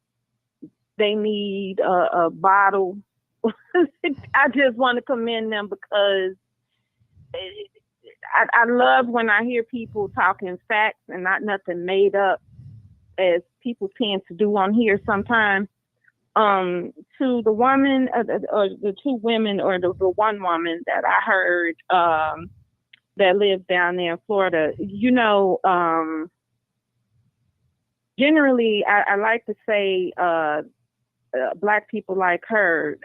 They need a bottle. I just want to commend them because I love when I hear people talking facts and not nothing made up, as people tend to do on here sometimes. To the woman, or the two women, or the one woman that I heard that lives down there in Florida, generally I like to say Black people like her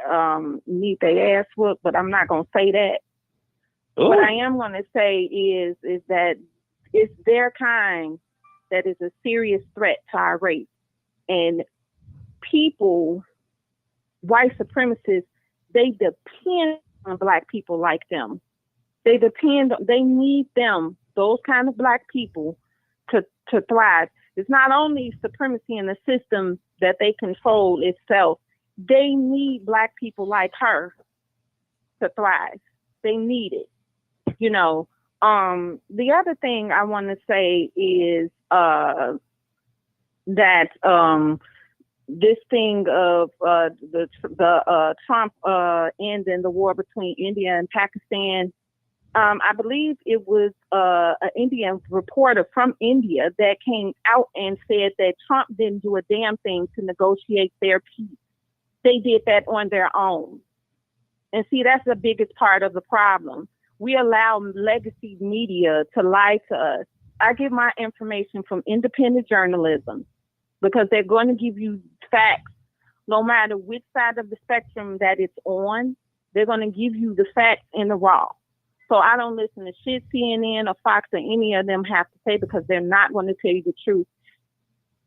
need their ass whooped, but I'm not going to say that. Ooh. What I am going to say is that it's their kind that is a serious threat to our race. And people, white supremacists, they depend on Black people like them. They need them, those kind of Black people, to thrive. It's not only supremacy in the system that they control itself. They need Black people like her to thrive. They need it. The other thing I want to say is that this thing of the Trump ending the war between India and Pakistan, I believe it was an Indian reporter from India that came out and said that Trump didn't do a damn thing to negotiate their peace. They did that on their own. And see, that's the biggest part of the problem. We allow legacy media to lie to us. I get my information from independent journalism because they're going to give you facts no matter which side of the spectrum that it's on. They're going to give you the facts in the raw. So I don't listen to shit CNN or Fox or any of them have to say, because they're not going to tell you the truth.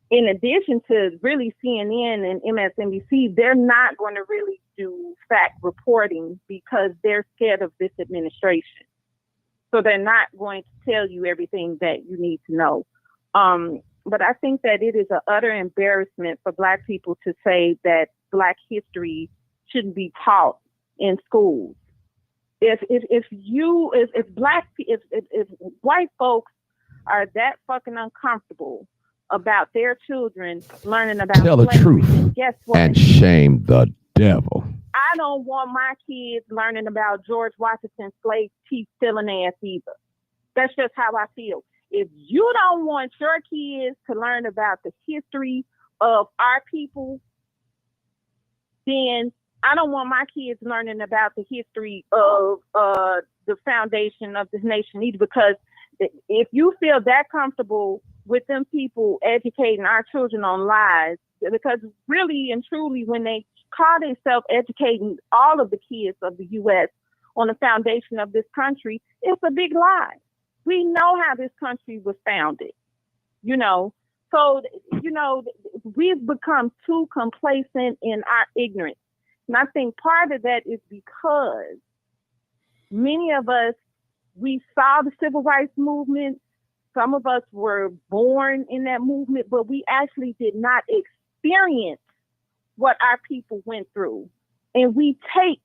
In addition to really CNN and MSNBC, they're not going to really do fact reporting because they're scared of this administration. So they're not going to tell you everything that you need to know. But I think that it is an utter embarrassment for Black people to say that Black history shouldn't be taught in schools. If white folks are that fucking uncomfortable about their children learning about Tell the slavery, truth then guess what? and shame the devil. I don't want my kids learning about George Washington's slave teeth stealing ass either. That's just how I feel. If you don't want your kids to learn about the history of our people, then I don't want my kids learning about the history of the foundation of this nation either, because if you feel that comfortable with them people educating our children on lies, because really and truly when they call themselves educating all of the kids of the U.S. on the foundation of this country, it's a big lie. We know how this country was founded. So, you know, we've become too complacent in our ignorance. And I think part of that is because many of us, we saw the civil rights movement. Some of us were born in that movement, but we actually did not experience what our people went through. And we take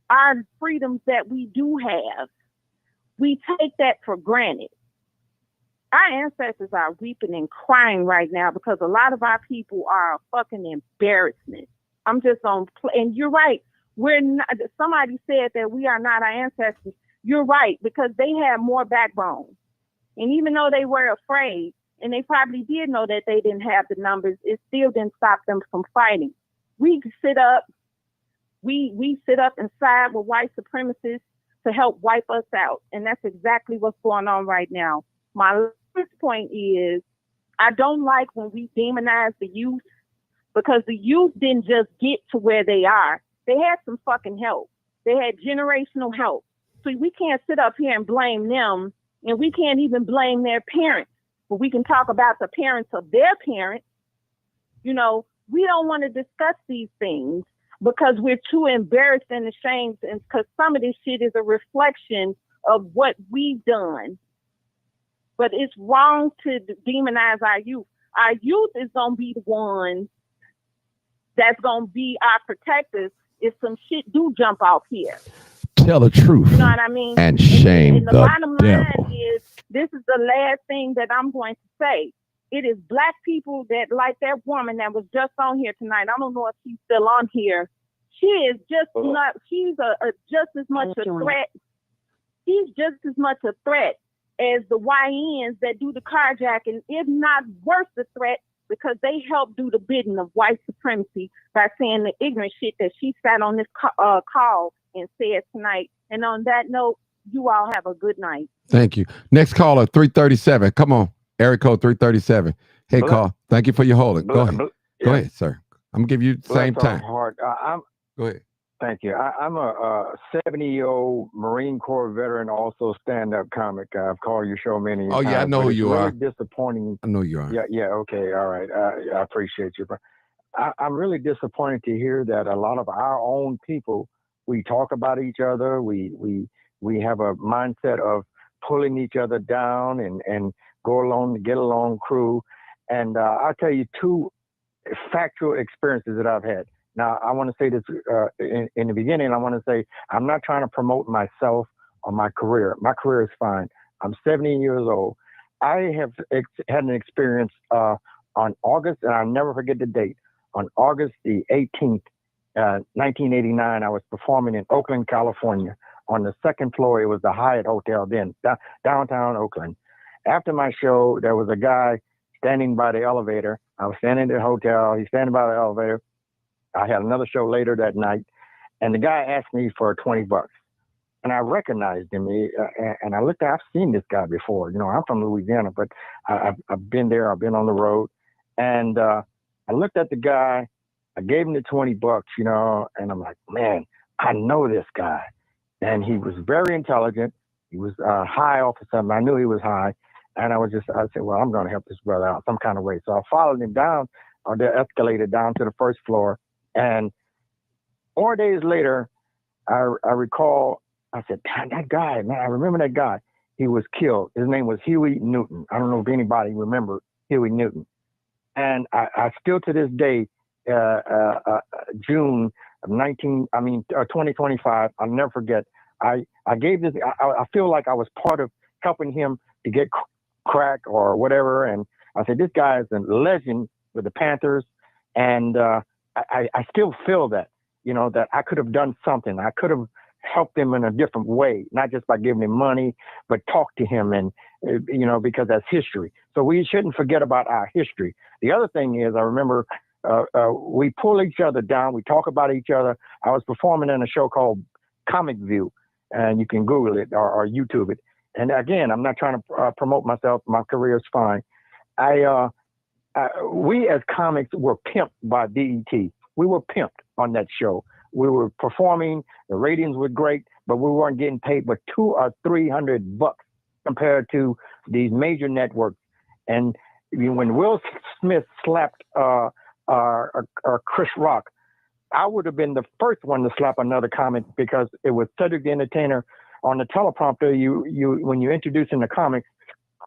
our freedoms that we do have, we take that for granted. Our ancestors are weeping and crying right now because a lot of our people are a fucking embarrassment. I'm just on, and you're right. We're not, somebody said that we are not our ancestors. You're right, because they had more backbone. And even though they were afraid, and they probably did know that they didn't have the numbers, it still didn't stop them from fighting. We sit up and side with white supremacists to help wipe us out. And that's exactly what's going on right now. My first point is, I don't like when we demonize the youth, because the youth didn't just get to where they are. They had some fucking help. They had generational help. So we can't sit up here and blame them, and we can't even blame their parents. But we can talk about the parents of their parents. You know, we don't want to discuss these things because we're too embarrassed and ashamed, and because some of this shit is a reflection of what we've done. But it's wrong to demonize our youth. Our youth is going to be the ones that's going to be our protectors if some shit do jump off here. Tell the truth. You know what I mean? And shame and the the bottom devil. line is, this is the last thing that I'm going to say. It is Black people that, like that woman that was just on here tonight. I don't know if she's still on here. She is just not, she's just as much a threat. She's just as much a threat as the YNs that do the carjacking, if not worse a threat, because they help do the bidding of white supremacy by saying the ignorant shit that she sat on this call and said tonight. And on that note, you all have a good night. Thank you. Next caller, 337. Come on. Area code 337. Hey, call. Thank you for your holding. Go ahead. Go ahead, sir. I'm going to give you the same time. Go ahead. Thank you. I'm a 70-year-old Marine Corps veteran, also stand-up comic. I've called your show many times. Oh, yeah, I know who you are. Disappointing. I know you are. Yeah, okay, all right. I appreciate you. But I'm really disappointed to hear that a lot of our own people, we talk about each other. We have a mindset of pulling each other down and go along, get along crew. And I'll tell you two factual experiences that I've had. Now, I want to say this in the beginning. I want to say I'm not trying to promote myself or my career. My career is fine. I'm 70 years old. I have had an experience on August, and I'll never forget the date. On August the 18th, 1989, I was performing in Oakland, California. On the second floor, it was the Hyatt Hotel then, downtown Oakland. After my show, there was a guy standing by the elevator. I was standing in the hotel. He's standing by the elevator. I had another show later that night, and the guy asked me for $20. And I recognized him, and I looked, I've seen this guy before. You know, I'm from Louisiana, but I've been there, I've been on the road. And I looked at the guy, I gave him the $20, you know, and I'm like, man, I know this guy. And he was very intelligent. He was high off of something. I knew he was high. And I said, well, I'm going to help this brother out some kind of way. So I followed him down on the escalator down to the first floor. And 4 days later, I recall, I said, that guy, man, I remember that guy. He was killed. His name was Huey Newton. I don't know if anybody remember Huey Newton. And I still to this day, June of 2025, I'll never forget. I gave this, I feel like I was part of helping him to get crack or whatever. And I said, this guy is a legend with the Panthers. And I still feel that, you know, that I could have done something. I could have helped him in a different way, not just by giving him money, but talk to him and, you know, because that's history. So we shouldn't forget about our history. The other thing is, I remember we pull each other down. We talk about each other. I was performing in a show called Comic View, and you can Google it or YouTube it. And again, I'm not trying to promote myself. My career is fine. We as comics were pimped by BET. We were pimped on that show. We were performing. The ratings were great, but we weren't getting paid but $200 or $300 compared to these major networks. And when Will Smith slapped Chris Rock, I would have been the first one to slap another comic because it was Cedric the Entertainer on the teleprompter. You when you introduce in the comics,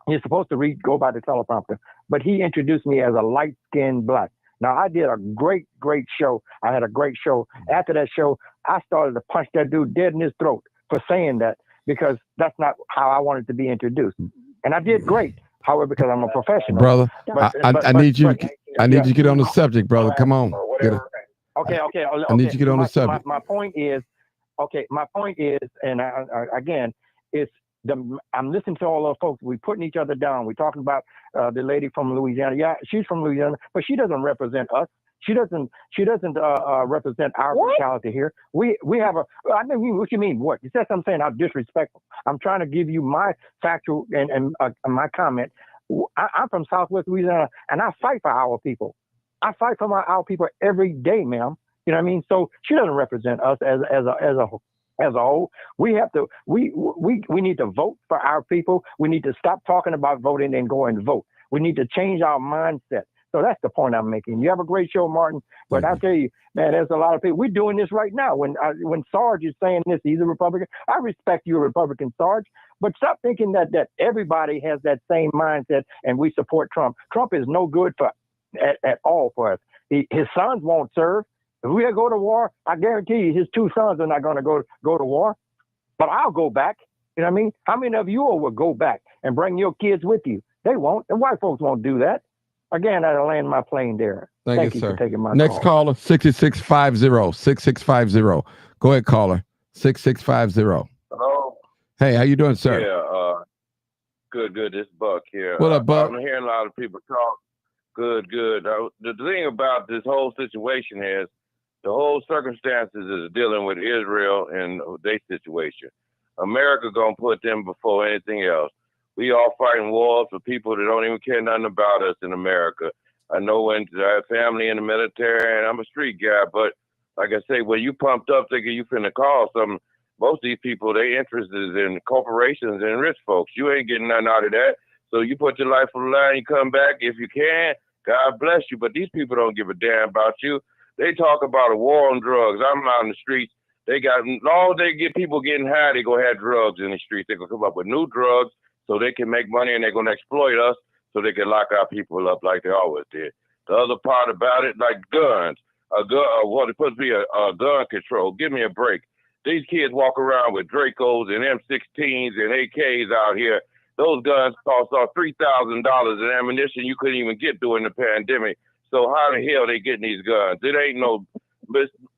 you're supposed to go by the teleprompter, but he introduced me as a light-skinned black. Now, I did a great show. I had a great show. After that show, I started to punch that dude dead in his throat for saying that because that's not how I wanted to be introduced. And I did great, however, because I'm a professional. Brother, I need you to get on the subject, brother. Come on. Okay. I need you to get on the subject. My point is, and again, it's I'm listening to all those folks. We're putting each other down. We're talking about the lady from Louisiana. Yeah, she's from Louisiana, but she doesn't represent us. She doesn't represent our mentality here. We have I mean, what you mean? What you said? I'm saying how disrespectful. I'm trying to give you my factual and my comment. I'm from Southwest Louisiana, and I fight for our people. I fight for our people every day, ma'am. You know what I mean? So she doesn't represent us as a whole. We have to. We need to vote for our people. We need to stop talking about voting and go and vote. We need to change our mindset. So that's the point I'm making. You have a great show, Martin. But I tell you, man, there's a lot of people. We're doing this right now. When Sarge is saying this, he's a Republican. I respect you, a Republican, Sarge. But stop thinking that everybody has that same mindset and we support Trump. Trump is no good at all for us. His sons won't serve. If we go to war, I guarantee you his two sons are not going to go to war. But I'll go back. You know what I mean? How many of you all will go back and bring your kids with you? They won't. And white folks won't do that. Again, I'll land my plane there. Thank you sir. for taking my Next call. caller, 6650. Go ahead, caller. 6650. Hello. Hey, how you doing, sir? Yeah, good. This Buck here. What up, Buck? I'm hearing a lot of people talk. Good. The thing about this whole situation is the whole circumstances is dealing with Israel and their situation. America gonna put them before anything else. We all fighting wars for people that don't even care nothing about us in America. I know when I have family in the military and I'm a street guy, but like I say, when you pumped up thinking you finna call something, most of these people, they interested in corporations and rich folks. You ain't getting nothing out of that. So you put your life on the line, you come back if you can, God bless you. But these people don't give a damn about you. They talk about a war on drugs. I'm out in the streets. They get people getting high, they go have drugs in the streets. They're gonna come up with new drugs so they can make money, and they're gonna exploit us so they can lock our people up like they always did. The other part about it, like guns, what it's supposed to be a gun control. Give me a break. These kids walk around with Dracos and M16s and AKs out here. Those guns cost off $3,000 in ammunition you couldn't even get during the pandemic. So how the hell they getting these guns? It ain't no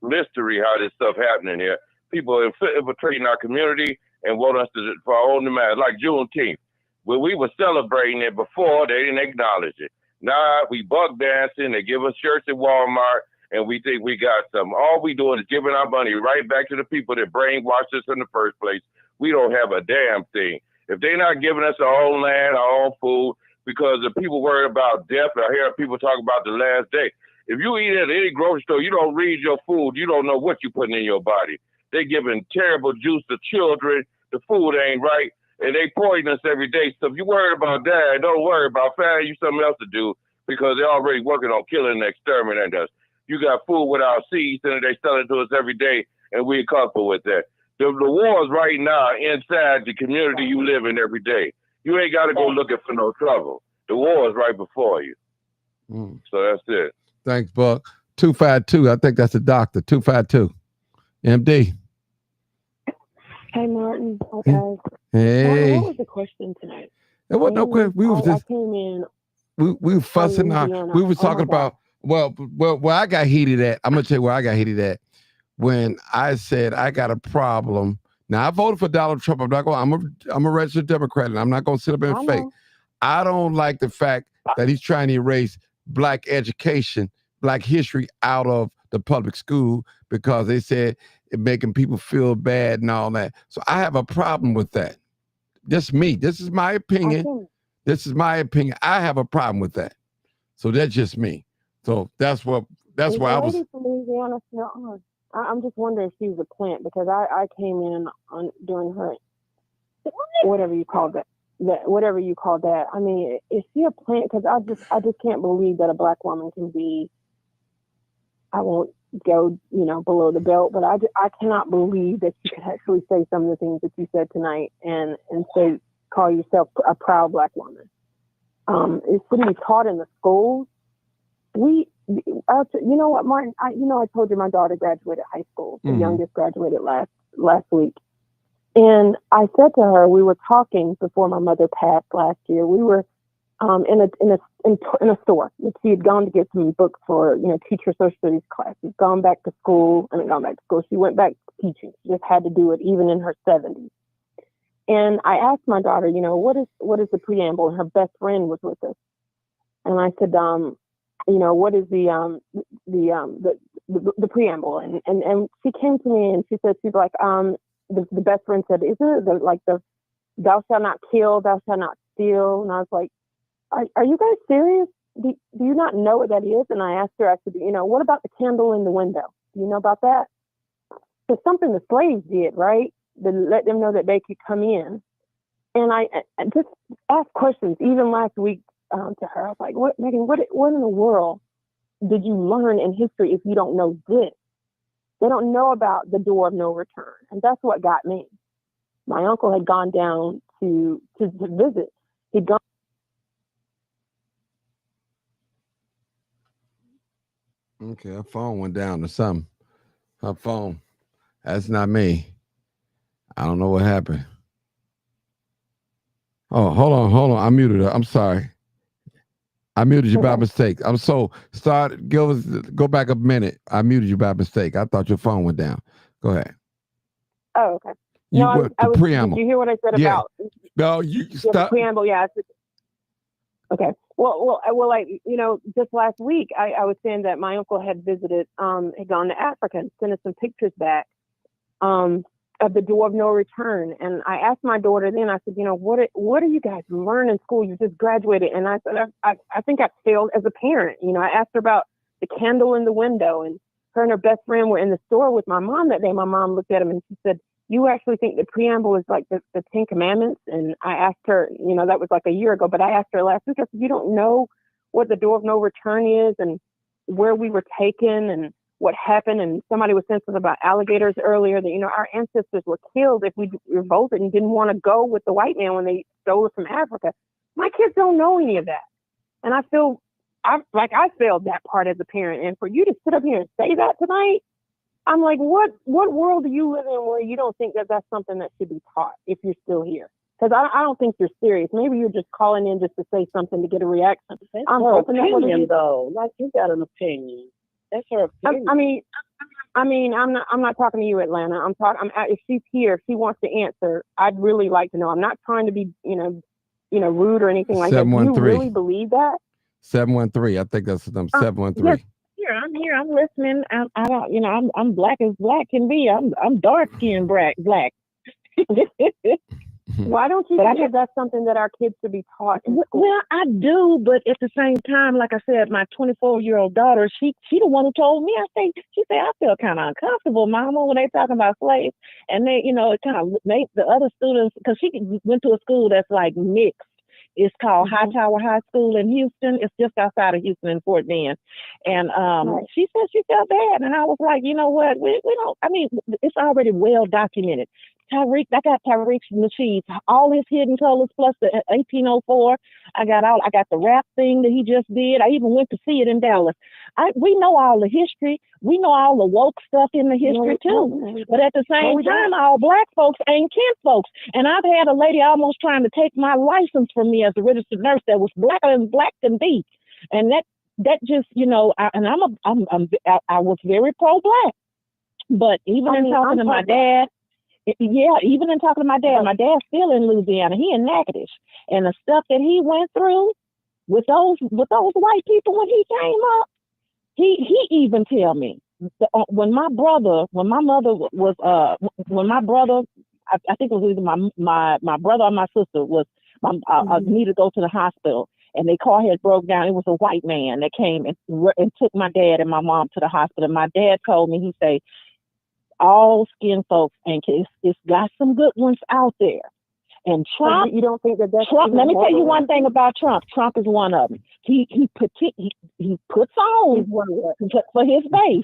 mystery how this stuff happening here. People infiltrating our community and want us to for our own demand, like Juneteenth. When we were celebrating it before, they didn't acknowledge it. Now we buck dancing, they give us shirts at Walmart, and we think we got something. All we doing is giving our money right back to the people that brainwashed us in the first place. We don't have a damn thing. If they're not giving us our own land, our own food, because the people worried about death, I hear people talk about the last day. If you eat at any grocery store, you don't read your food, you don't know what you're putting in your body. They giving terrible juice to children, the food ain't right, and they poison us every day. So if you're worried about that, don't worry about finding you something else to do, because they're already working on killing and exterminating us. You got food without seeds, and they sell it to us every day, and we're comfortable with that. The war is right now inside the community you live in every day. You ain't got to go looking for no trouble. The war is right before you. So that's it. Thanks, Buck. 252. I think that's the doctor. 252. MD. Hey, Martin. Okay. Hey. Martin, what was the question tonight? It wasn't no question. We was I just came in. we were fussing out. Louisiana. We was Oh, my talking God. about where I got heated at. I'm gonna tell you where I got heated at when I said I got a problem. Now I voted for Donald Trump. I'm not going. I'm a registered Democrat, and I'm not going to sit up and fake. I don't like the fact that he's trying to erase Black education, Black history out of the public school because they said it making people feel bad and all that. So I have a problem with that. Just me. This is my opinion. This is my opinion. I have a problem with that. So that's just me. So that's why I was. Lady from Louisiana still on? I'm just wondering if she was a plant because I came in on during her whatever you call that that whatever you call that. I mean, is she a plant? Because I just can't believe that a black woman can be. I won't go, below the belt, but I cannot believe that you could actually say some of the things that you said tonight and say, call yourself a proud black woman. It shouldn't be taught in the schools. You know what, Martin? I told you my daughter graduated high school. The youngest graduated last week. And I said to her, we were talking before my mother passed last year. We were in a store. She had gone to get some books for teacher social studies classes. Gone back to school. She went back to teaching. She just had to do it, even in her 70s. And I asked my daughter, what is the preamble? And her best friend was with us. And I said, what is the preamble? And she came to me and she said, she's like, the best friend said, isn't it the thou shalt not kill, thou shalt not steal? And I was like, are you guys serious? Do you not know what that is? And I asked her, I said, what about the candle in the window? Do you know about that? It's something the slaves did, right? To let them know that they could come in. And I just asked questions, even last week to her. I was like, what, Megan, what in the world did you learn in history if you don't know this? They don't know about the door of no return. And that's what got me. My uncle had gone down to visit. He'd gone. Okay, her phone went down or something. Her phone. That's not me. I don't know what happened. Oh, hold on. I muted her. I'm sorry. I muted you by mistake. Go back a minute. I muted you by mistake. I thought your phone went down. Go ahead. Oh, okay. Preamble. Did you hear what I said about? No, you stop. The preamble, yeah. Okay. Well, just last week, I was saying that my uncle had visited, had gone to Africa and sent us some pictures back of the door of no return. And I asked my daughter then, I said, what do you guys learn in school? You just graduated. And I said, I think I failed as a parent. I asked her about the candle in the window, and her and her best friend were in the store with my mom that day. My mom looked at him and she said, you actually think the preamble is like the 10 Commandments? And I asked her, that was like a year ago, but I asked her last week, I said, you don't know what the door of no return is and where we were taken and what happened? And somebody was saying something about alligators earlier, that, our ancestors were killed if we revolted and didn't want to go with the white man when they stole us from Africa. My kids don't know any of that. And I feel I failed that part as a parent. And for you to sit up here and say that tonight, I'm like, what world do you live in where you don't think that that's something that should be taught if you're still here? Because I don't think you're serious. Maybe you're just calling in just to say something to get a reaction. I'm hoping opinion, though. Like, you got an opinion. That's her opinion. I mean, I'm not talking to you, Atlanta. If she's here, if she wants to answer, I'd really like to know. I'm not trying to be, rude or anything like that. Do you really believe that? 713. I think that's the number. 713. Yes, I'm here. I'm listening. I don't, I'm black as black can be. I'm dark skinned black. Why don't you think that's something that our kids should be taught in school? Well, I do, but at the same time, like I said, my 24-year-old daughter, she the one who told me. She said, I feel kind of uncomfortable, Mama, when they talking about slaves, and they, it kind of make the other students, because she went to a school that's like mixed. It's called Hightower High School in Houston. It's just outside of Houston in Fort Bend. And she said she felt bad. And I was like, you know what? We don't, it's already well documented. I got Tariq's Nasheed, all his hidden colors plus the 1804. I got the rap thing that he just did. I even went to see it in Dallas. We know all the history. We know all the woke stuff in the history too. But at the same time, all black folks ain't kin folks. And I've had a lady almost trying to take my license from me as a registered nurse that was blacker than black can be. And that just, I was very pro-black. But even in talking to my dad, even in talking to my dad's still in Louisiana. He in Natchitoches, and the stuff that he went through with those white people when he came up, he even tell me when my brother, I think it was either my brother or my sister was needed to go to the hospital, and their car had broke down. It was a white man that came and took my dad and my mom to the hospital. My dad told me, he say, all skin folks, and it's got some good ones out there. And Trump, you don't think that that's Trump? Let me tell you moral? one thing about Trump. Trump is one of them. He puts on for his base,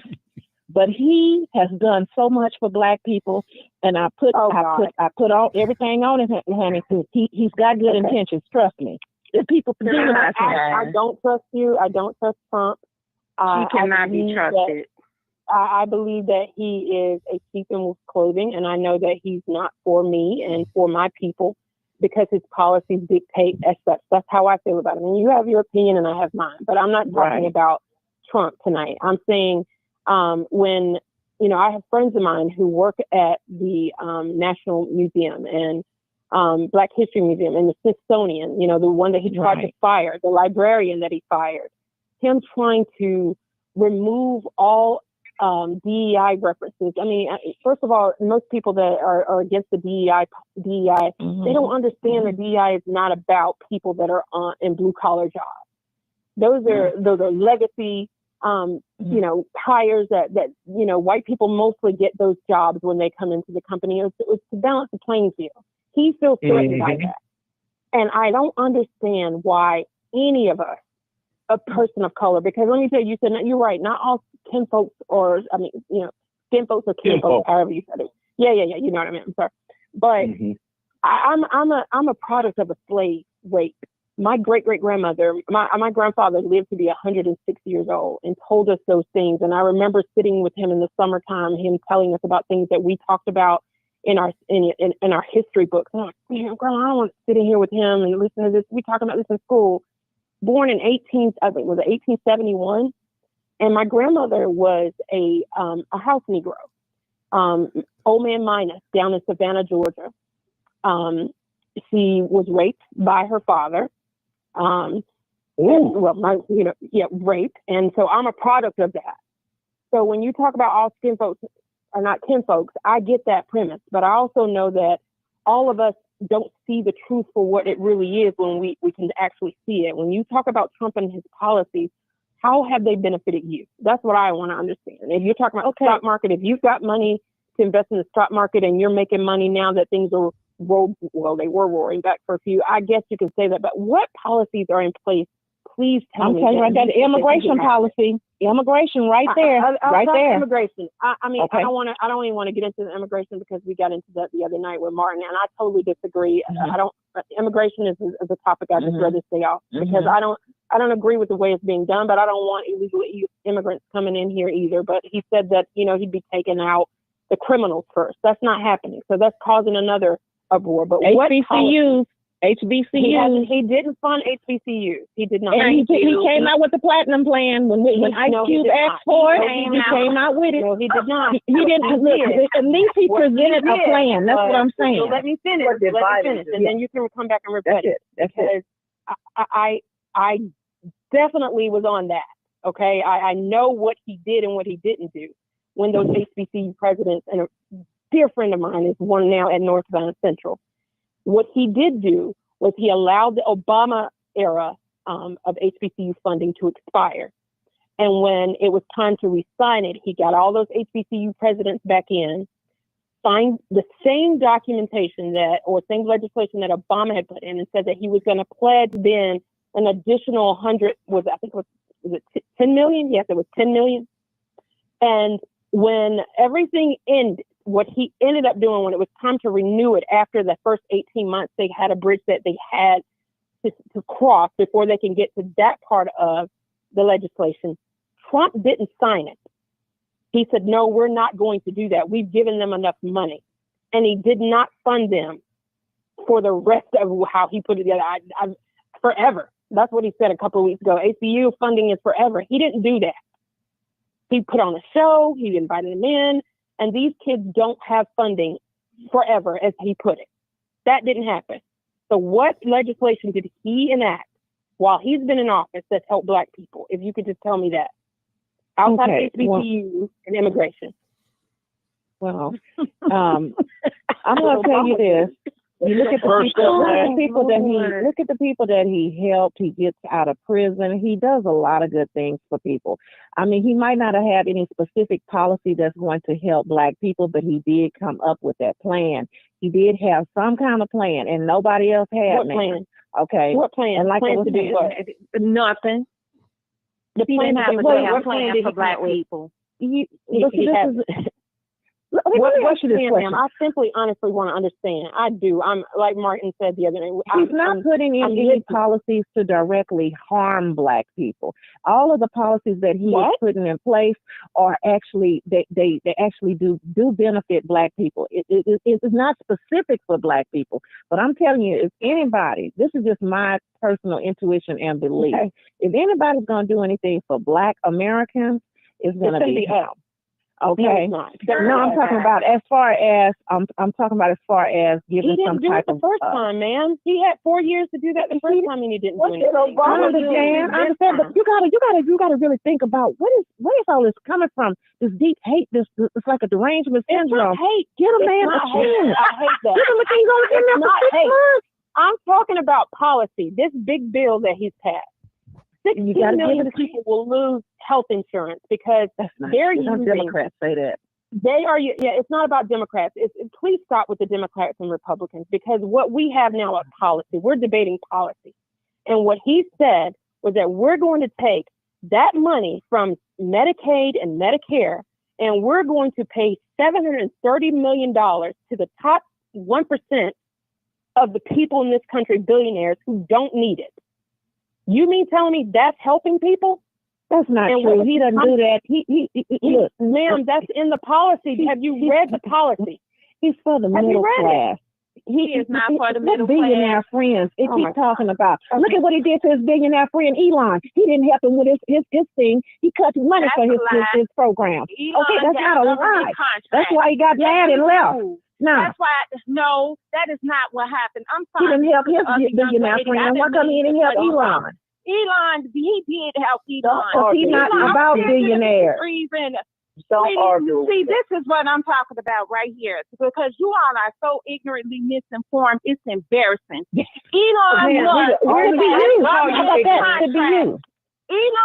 but he has done so much for Black people. And I put all everything on him, honey. He's got good intentions. Trust me. If people I don't trust you. I don't trust Trump. He cannot be trusted. I believe that he is a sheep in wolf's clothing, and I know that he's not for me and for my people because his policies dictate as such. That's how I feel about it. And you have your opinion and I have mine, but I'm not talking about Trump tonight. I'm saying when, I have friends of mine who work at the National Museum and Black History Museum and the Smithsonian, the one that he tried to fire, the librarian that he fired, him trying to remove all DEI references. I mean, first of all, most people that are against the DEI, they don't understand that DEI is not about people that are in blue collar jobs. Those are legacy, hires that white people mostly get those jobs when they come into the company. It's to balance the playing field. He feels threatened by that, and I don't understand why any of us, a person of color, because let me tell you, you said you're right. Not all skin folks, skin folks or kin folks, however you said it. Yeah. You know what I mean. I'm sorry, but I'm a product of a slave rape. My great grandmother, my grandfather lived to be 106 years old and told us those things. And I remember sitting with him in the summertime, him telling us about things that we talked about in our history books. And I'm like, man, Grandma, I don't want to sit in here with him and listen to this. We talking about this in school. Born in 1871, and my grandmother was a house Negro, old man Minus down in Savannah, Georgia. She was raped by her father. Raped, and so I'm a product of that. So when you talk about all skin folks are not kin folks, I get that premise, but I also know that all of us don't see the truth for what it really is when we can actually see it. When you talk about Trump and his policies, how have they benefited you? That's what I want to understand. If you're talking about the stock market, if you've got money to invest in the stock market and you're making money now that things are they were roaring back for a few, I guess you can say that. But what policies are in place? Please tell me. I'm telling you, the immigration policy, immigration right there, right there. Immigration. I mean, okay. I don't even want to get into the immigration because we got into that the other night with Martin, and I totally disagree. Immigration is a topic I just rather stay off because I don't agree with the way it's being done, but I don't want illegal immigrants coming in here either. But he said that he'd be taking out the criminals first. That's not happening, so that's causing another uproar. But HBCUs. He didn't fund HBCUs. He did not. And he came out with the platinum plan when Ice Cube asked for it. He came out with it. No, he did not. He didn't. At least he presented a plan. That's what I'm saying. So let me finish. And then you can come back and rebut it. Because I definitely was on that. Okay, I know what he did and what he didn't do when those HBCU presidents, and a dear friend of mine is one now at Northbound Central. What he did do was he allowed the Obama era of HBCU funding to expire. And when it was time to re-sign it, he got all those HBCU presidents back in, signed the same documentation same legislation that Obama had put in, and said that he was going to pledge then an additional 100, was it 10 million? Yes, it was 10 million. And when everything ended, what he ended up doing when it was time to renew it after the first 18 months, they had a bridge that they had to cross before they can get to that part of the legislation. Trump didn't sign it. He said, no, we're not going to do that. We've given them enough money. And he did not fund them for the rest of how he put it together. Forever. That's what he said a couple of weeks ago. HBCU funding is forever. He didn't do that. He put on a show. He invited them in. And these kids don't have funding forever, as he put it. That didn't happen. So what legislation did he enact while he's been in office that's helped Black people? If you could just tell me that. Outside of HBCUs and immigration. Well, I'm going to tell you this. You look at the people that he helped. He gets out of prison. He does a lot of good things for people. I mean, he might not have had any specific policy that's going to help Black people, but he did come up with that plan. he did have some kind of plan, and nobody else had. What plan? Okay. What plan? And like plan to do what? Nothing. The He plan didn't to have do a what? damn What plan plan did for he black come up with? people. Let me ask you this question. Ma'am, I simply, honestly want to understand. I do. I'm like Martin said the other day. He's not putting in any policies to directly harm black people. All of the policies that he is putting in place are actually they actually do benefit black people. It is not specific for black people, but I'm telling you, if anybody, this is just my personal intuition and belief. Okay. If anybody's going to do anything for black Americans, it's going to be him. Okay. No, I'm talking about as far as I'm talking about as far as giving he some didn't do type it the of first time, man. He had 4 years to do that the first time, and he didn't do anything. I understand, but you gotta really think about what is all this coming from? This deep hate, this it's like a derangement syndrome. Hate. Get a It's man a not hate. chance. I hate that. Give him a chance. He's only been there It's for not 6 hate. months. I'm talking about policy. This big bill that he's passed. 16 million people will lose health insurance because they're using. Democrats say that. They are, it's not about Democrats. Please stop with the Democrats and Republicans, because what we have now is policy. We're debating policy. And what he said was that we're going to take that money from Medicaid and Medicare, and we're going to pay $730 million to the top 1% of the people in this country, billionaires, who don't need it. You mean telling me that's helping people? That's not true. He doesn't do that. Look, ma'am, that's in the policy. Have you read the policy? He's for the middle class. He is not for the middle billionaire class. friends. It keeps talking about. Look at what he did to his billionaire friend Elon. He didn't help him with his thing. He cut his money for his program. Okay, that's not a lie. That's why he got mad and left. No. That's why. No, that is not what happened. I'm sorry. He didn't help his billionaire friend. Why come he didn't help Elon? Elon, he did help Elon. He's not about billionaires. Don't argue. See, this is what I'm talking about right here, because you all are so ignorantly misinformed. It's embarrassing. Elon Musk.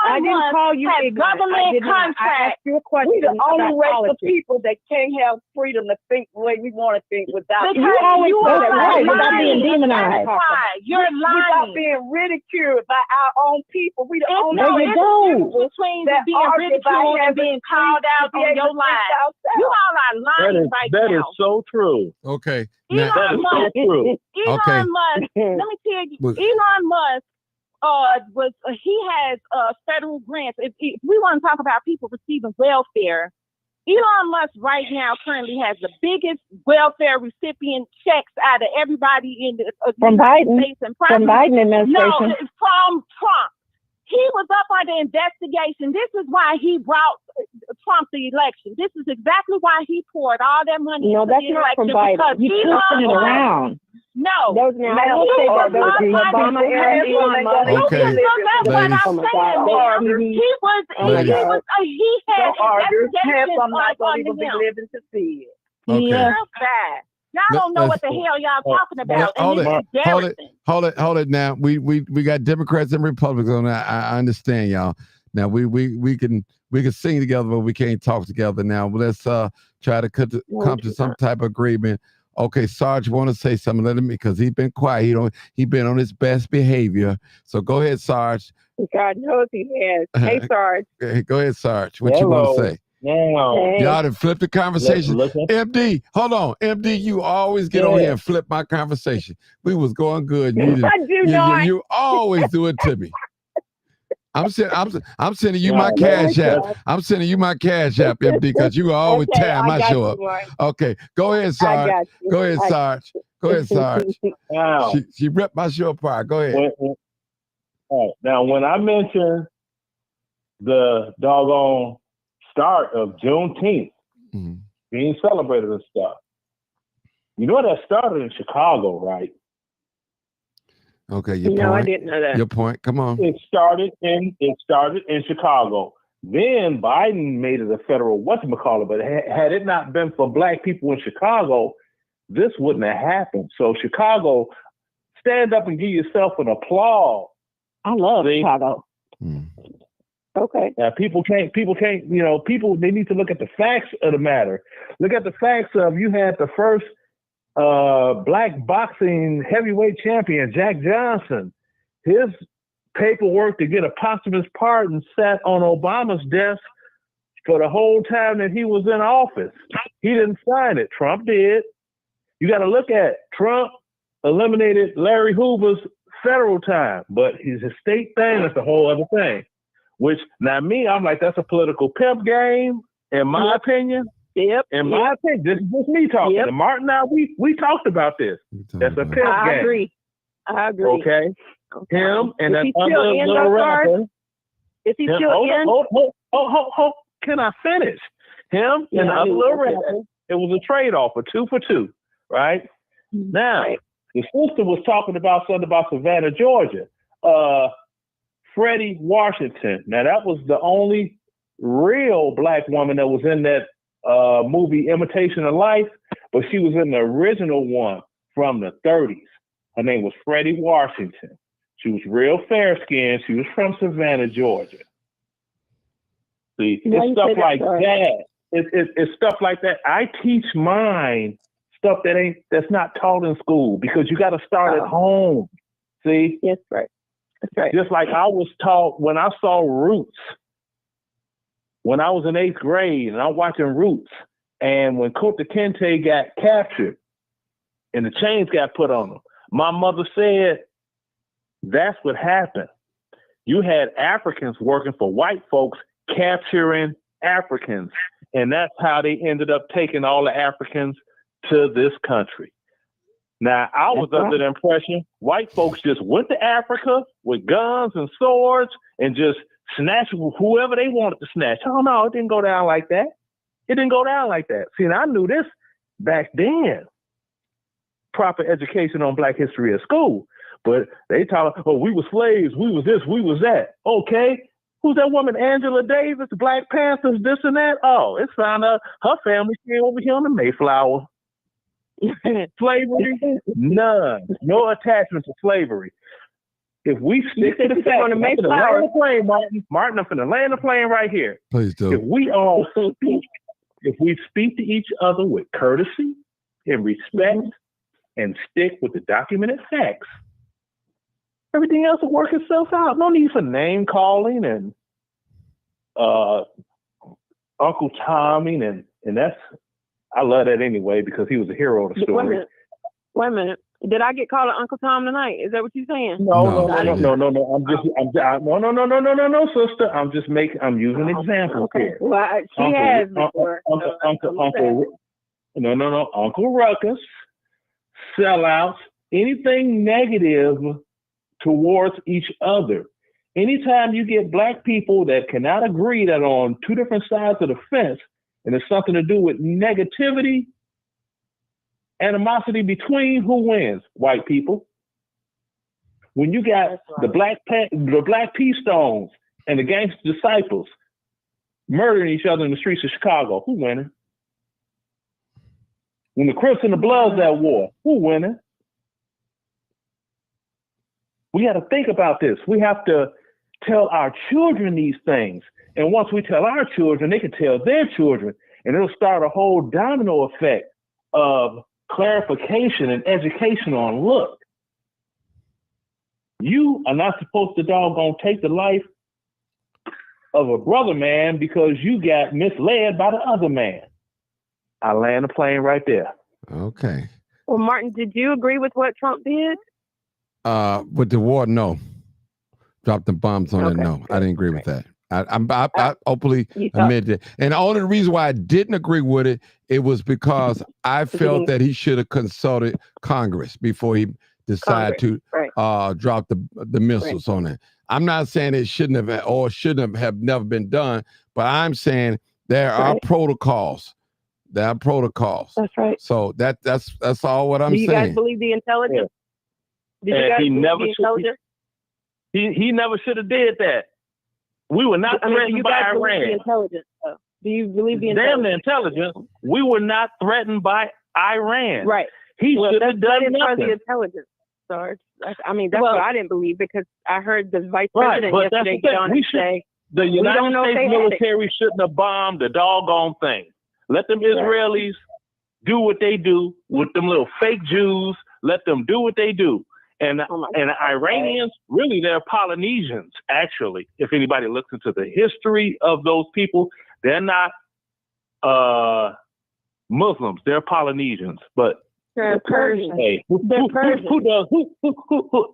I didn't call you has ignorant. government contracts. I asked you a question. We the only race of people that can't have freedom to think the way we want to think without. You always say that right without being demonized. You're lying. Without being ridiculed by our own people. We the only race of people between being ridiculed and being called out on your lives. You all are lying right now. That is so true. Okay. Elon Musk. Okay. Elon Musk. Let me tell you, Elon Musk. He has federal grants. If we want to talk about people receiving welfare, Elon Musk right now currently has the biggest welfare recipient checks out of everybody in the from Biden. From Biden administration. No, from Trump. He was up under investigation. This is why he brought Trump the election. This is exactly why he poured all that money into that's the not election. from Biden. You twisting it around. No. Those now I don't say that those the Obama era. Okay. That's what I'm saying. He had investigations I'm not going to on be him. living to see it. Okay. Yeah. Y'all don't know what the hell y'all talking about. Hold it now. We got Democrats and Republicans on that. I understand y'all. Now we can sing together, but we can't talk together now. But let's try to come to some type of agreement. Okay, Sarge want to say something. Let him, because he's been quiet. He been on his best behavior. So go ahead, Sarge. God knows he has. Hey, Sarge. Go ahead, Sarge. What you want to say? No. Y'all done flip the conversation. MD, hold on. MD, you always get on here and flip my conversation. We was going good. You always do it to me. I'm sending you my cash app. I'm sending you my cash app, MD, because you always tear my show up. Okay, go ahead, Sarge. Go ahead, Sarge. Go ahead, Sarge. She ripped my show apart. Go ahead. Now, when I mentioned the doggone start of Juneteenth being celebrated and stuff, you know that started in Chicago, right? Okay, your point. I didn't know that. Your point. Come on. It started in Chicago. Then Biden made it a federal whatchamacallit, but had it not been for black people in Chicago, this wouldn't have happened. So Chicago, stand up and give yourself an applause. I love Chicago. Okay. Now people can't, they need to look at the facts of the matter. Look at the facts of you had the first black boxing heavyweight champion, Jack Johnson, his paperwork to get a posthumous pardon sat on Obama's desk for the whole time that he was in office. He didn't sign it. Trump did. You got to look at Trump eliminated Larry Hoover's federal time, but his state thing is a whole other thing. Which, now me, I'm like, that's a political pimp game, in my opinion. Yep. In my opinion, this is just me talking. And Martin and I, we talked about this. That's a pimp game. I agree. Okay. Him and that other little rapper. Is he still in? Hold. Can I finish? Him and the other little rapper. It was a trade-off, a 2 for 2, right? Now, the sister was talking about something about Savannah, Georgia. Freddie Washington. Now, that was the only real black woman that was in that movie Imitation of Life, but she was in the original one from the 30s. Her name was Freddie Washington. She was real fair-skinned. She was from Savannah, Georgia. See, it's stuff like that. It's stuff like that. I teach mine stuff that's not taught in school because you got to start at home. See? Yes, right. That's right. Just like I was taught when I saw Roots, when I was in 8th grade and I'm watching Roots, and when Kunta Kinte got captured and the chains got put on him, my mother said, that's what happened. You had Africans working for white folks capturing Africans, and that's how they ended up taking all the Africans to this country. Now, I was under the impression white folks just went to Africa with guns and swords and just snatched whoever they wanted to snatch. Oh, no, it didn't go down like that. It didn't go down like that. See, and I knew this back then. Proper education on Black history at school. But they talk, oh, we were slaves, we was this, we was that. Okay. Who's that woman, Angela Davis, Black Panthers, this and that? Oh, it's found out her family came over here on the Mayflower. Slavery? None. No attachment to slavery. If we stick to the fact, on the Mayflower. Martin, I'm finna land the plane right here. Please do. If we all speak, if we speak to each other with courtesy and respect and stick with the documented facts, everything else will work itself out. No need for name calling and Uncle Tommy and that's, I love that anyway because he was a hero of the story. Wait a minute. Did I get called Uncle Tom tonight? Is that what you're saying? No. No, sister. I'm using examples here. Well, she has before. Uncle Ruckus, sellouts, anything negative towards each other. Anytime you get Black people that cannot agree that are on two different sides of the fence, and it's something to do with negativity, animosity between, who wins? White people. When you got the Black Pea Stones and the Gangster Disciples murdering each other in the streets of Chicago, who winning? When the Crips and the Bloods at war, who winning? We got to think about this. We have to tell our children these things. And once we tell our children, they can tell their children. And it'll start a whole domino effect of clarification and education on, look, you are not supposed to doggone take the life of a brother man because you got misled by the other man. I land the plane right there. Okay. Well, Martin, did you agree with what Trump did? With the war, no. Dropped the bombs on it, no. I didn't agree with that. I openly admit it. And the only reason why I didn't agree with it, it was because I felt that he should have consulted Congress before he decided to drop the missiles on it. I'm not saying it shouldn't have never been done, but I'm saying there are protocols. There are protocols. That's right. So that's all what I'm saying. Do you guys believe the intelligence? Did you guys believe the intelligence? He never should have did that. We were not threatened by Iran. The intelligence, though? Do you believe the Damn intelligence? the intelligence. We were not threatened by Iran. Right. He should have done nothing. The intelligence. So that's what I didn't believe because I heard the vice president yesterday get on and say the United States military shouldn't have bombed the doggone thing. Let them Israelis do what they do with them little fake Jews. Let them do what they do. And the Iranians, really, they're Polynesians, actually. If anybody looks into the history of those people, they're not Muslims. They're Polynesians. But they're Persians. Hey, They're Persians.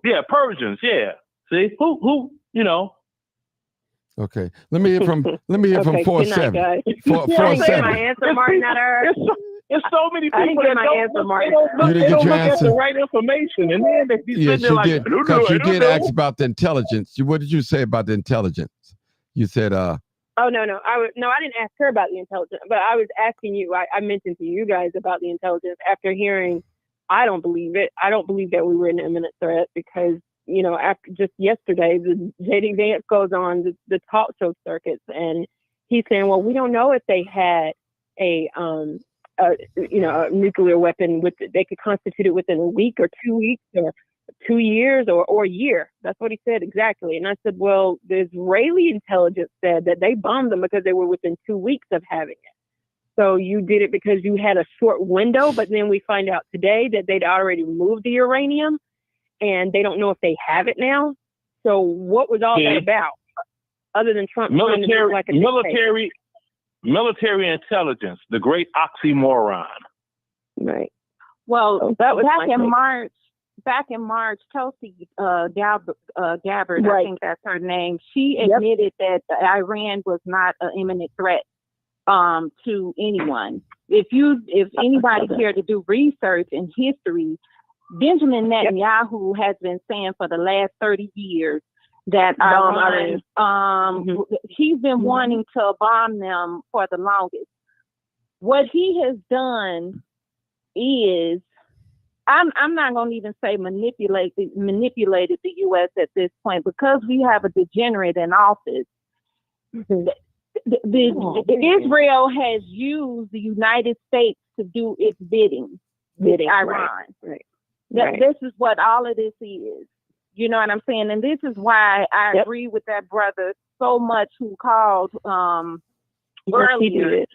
Yeah, Persians. Yeah. See who? You know. Okay. Let me hear from 4-7. 4-7. My answer, Martin. There's so many people I didn't get that my answer, Martin. they don't look at the right information, and then they be Yes, sitting there you like, did. Because you did ask about the intelligence. What did you say about the intelligence? You said, Oh no, I didn't ask her about the intelligence, but I was asking you. I mentioned to you guys about the intelligence after hearing. I don't believe it. I don't believe that we were an imminent threat because after just yesterday, the J.D. Vance goes on the talk show circuits, and he's saying, well, we don't know if they had a nuclear weapon they could constitute it within a week or 2 weeks or 2 years or a year. That's what he said exactly. And I said, well, the Israeli intelligence said that they bombed them because they were within 2 weeks of having it. So you did it because you had a short window, but then we find out today that they'd already removed the uranium and they don't know if they have it now. So what was all that about? Other than Trump trying to look like a dictator? Military intelligence, the great oxymoron. Right. Well, that was back in March, Tulsi Gabbard, right. I think that's her name. She admitted that Iran was not an imminent threat to anyone. If anybody cared to do research in history, Benjamin Netanyahu has been saying for the last 30 years that he's been wanting to bomb them for the longest. What he has done is, I'm not going to even say manipulated the U.S. at this point, because we have a degenerate in office. Israel has used the United States to do its bidding with Iran. Right. This is what all of this is. You know what I'm saying? And this is why I agree with that brother so much who called earlier,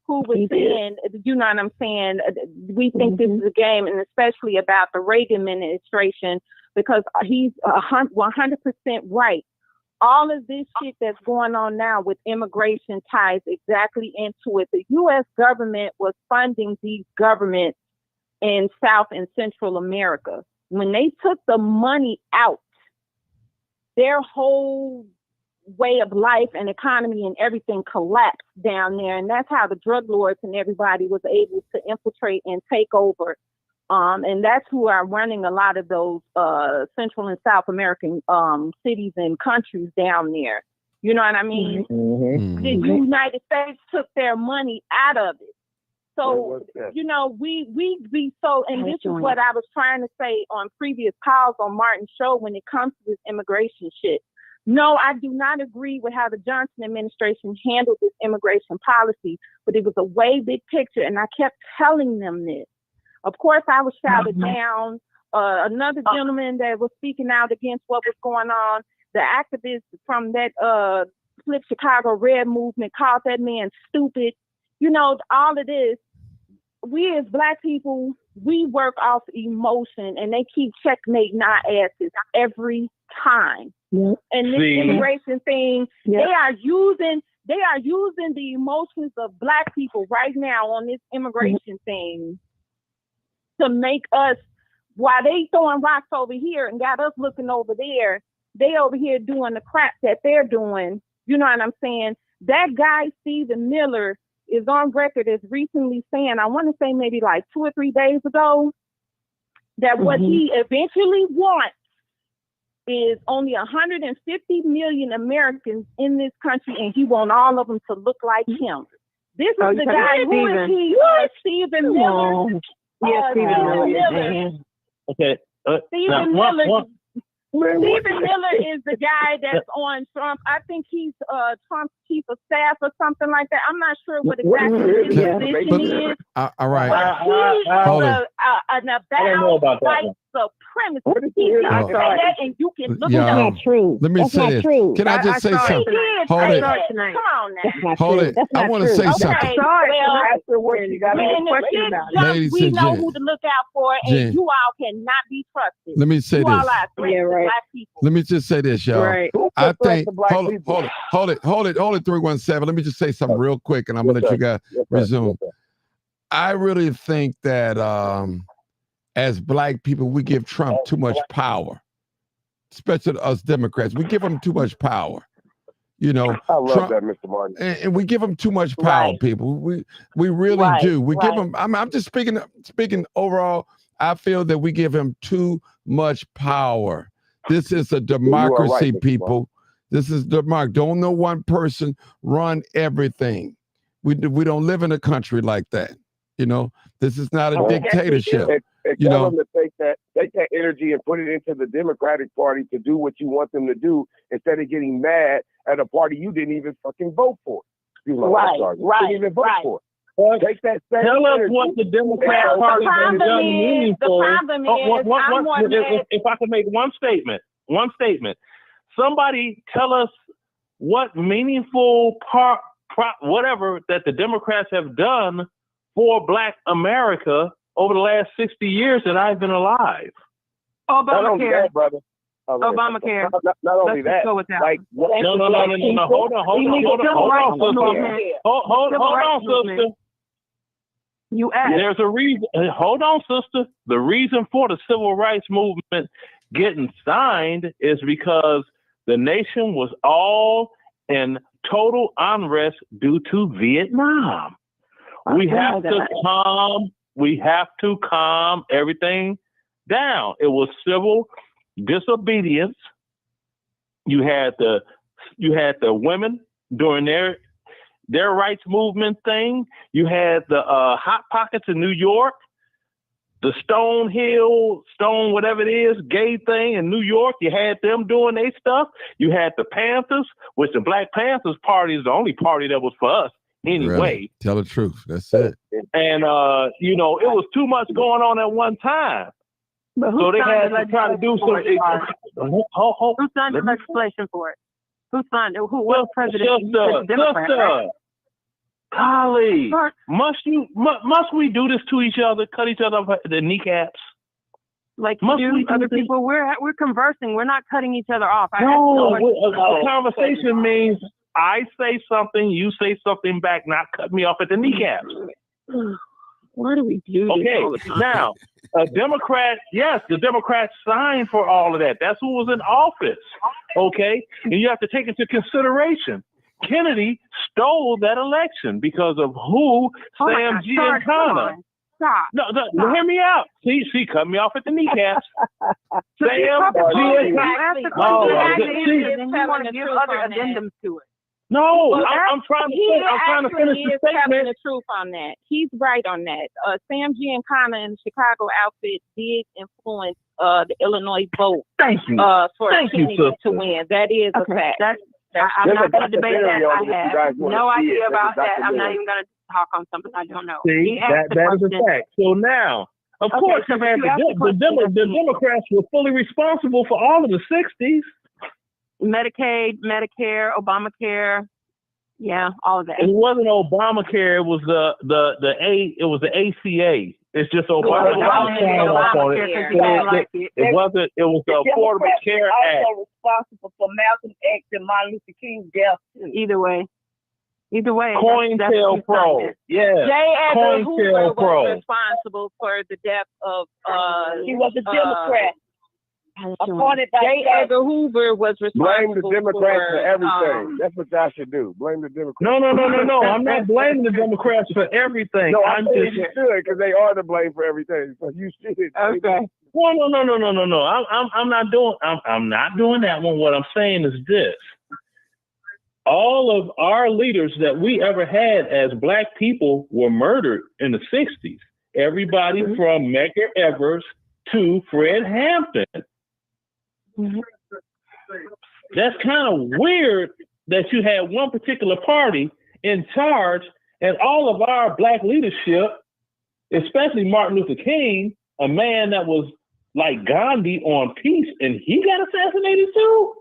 who was saying, you know what I'm saying? We think this is a game, and especially about the Reagan administration, because he's 100% right. All of this shit that's going on now with immigration ties exactly into it. The U.S. government was funding these governments in South and Central America. When they took the money out, their whole way of life and economy and everything collapsed down there. And that's how the drug lords and everybody was able to infiltrate and take over. And that's who are running a lot of those Central and South American cities and countries down there. You know what I mean? Mm-hmm. The United States took their money out of it. So, we be so, and this is what I was trying to say on previous calls on Martin's show when it comes to this immigration shit. No, I do not agree with how the Johnson administration handled this immigration policy, but it was a way big picture, and I kept telling them this. Of course, I was shouted down. Another gentleman that was speaking out against what was going on, the activists from that Flip Chicago Red movement called that man stupid. All of this. We as Black people, we work off emotion, and they keep checkmating our asses every time. Yep. And this immigration thing, they are using the emotions of Black people right now on this immigration thing to make us, while they throwing rocks over here and got us looking over there, they over here doing the crap that they're doing. You know what I'm saying? That guy, Stephen Miller, is on record as recently saying, I want to say maybe like 2 or 3 days ago, that what he eventually wants is only 150 million Americans in this country, and he wants all of them to look like him. This is the guy who is he? Stephen Miller. Stephen Miller. Okay. Stephen Miller. Stephen Miller is the guy that's on Trump. I think he's Trump's chief of staff or something like that. I'm not sure what exactly his position is. All right. He is an I don't know about that one. supremacy. He did say that, and you can look That's it not up. true. Let me say this. Can I just say something? Hold it. Come on now. Hold it. I want to say something. Well, afterwards, you got to when the question shit about it. jumps, Ladies we and know gents. who to look out for, and Jen. you all cannot be trusted. Let me say you this. all are threats to black people. Let me just say this, y'all. Right. I think hold it, 317. Let me just say something real quick, and I'm gonna let you guys resume. I really think that as black people, we give Trump too much power, especially us Democrats. We give him too much power. You know, I love Trump, that, Mr. Martin. and we give him too much power, people. We really do. We give him. I'm just speaking overall. I feel that we give him too much power. This is a democracy, people. This is democracy. Don't no one person run everything. We don't live in a country like that. You know, this is not a dictatorship. And you tell know, them to take that energy and put it into the Democratic Party to do what you want them to do instead of getting mad at a party you didn't even fucking vote for. You didn't even vote for. Take that same Tell us energy. what the Democrat Party has done meaningful. If I could make one statement. Somebody tell us what meaningful whatever that the Democrats have done for Black America over the last 60 years that I've been alive. Not only Obamacare. that, brother. Obamacare. Not only Let's that. go with that. Like, No. Hold on, sister. You asked. There's a reason. Hold on, sister. The reason for the civil rights movement getting signed is because the nation was all in total unrest due to Vietnam. We have to calm everything down. It was civil disobedience. You had the women doing their rights movement thing. You had the Hot Pockets in New York, the Stone whatever it is, gay thing in New York. You had them doing their stuff. You had the Panthers, which the Black Panthers Party is the only party that was for us anyway. Really? Tell the truth. That's it. And it was too much going on at one time. So they had to try to do some. Who signed the legislation for it? Who signed it? Who was president? Sister, Golly, must we do this to each other? Cut each other off the kneecaps? Like other people, we're conversing. We're not cutting each other off. No, a conversation means I say something, you say something back, not cut me off at the kneecaps. Why do we do this all the Okay, time? now, a Democrat, yes, the Democrats signed for all of that. That's who was in office, okay? And you have to take into consideration, Kennedy stole that election because of who Sam Giancana. Stop. No, hear me out. See, cut me off at the kneecaps. Sam Giancana. You want to give other addendums to it. No, I'm trying to finish the statement. Telling the truth on that. He's right on that. Sam Giancana and the Chicago outfit did influence the Illinois vote. Thank you. For Kennedy to win. That is a fact. I'm not going to debate that. I have no idea about that. I'm not even going to talk on something I don't know. See, that is a fact. So now, of course, the Democrats were fully responsible for all of the 60s. Medicaid, Medicare, Obamacare, yeah, all of that. It wasn't Obamacare. It was it was the ACA. It's just Obamacare. It wasn't. It was the Affordable Care Act. Also responsible for Malcolm X and Martin Luther King's death too. Either way. COINTELPRO. Yeah. J. Edgar Hoover was responsible for the death of. He was a Democrat. Appointed by J. Edgar Hoover was responsible. Blame the Democrats for everything. That's what y'all should do. Blame the Democrats. No. I'm not blaming the Democrats for everything. No, I'm saying you should, because they are to blame for everything. So you should. Okay. Well, no. I'm not doing that one. What I'm saying is this. All of our leaders that we ever had as Black people were murdered in the 60s. Everybody from Medgar Evers to Fred Hampton. That's kind of weird that you had one particular party in charge and all of our Black leadership, especially Martin Luther King, a man that was like Gandhi on peace, and he got assassinated too?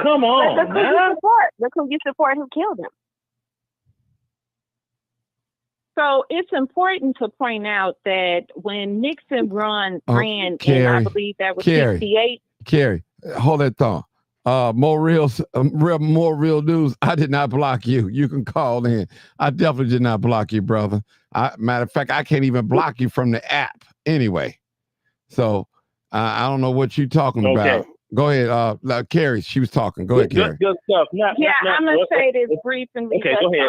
Come on, Look who you support. Look who you support who killed him. So it's important to point out that when Nixon ran, Carrie, and I believe that was Carrie, 68. Carrie, hold that thought. More real news. I did not block you. You can call in. I definitely did not block you, brother. Matter of fact, I can't even block you from the app anyway. So I don't know what you're talking about. Go ahead, Carrie. She was talking. Go ahead, Carrie. Good stuff. I'm gonna say this briefly because go ahead.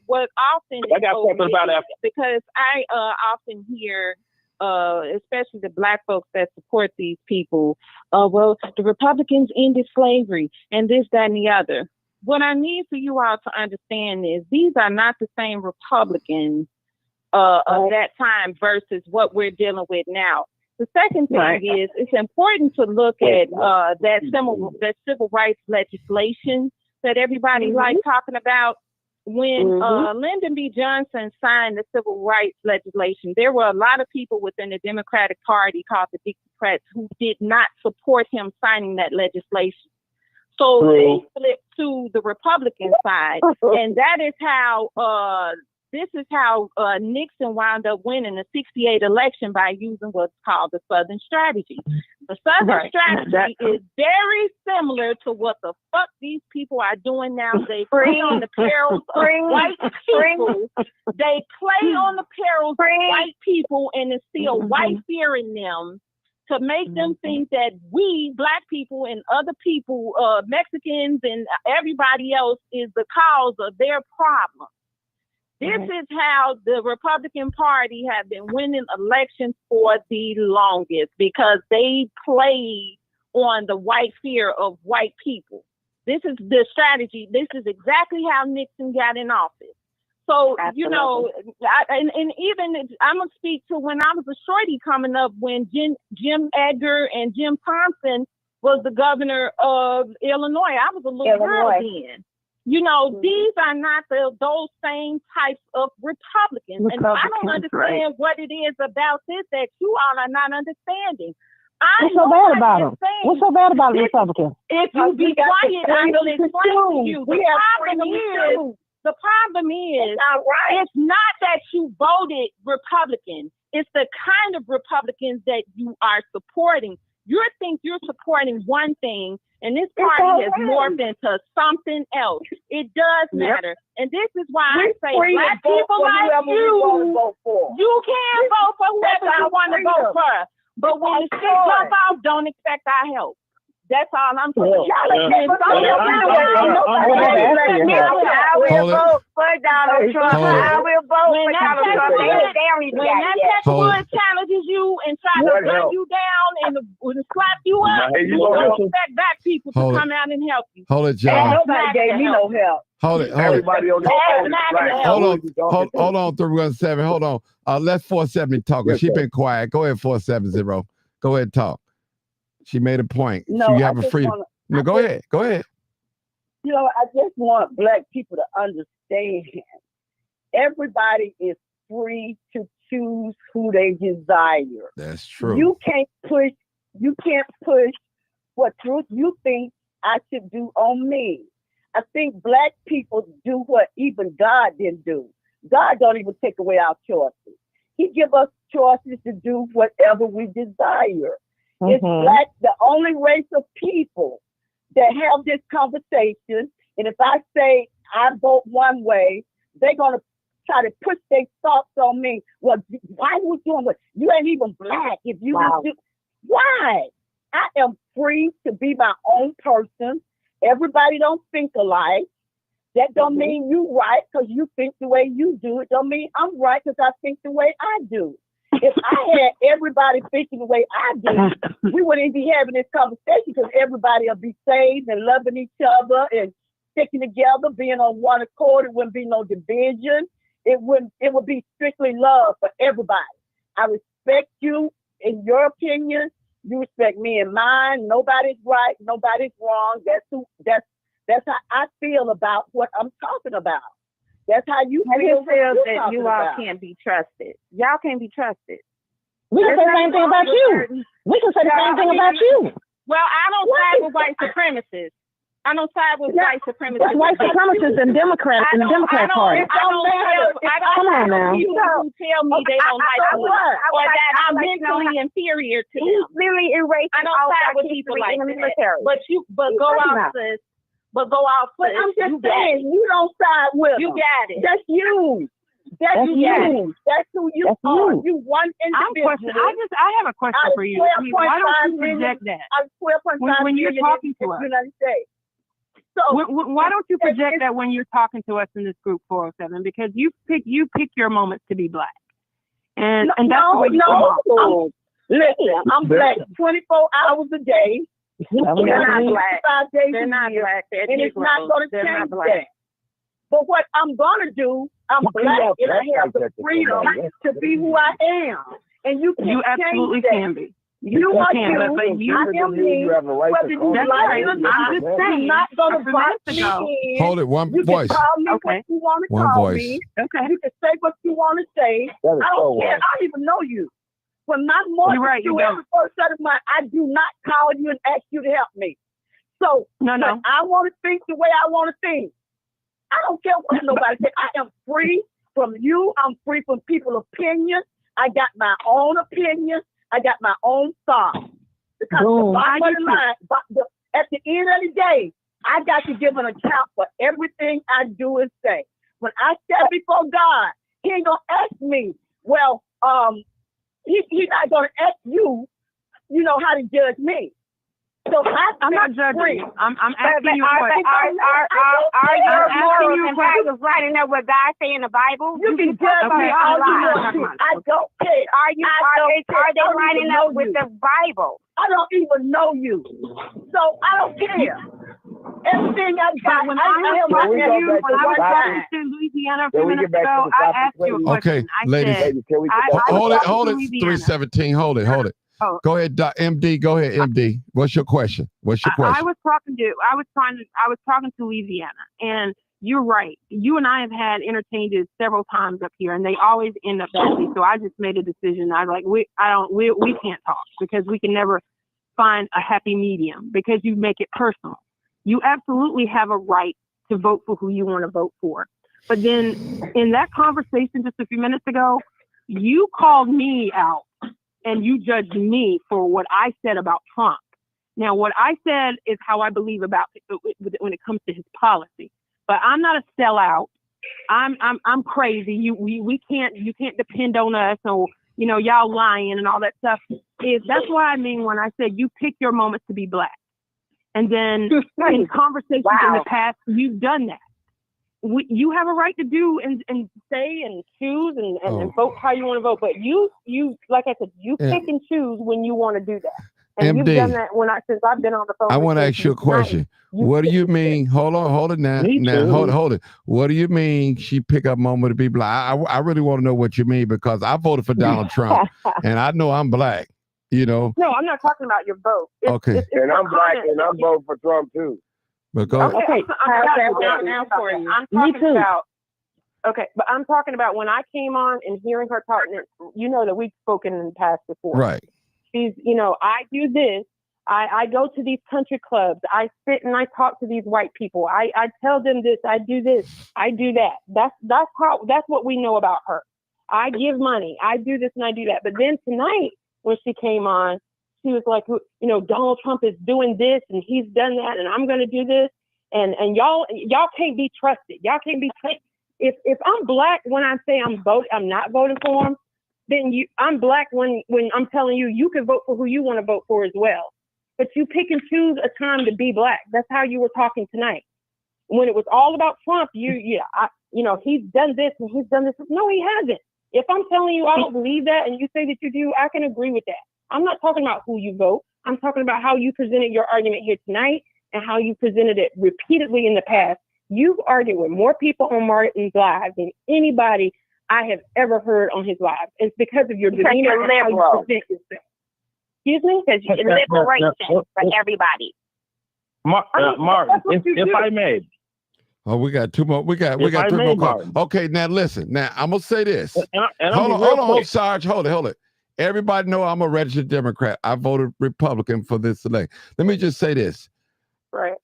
what often I got something about that because I often hear, especially the Black folks that support these people, well, the Republicans ended slavery and this, that, and the other. What I need for you all to understand is these are not the same Republicans of that time versus what we're dealing with now. The second thing is it's important to look at that civil rights legislation that everybody likes talking about. When Lyndon B. Johnson signed the civil rights legislation, there were a lot of people within the Democratic Party called the Dixiecrats who did not support him signing that legislation. So they flipped to the Republican side, and that is how Nixon wound up winning the 68 election by using what's called the Southern strategy. The Southern strategy is very similar to what the fuck these people are doing now. They play on the perils of white people. They play on the perils of white people and instill white fear in them to make them think that we, Black people and other people, Mexicans and everybody else is the cause of their problem. This is how the Republican Party have been winning elections for the longest because they played on the white fear of white people. This is the strategy. This is exactly how Nixon got in office. So, you know, and even I'm going to speak to when I was a shorty coming up when Jim Edgar and Jim Thompson was the governor of Illinois. I was a little girl then. You know, these are not those same types of Republicans. And I don't understand what it is about this that you all are not understanding. What's so bad about them? What's so bad about Republicans? If you be quiet, I will explain to you. The problem is, it's not that you voted Republican. It's the kind of Republicans that you are supporting. You think you're supporting one thing, and this party has morphed into something else. It does matter. And this is why I say Black people like you can vote for whoever you want to vote for. But when the shit jump out, don't expect our help. That's all I'm saying. I will vote for Donald Trump. I will vote for Donald Trump. When that Texwood challenges you and tries to run you down and slap you up, you don't expect Black people to come out and help you. Hold it, John. Nobody gave me no help. Hold it. Everybody on the Hold on, 317. Hold on. Let 470 talk. She been quiet. Go ahead, 470. Go ahead, talk. She made a point. No, you have a freedom. No, go ahead. Go ahead. You know, I just want Black people to understand everybody is free to choose who they desire. That's true. You can't push what truth you think I should do on me. I think Black people do what even God didn't do. God don't even take away our choices. He give us choices to do whatever we desire. It's Black, the only race of people that have this conversation. And if I say I vote one way, they're going to try to push their thoughts on me. Well, why are you doing what? You ain't even Black. If you do, why? I am free to be my own person. Everybody don't think alike. That don't mean you right because you think the way you do. It don't mean I'm right because I think the way I do. If I had everybody thinking the way I do, we wouldn't be having this conversation because everybody will be saved and loving each other and sticking together, being on one accord. It wouldn't be no division. It would be strictly love for everybody. I respect you in your opinion. You respect me and mine. Nobody's right. Nobody's wrong. That's how I feel about what I'm talking about. That's how you feel that you all can't be trusted. Y'all can't be trusted. We can say the same thing about you. We can say the same thing about you. Well, I don't side with white supremacists. I don't side with white supremacists. It's white supremacists and Democrats in the Democrat Party. Come on now. People who tell me they don't like me or that I'm mentally inferior to them. Really erase. I don't side with people like that. But go out, sis. But I'm just saying, you don't side with them. You got it. That's you. That's you. That's who you are. You one individual. I have a question for you. Why don't you project that? When you're talking to us. So why don't you project that when you're talking to us in this group 407? Because you pick your moments to be black, and that's the way you come off. Listen, I'm black 24 hours a day. They're not black. 5 days They're not black. And it's not going to change that. But what I'm going to do, I'm black and I have the freedom to be who I am. And you can't absolutely change that. can be. You are you. I am me. Whether you like it or not, you're not going to box me in. Hold it, one voice. You can call me what you want to call me. Okay. You can say what you want to say. I don't care. I don't even know you. When my morning to every first set of mine, I do not call you and ask you to help me. So no. I want to think the way I want to think. I don't care what nobody says. I am free from you. I'm free from people's opinions. I got my own opinions. I got my own thoughts. Because the bottom of the line, at the end of the day, I got to give an account for everything I do and say. When I stand before God, He ain't gonna ask me, well, He's not gonna ask you, how to judge me. So I'm not judging you. I'm asking you a question. Are your morals and values lining up with God say in the Bible? You can judge me all you want to. I don't care. Are they lining up with the Bible? I don't even know you, so I don't care. Everything I got, when I was talking to Louisiana a few minutes ago, I asked you a question. Okay, ladies, hold it, 317, hold it. Oh. Go ahead, MD. Go ahead, MD. What's your question? I was talking to Louisiana, and you're right. You and I have had interchanges several times up here, and they always end up badly. So I just made a decision. I was like, we can't talk because we can never find a happy medium because you make it personal. You absolutely have a right to vote for who you want to vote for. But then in that conversation just a few minutes ago, you called me out and you judged me for what I said about Trump. Now, what I said is how I believe about it when it comes to his policy. But I'm not a sellout. I'm crazy. You can't depend on us or y'all lying and all that stuff. That's what I mean when I said you pick your moments to be black. And then in conversations in the past, you've done that. You have a right to do and say and choose and vote how you want to vote. But you like I said, you pick and choose when you want to do that. And MD, you've done that since I've been on the phone. I want to ask you a question. What do you mean? Hold it now. Hold it. What do you mean she pick up moment to be black? I really want to know what you mean because I voted for Donald Trump and I know I'm black. No, I'm not talking about your vote. Okay. And I'm black and I'm voting for Trump too. But go ahead. Okay. I'm talking about. Okay, but I'm talking about when I came on and hearing her talking. You know that we've spoken in the past before. Right. She's, I do this. I go to these country clubs. I sit and I talk to these white people. I tell them this. I do this. I do that. That's what we know about her. I give money. I do this and I do that. But then tonight, when she came on, she was like, Donald Trump is doing this and he's done that and I'm going to do this. And y'all can't be trusted. Y'all can't be trusted. If I'm black when I say I'm not voting for him, then I'm black when I'm telling you can vote for who you want to vote for as well. But you pick and choose a time to be black. That's how you were talking tonight. When it was all about Trump, he's done this and he's done this. No, he hasn't. If I'm telling you I don't believe that and you say that you do, I can agree with that. I'm not talking about who you vote. I'm talking about how you presented your argument here tonight and how you presented it repeatedly in the past. You've argued with more people on Martin's live than anybody I have ever heard on his live. It's because of your demeanor and how you present yourself. Excuse me? Because you're liberation for everybody. Mark, if I may. Oh, we got two more. We got three more calls. Okay, now listen. Now I'm gonna say this. And hold on, Sarge. Hold it. Everybody know I'm a registered Democrat. I voted Republican for this election. Let me just say this. Right.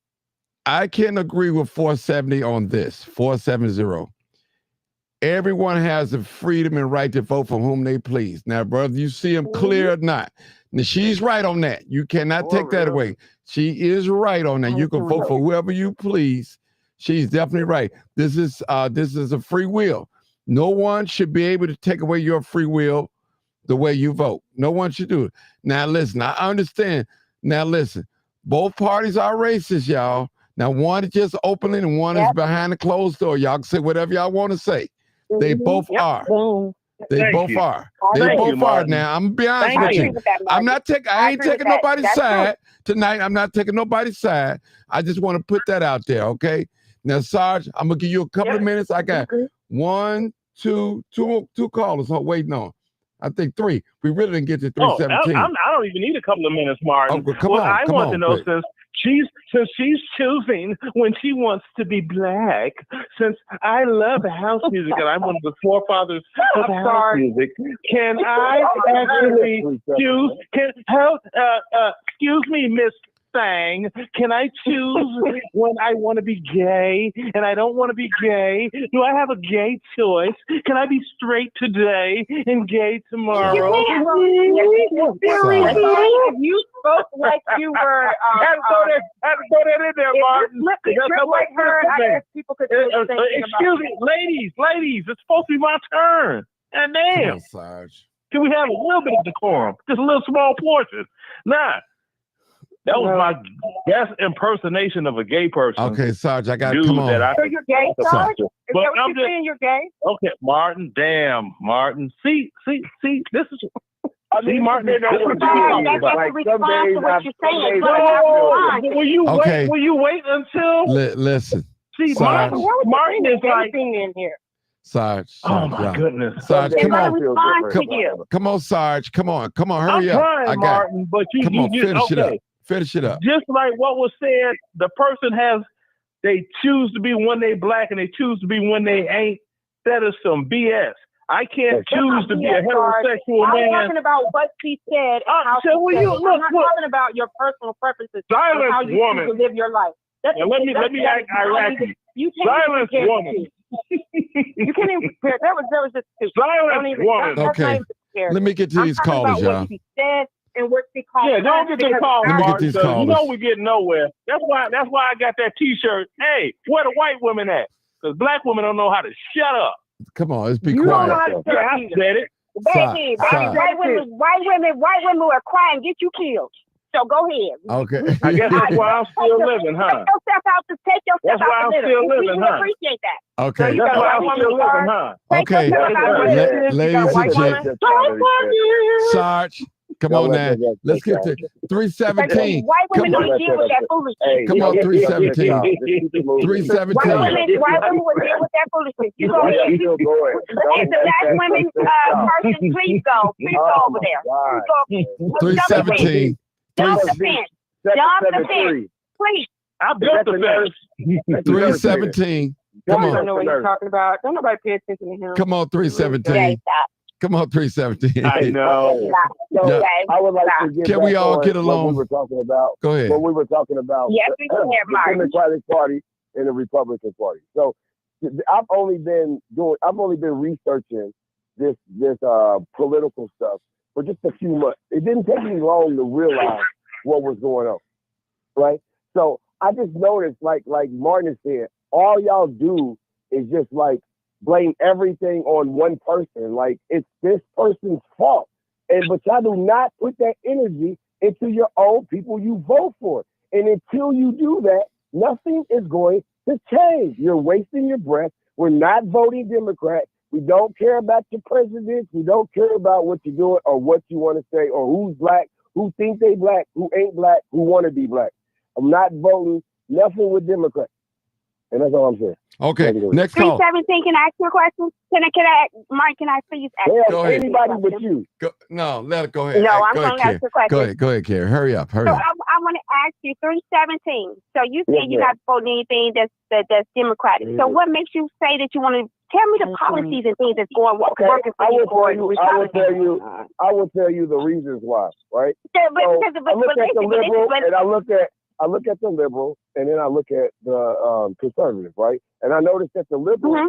I can agree with 470 on this, 470. Everyone has the freedom and right to vote for whom they please. Now, brother, you see them clear or not. Now, she's right on that. You cannot take that away. She is right on that. You can vote for whoever you please. She's definitely right. This is a free will. No one should be able to take away your free will the way you vote. No one should do it. Now, listen, I understand. Now, listen, both parties are racist, y'all. Now, one is just openly and one is behind the closed door. Y'all can say whatever y'all want to say. They both are. They both are. They both are. Now, I'm gonna be honest with you. I ain't taking nobody's side tonight. I'm not taking nobody's side. I just want to put that out there, okay? Now, Sarge, I'm gonna give you a couple of minutes. I got two callers waiting on. I think 3. We really didn't get to 317. I don't even need a couple of minutes, Martin. I want to know, since she's choosing when she wants to be black, since I love house music and I'm one of the forefathers of house music, can I actually choose? Excuse me, Miss Thang, can I choose when I want to be gay and I don't want to be gay? Do I have a gay choice? Can I be straight today and gay tomorrow? You spoke like you were. Had to throw that in there, Martin. Like her, I guess people could excuse me, ladies, it's supposed to be my turn. And damn, on, Sarge. Can we have a little bit of decorum? Just a little small portion. Nah. That was my best impersonation of a gay person. Okay, Sarge, I got to come on. So you're gay, Sarge? Is that what you're saying? You're gay? Okay, Martin. Damn, Martin. See. This is. See, Martin. Will you wait until? Listen. See, Martin is like in here. Sarge. Oh my goodness. Sarge, come on. Come on, Sarge. Come on. Hurry up. I'm trying, Martin, but you finish it up. Finish it up. Just like what was said, the person they choose to be when they black and they choose to be when they ain't. That is some BS. I can't choose to be a heterosexual man. I'm talking about what she said. I'm not talking about your personal preferences. Silence, how you woman. choose to live your life. Let me act Iraqi. Silence, woman. You can't even compare. That was just stupid. Silence, woman. Okay. Let me get to these callers, y'all. What she said and what she called. Yeah, don't get to the call. Let me get these callers. You know we get nowhere. That's why I got that T-shirt. Hey, where the white women at? Because black women don't know how to shut up. Come on, let's be you quiet. Don't know how to shut up. I said it. Baby, white women were crying, get you killed. So go ahead. Okay. I guess that's why I'm still living, huh? Take yourself That's why I'm still living, huh? Appreciate that. Okay. That's why I'm still living, huh? Okay. Ladies and gentlemen. Sarge, come on now. Let's get to 317. White women don't deal with that foolishness. Come on, 317. 317. White women will deal with that foolishness. You go ahead. If the black women person, please go. Please go over there. 317. Jump the fence. Please. I built the fence. 317. Come on. I don't know what you're talking about. Don't nobody pay attention to him. Come on, 317. Come on, 317. I know. Yeah. I would like to get Can we all get along? What we were talking about. Go ahead. What we were talking about. Yes, we can have the Democratic Party and the Republican Party. So I've only been researching this political stuff for just a few months. It didn't take me long to realize what was going on, right? So I just noticed, like Martin said, all y'all do is just like blame everything on one person. Like it's this person's fault. But y'all do not put that energy into your own people you vote for. And until you do that, nothing is going to change. You're wasting your breath. We're not voting Democrat. We don't care about your presidents. We don't care about what you're doing or what you want to say or who's black, who think they black, who ain't black, who want to be black. I'm not voting nothing with Democrats. And that's all I'm saying. Okay, next call. 317, can I ask you a question? Mike, can I please ask you? Go ahead. Anybody but you. No, let it go ahead. No, I'm going to ask you a question. Go ahead, Carrie. Hurry up. So I I want to ask you 317. So you said you're not voting anything that's Democratic. So what makes you say that you want to tell me the policies and things that's working for you? I will tell you the reasons why, right? I look at the liberal, and I look at the liberal, and then I look at the conservative, right? And I noticed that the liberal,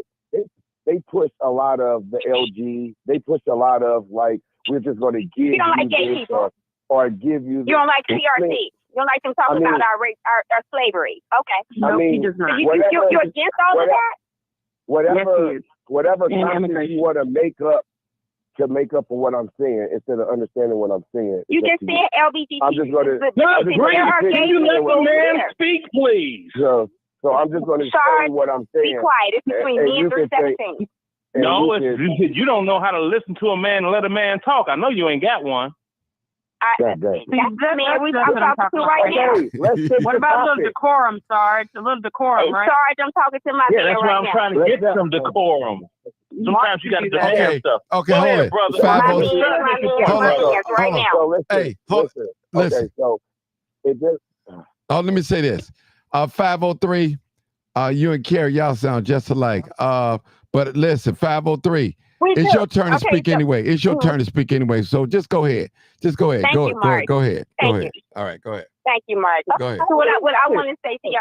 they push a lot of the LG. They push a lot of like, we're just going to give you don't like gay this people. or give you. You don't like CRT. You don't like them talking about our race, our slavery. Okay. No, he does not. You're against all of that? Whatever content you want to make up for what I'm saying instead of understanding what I'm saying. You just said LBGT. I'm just going to. Can you let the man speak, please? So I'm just going to say what I'm saying. Be quiet. It's between me and 317. No, you don't know how to listen to a man and let a man talk. I know you ain't got one. I'm talking to right now. What about a little decorum, Sarge? A little decorum, right? Sarge, I'm talking to my man that's why I'm trying to get some decorum. Sometimes you got to demand stuff. Okay, hold it. Brother. Listen. So it just. Let me say this. 503. You and Carrie, y'all sound just alike. But listen, 503. It's your turn to speak anyway. It's your turn to speak anyway. So just go ahead. Go ahead. Go ahead. All right, go ahead. Thank you, Mark. Go ahead. So what I want to say to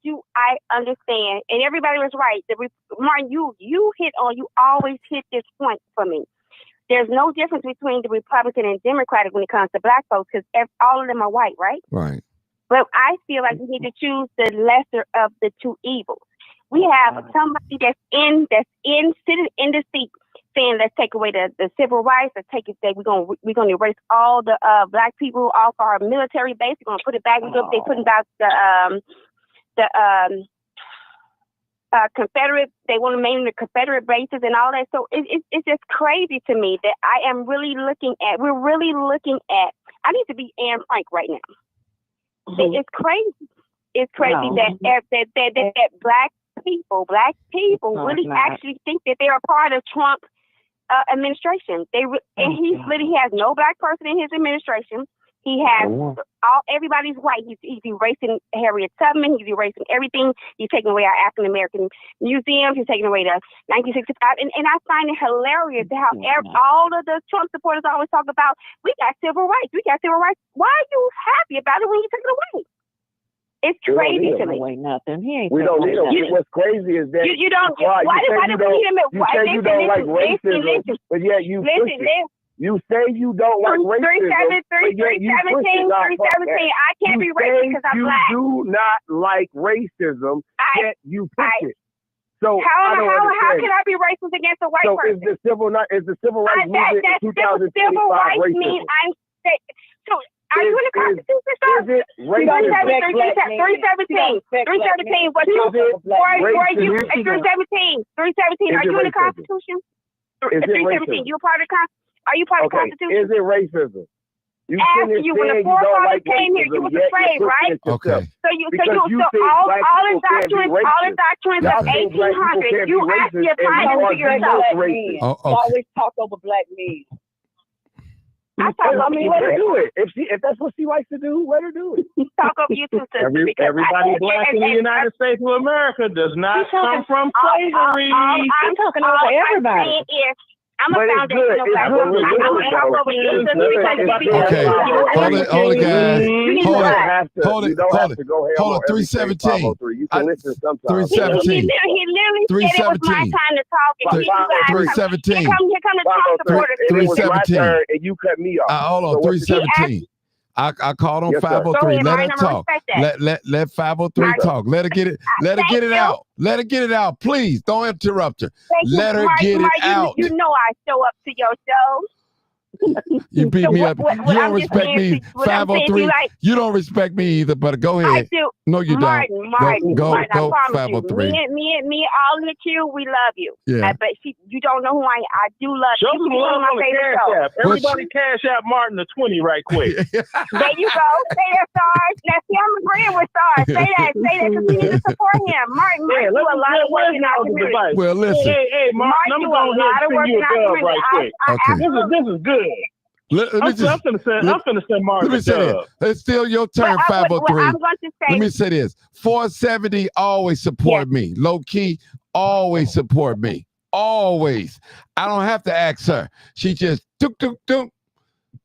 you, I understand, and everybody was right. Martin, you always hit this point for me. There's no difference between the Republican and Democratic when it comes to black folks because all of them are white, right? Right. But I feel like we need to choose the lesser of the two evils. We have somebody that's sitting in the seat saying, let's take away the civil rights, we're gonna erase all the black people off our military base. We're gonna put it back. They're putting back the Confederate. They want to name the Confederate bases and all that. So it's just crazy to me that we're really looking at. I need to be Anne Frank right now. Mm-hmm. It's crazy. It's crazy that black people really actually think that they're a part of Trump administration. And he has no black person in his administration. He has everybody's white. He's erasing Harriet Tubman. He's erasing everything. He's taking away our African American museums. He's taking away the 1965. And I find it hilarious how all of the Trump supporters always talk about we got civil rights. Why are you happy about it when you take it away? It's crazy to me. Nothing. We don't need them. What's crazy is that you don't. Why do we need him? You say you don't like racism, but yet you push it. You say you don't like racism, but yet you push it. 317. I can't be racist because I'm black. You do not like racism, yet you push it. So how can I be racist against a white person? Is the civil rights movement in 2025 racism? Are you in the Constitution, sir? 317. What you? 317. Are you in the Constitution? 317. You a part of the Constitution? Are you part of the Constitution? Is it racism? After you, when the forefathers came here, you was a slave, right? Okay. So all his doctrines of 1800, you actually applied them to yourself. Always talk over black men. Let her do it. If that's what she likes to do, let her do it. Talk over you too, sister. Everybody black in the United States of America does not come from slavery. I'm talking over everybody. I'm a foundational black woman. I'm going to talk over you. Okay. Hold it, guys. Hold it. 317. You can listen sometimes. 317. He literally said it was my time to talk. And 317. Here come the Trump supporters. 317. And you cut me off. Hold on. 317. I called on 503. Let her talk. Let 503 talk. Let her get it. Let her get it out. Let her get it out. Please don't interrupt her. Let her get it out. You know I show up to your show. You beat me up. You don't respect me. 503. You don't respect me either. But go ahead. I do. No, you don't. Go. Martin, 503. Me, all in the queue. We love you. Yeah. But you don't know who I do love you. Show some love on the Cash App. Everybody cash out Martin the 20 right quick. There you go. Say that, Sarge. Now, see, I'm agreeing with Sarge. Say that because we need to support him. Martin do a lot of work in our community. Well, listen. Hey, Martin, I'm going to send you a dub right quick. Okay. This is good. Let me I'm finna send Martin let me say Dub. this. It's still your turn, 503. I'm going to say. Let me say this. 470 always support me. Low key, always support me. Always. I don't have to ask her. She just tuk.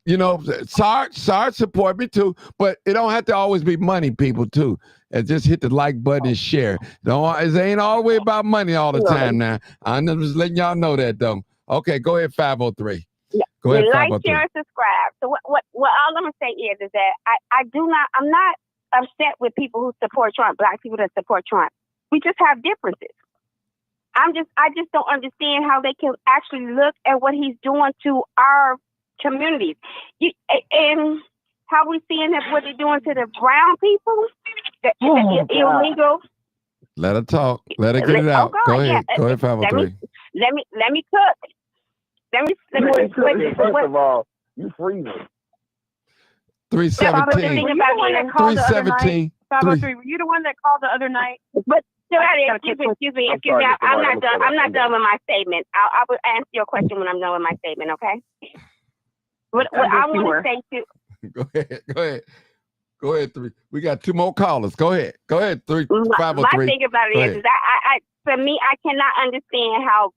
You know, Sarge support me too, but it don't have to always be money, people too. And just hit the like button and share. It ain't all the way about money all the time now. I'm just letting y'all know that though. Okay, go ahead, 503. Go ahead, Like, 503. share, and subscribe. So what all I'm gonna say is that I'm not upset with people who support Trump, black people that support Trump. We just have differences. I just don't understand how they can actually look at what he's doing to our communities. And how we seeing that what they're doing to the brown people, that illegal. Let her talk. Let her get it out. Go ahead. Go ahead, 503. Let me cook. First of all, you freezing. 317. 317. 503. Were you the one that called the other night? But excuse me. I'm not done. I'm not done with my statement. I will answer your question when I'm done with my statement. Okay. What I want to say to. Go ahead. 3. We got 2 more callers. Go ahead. 3. 503. My thing about it is I for me, I cannot understand how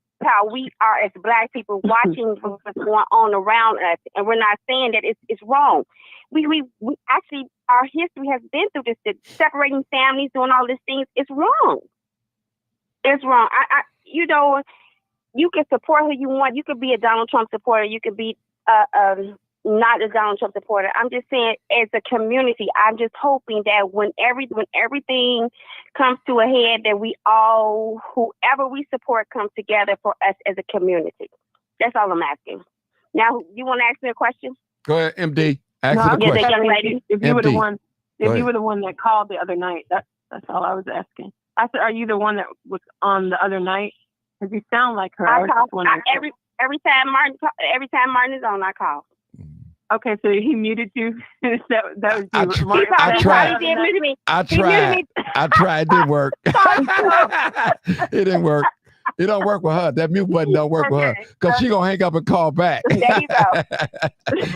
we are as black people watching what's going on around us, and we're not saying that it's wrong. We actually, our history has been through this, separating families, doing all these things. It's wrong. It's wrong. You can support who you want. You could be a Donald Trump supporter. You could be not a Donald Trump supporter. I'm just saying, as a community, I'm just hoping that when everything comes to a head, that we all, whoever we support, come together for us as a community. That's all I'm asking. Now, you want to ask me a question? Go ahead, MD. Ask the question. Young lady, if you were the one, Go you were the one that called the other night, that's all I was asking. I said, are you the one that was on the other night? Because you sound like her. I call every time Martin is on, I call. Okay, so he muted you. that was you. I tried. I tried. It didn't work. It didn't work. It don't work with her. That mute button don't work with her because she gonna hang up and call back. There you go.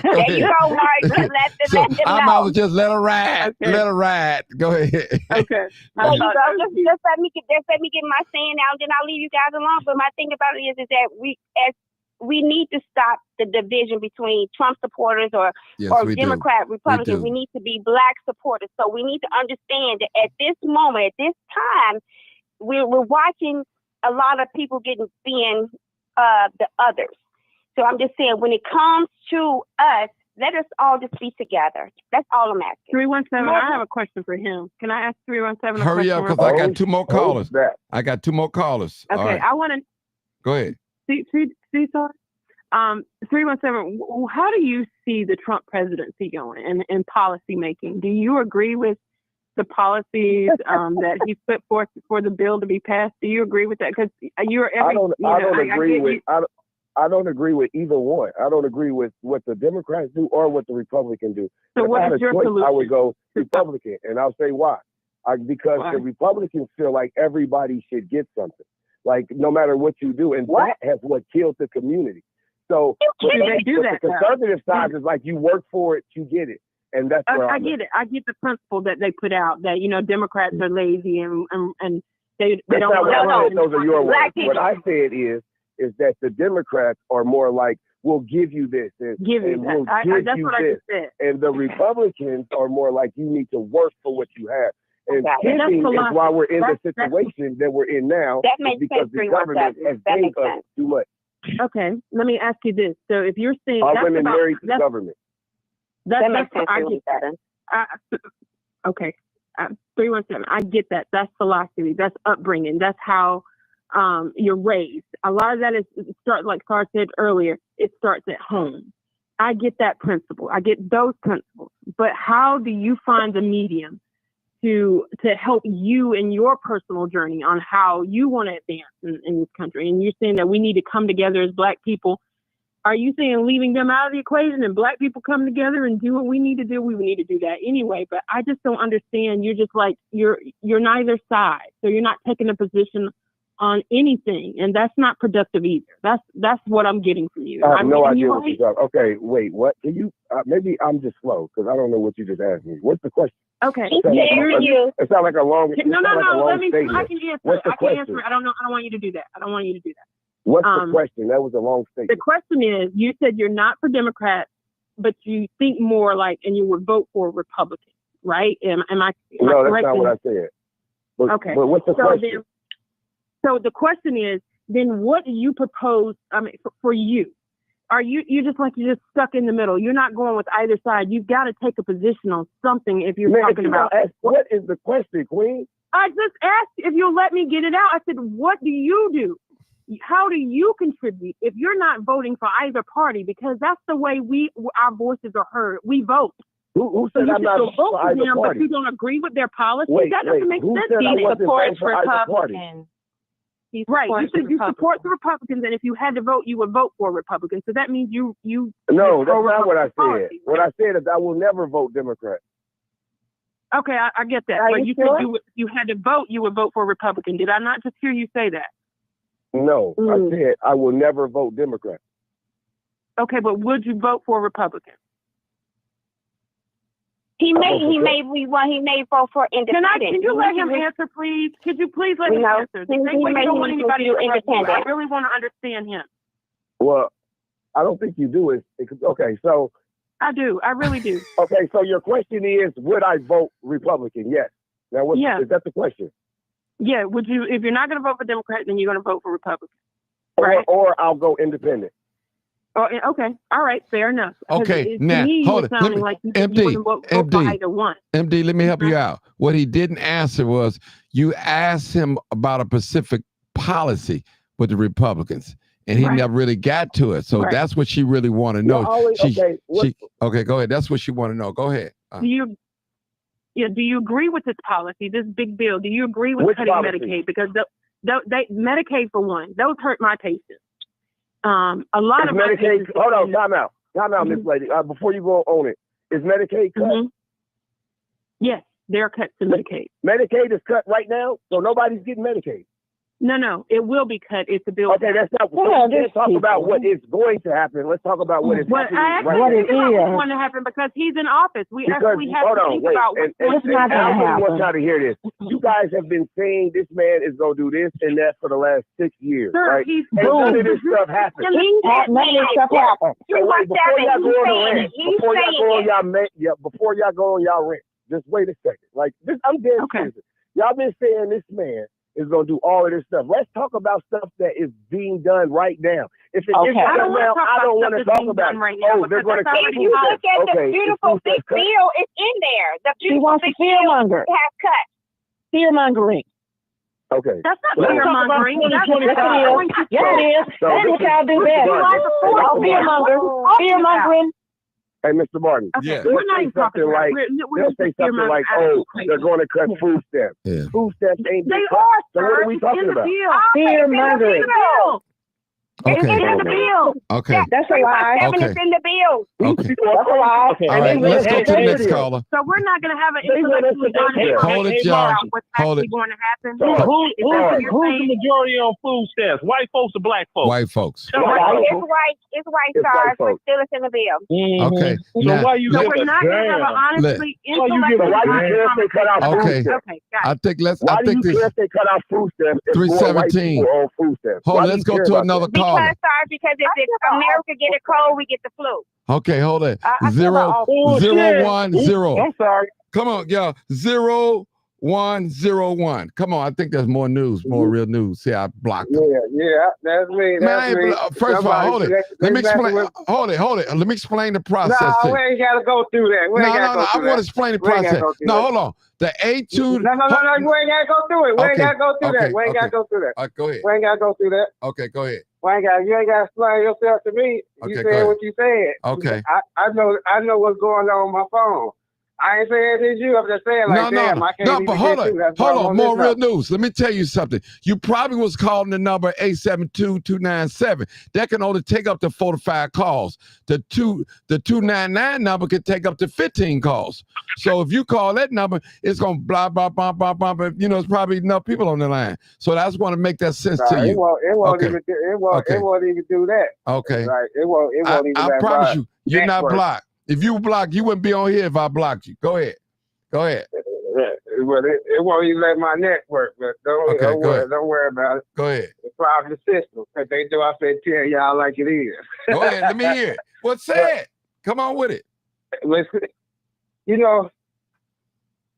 There you go, Mark. Let them I know. might as just let her ride. Okay. Let her ride. Go ahead. Okay. There you go. Just let me get my saying out, and then I'll leave you guys alone. But my thing about it is that we need to stop the division between Trump supporters or Democrat, Republican. We need to be black supporters. So we need to understand that at this moment, at this time, we're watching a lot of people seeing the others. So I'm just saying, when it comes to us, let us all just be together. That's all I'm asking. 317, I have a question for him. Can I ask 317 a Hurry question? up, because I got 2 more callers. I got 2 more callers. Okay, right. I want to... Go ahead. See, 317, how do you see the Trump presidency going in policy making? Do you agree with the policies that he put forth for the bill to be passed? Do you agree with that? Because I don't agree with either one. I don't agree with what the Democrats do or what the Republicans do. So if I had a choice, solution? I would go Republican, and I'll say why. Because the Republicans feel like everybody should get something, like no matter what you do, and that has what killed the community. So the conservative side is like, you work for it, you get it. And that's where I get it. I get the principle that they put out that, Democrats are lazy and they don't want to. Those are your words. What I said is that the Democrats are more like, we'll give you this and we'll give you this. And the Republicans are more like, you need to work for what you have. And giving is why we're in the situation that we're in now. That makes because sense. the government has gave us too much. Okay, let me ask you this. So if you're saying all women married to the government. That makes sense. Okay, 317. I get that. That's philosophy. That's upbringing. That's how you're raised. A lot of that like Sarge said earlier, it starts at home. I get that principle. I get those principles. But how do you find the medium to help you in your personal journey on how you want to advance in this country? And you're saying that we need to come together as Black people. Are you saying leaving them out of the equation and Black people come together and do what we need to do? We would need to do that anyway. But I just don't understand. You're just like, you're neither side. So you're not taking a position on anything, and that's not productive either. That's what I'm getting from you. I have no idea what right. you're talking. Okay, wait, what? Can you? Maybe I'm just slow because I don't know what you just asked me. What's the question? Okay. It sounds like a long. No. Let me. Statement. I can answer. What's the I can question? answer. I don't know. I don't want you to do that. What's the question? That was a long statement. The question is, you said you're not for Democrats, but you think more like, and you would vote for Republicans, right? Am I No, that's correct not what I said. But, okay. But what's the question? So the question is, then what do you propose? I mean, for you, are you're just stuck in the middle? You're not going with either side. You've got to take a position on something if you're talking about. What is the question, Queen? I just asked if you'll let me get it out. I said, what do you do? How do you contribute if you're not voting for either party? Because that's the way our voices are heard. We vote. Who said I'm not vote for either them, party? But you don't agree with their policy? Wait, that doesn't make who sense. Said I He wasn't supports for Republicans. Right. You said you support the Republicans, and if you had to vote, you would vote for Republicans. So that means you. No, that's not what I said. Policy. What I said is I will never vote Democrat. Okay, I get that. But you said you had to vote, you would vote for a Republican. Did I not just hear you say that? No, I said I will never vote Democrat. Okay, but would you vote for a Republican? He may vote for independent. Can you let him answer, please? Could you please let him answer? He may don't want anybody to independent. I really want to understand him. Well, I don't think you do. Okay, so I do. I really do. Okay, so your question is, would I vote Republican? Yes. Now, is that the question? Yeah. Would you? If you're not going to vote for Democrat, then you're going to vote for Republican, right? Or I'll go independent. Oh, okay. All right. Fair enough. Okay. Now, hold it. Let me, like MD, let me help you out. What he didn't answer was you asked him about a specific policy with the Republicans, and he never really got to it. So that's what she really want to know. Okay, go ahead. That's what she want to know. Go ahead. Do you agree with this policy, this big bill? Do you agree with cutting Medicaid? Because Medicaid, for one, those hurt my patients. A lot of Medicaid. Hold on, time out, Miss Lady. Before you go on it, is Medicaid cut? Yes, there are cuts to Medicaid. Medicaid is cut right now, so nobody's getting Medicaid. No, it will be cut. It's a bill. Okay, that's not. Let's talk about what is going to happen. Let's talk about what is happening. What it is going to happen because he's in office. We actually have to think about what's not going to happen. I want y'all to hear this. You guys have been saying this man is going to do this and that for the last 6 years, Sir, right? And none of this stuff happened. None of this stuff happened. Before y'all go on y'all rant, just wait a second. Like this, I'm dead serious. Y'all been saying this man is going to do all of this stuff. Let's talk about stuff that is being done right now. If it isn't done now, I don't want to talk about it. They're going to come. If you look at the beautiful big bill, it's in there. The beautiful big bill has cut. Fear-mongering. Okay. That's not fear-mongering. Yes, it is. That's what y'all do best. Fear-mongering. Hey, Mr. Martin. Okay. We're not even talking like, they'll say something like, "Oh, they're going to cut food stamps." Yeah. Food stamps ain't they cut. are. So what are we talking about? Fear-mongering. Okay. It's in the bill. Okay. That's a lie. It's in the bill. Okay. That's a lie. All right, let's go to the next caller. So we're not going to have an intellectually honest Hold it, y'all. what's Hold actually it. going to happen. Who's the majority on food stamps? White folks or black folks? White folks. It's white stars, but still it's in the bill. Okay. So Now, why you So get we're not going to have an honestly intellectually honest conversation. okay. Okay, got I it. think let's. Why I do think you this. care if they cut out food stamps? If more white 317. people own food stamps? Hold Why on, do let's you go care to about another that? caller. Because if America get a cold, we get the flu. Okay, hold it. I feel about all 010. I'm sorry. Come on, y'all. 0101. Come on, I think there's more news, more real news. See, I blocked them. Yeah, that's me. That's me. First of all, hold it. Let me explain. Hold it. Let me explain the process. No, we ain't got to go through that. No. I want to explain the process. No, hold on. The A2. No, you ain't got to go through it. We ain't got to go through that. We ain't got to go through that. Go ahead. We ain't got to go through that. Okay, go ahead. You ain't got to explain yourself to me. You Okay, said what you said. Okay. I know what's going on my phone. I ain't saying it's you. I'm just saying, like, damn, I can't even but hold get on, through. That's why hold I'm on. on More this real number. news. Let me tell you something. You probably was calling the number 872-297. That can only take up to 4 to 5 calls. The 299 number can take up to 15 calls. So if you call that number, it's gonna blah blah blah blah blah. But you know, it's probably enough people on the line. So that's want to make that sense to you. It won't even do that. Okay. Right. It won't even. I promise you, you're not blocked. If you blocked, you wouldn't be on here if I blocked you. Go ahead. Go ahead. Well, it won't even let my network. But don't worry about it. Go ahead. It's probably the system. If they do, I said, tell y'all like it is. Go ahead. Let me hear it. What's said? Come on with it. Listen, you know,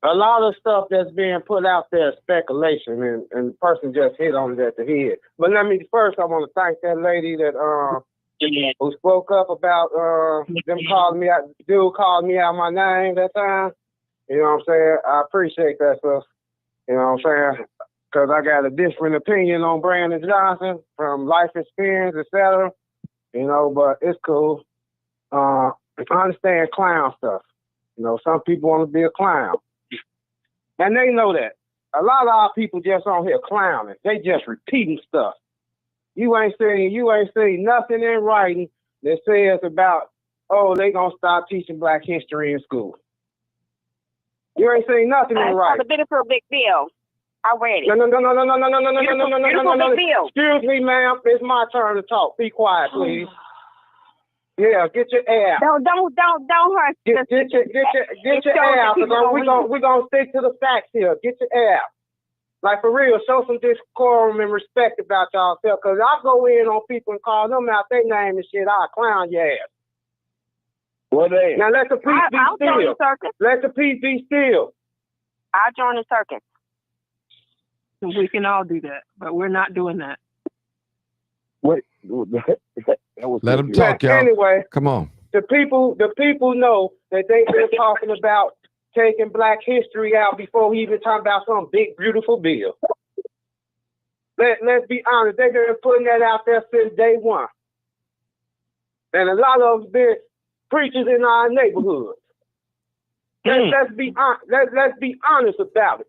a lot of stuff that's being put out there is speculation, and the person just hit on it at the head. But first, I want to thank that lady that who spoke up about them calling me out. The dude called me out my name that time. You know what I'm saying? I appreciate that stuff. You know what I'm saying? Because I got a different opinion on Brandon Johnson from life experience, etc. You know, but it's cool. I understand clown stuff. You know, some people want to be a clown. And they know that. A lot of our people just on here clowning. They just repeating stuff. You ain't seen nothing in writing that says about, they gonna stop teaching Black history in school. You ain't seen nothing in writing. The beautiful big bill. I read it. No. Big bill. Excuse me, ma'am. It's my turn to talk. Be quiet, please. Yeah, get your air. Don't hurt. Get your air out. We're gonna stick to the facts here. Get your air out. Like, for real, show some decorum and respect about y'all self. Because I go in on people and call them out their name and shit. I'll clown your ass. Well, then. Now let the peace be still. Let the peace be still. I'll join the circus. We can all do that, but we're not doing that. Wait. Let them talk, y'all. Anyway, come on. The people know that they've been talking about taking Black history out before we even talk about some big, beautiful bill. Let's be honest. They've been putting that out there since day one. And a lot of them been preachers in our neighborhoods. Let's be honest about it.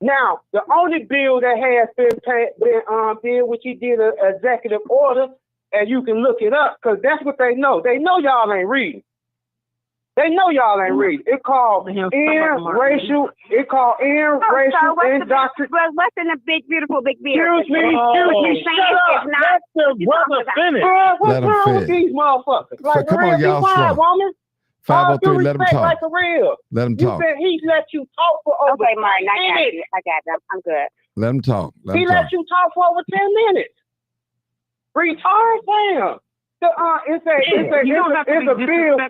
Now, the only bill that has been did, which he did an executive order, and you can look it up, because that's what they know. They know y'all ain't reading. They know y'all ain't reading. It's called racial indoctrination. What's in the big, beautiful, big bill? Excuse me, shut up. Let the brother finish. What's wrong with these motherfuckers? Like, come on, y'all, quiet, slow. woman. 503, let him talk. Like, for real. Let him talk. You said he let you talk for over 10 minutes. I got them. I'm good. Let him talk. He let you talk for over 10 minutes. Retard, damn. It's a bill.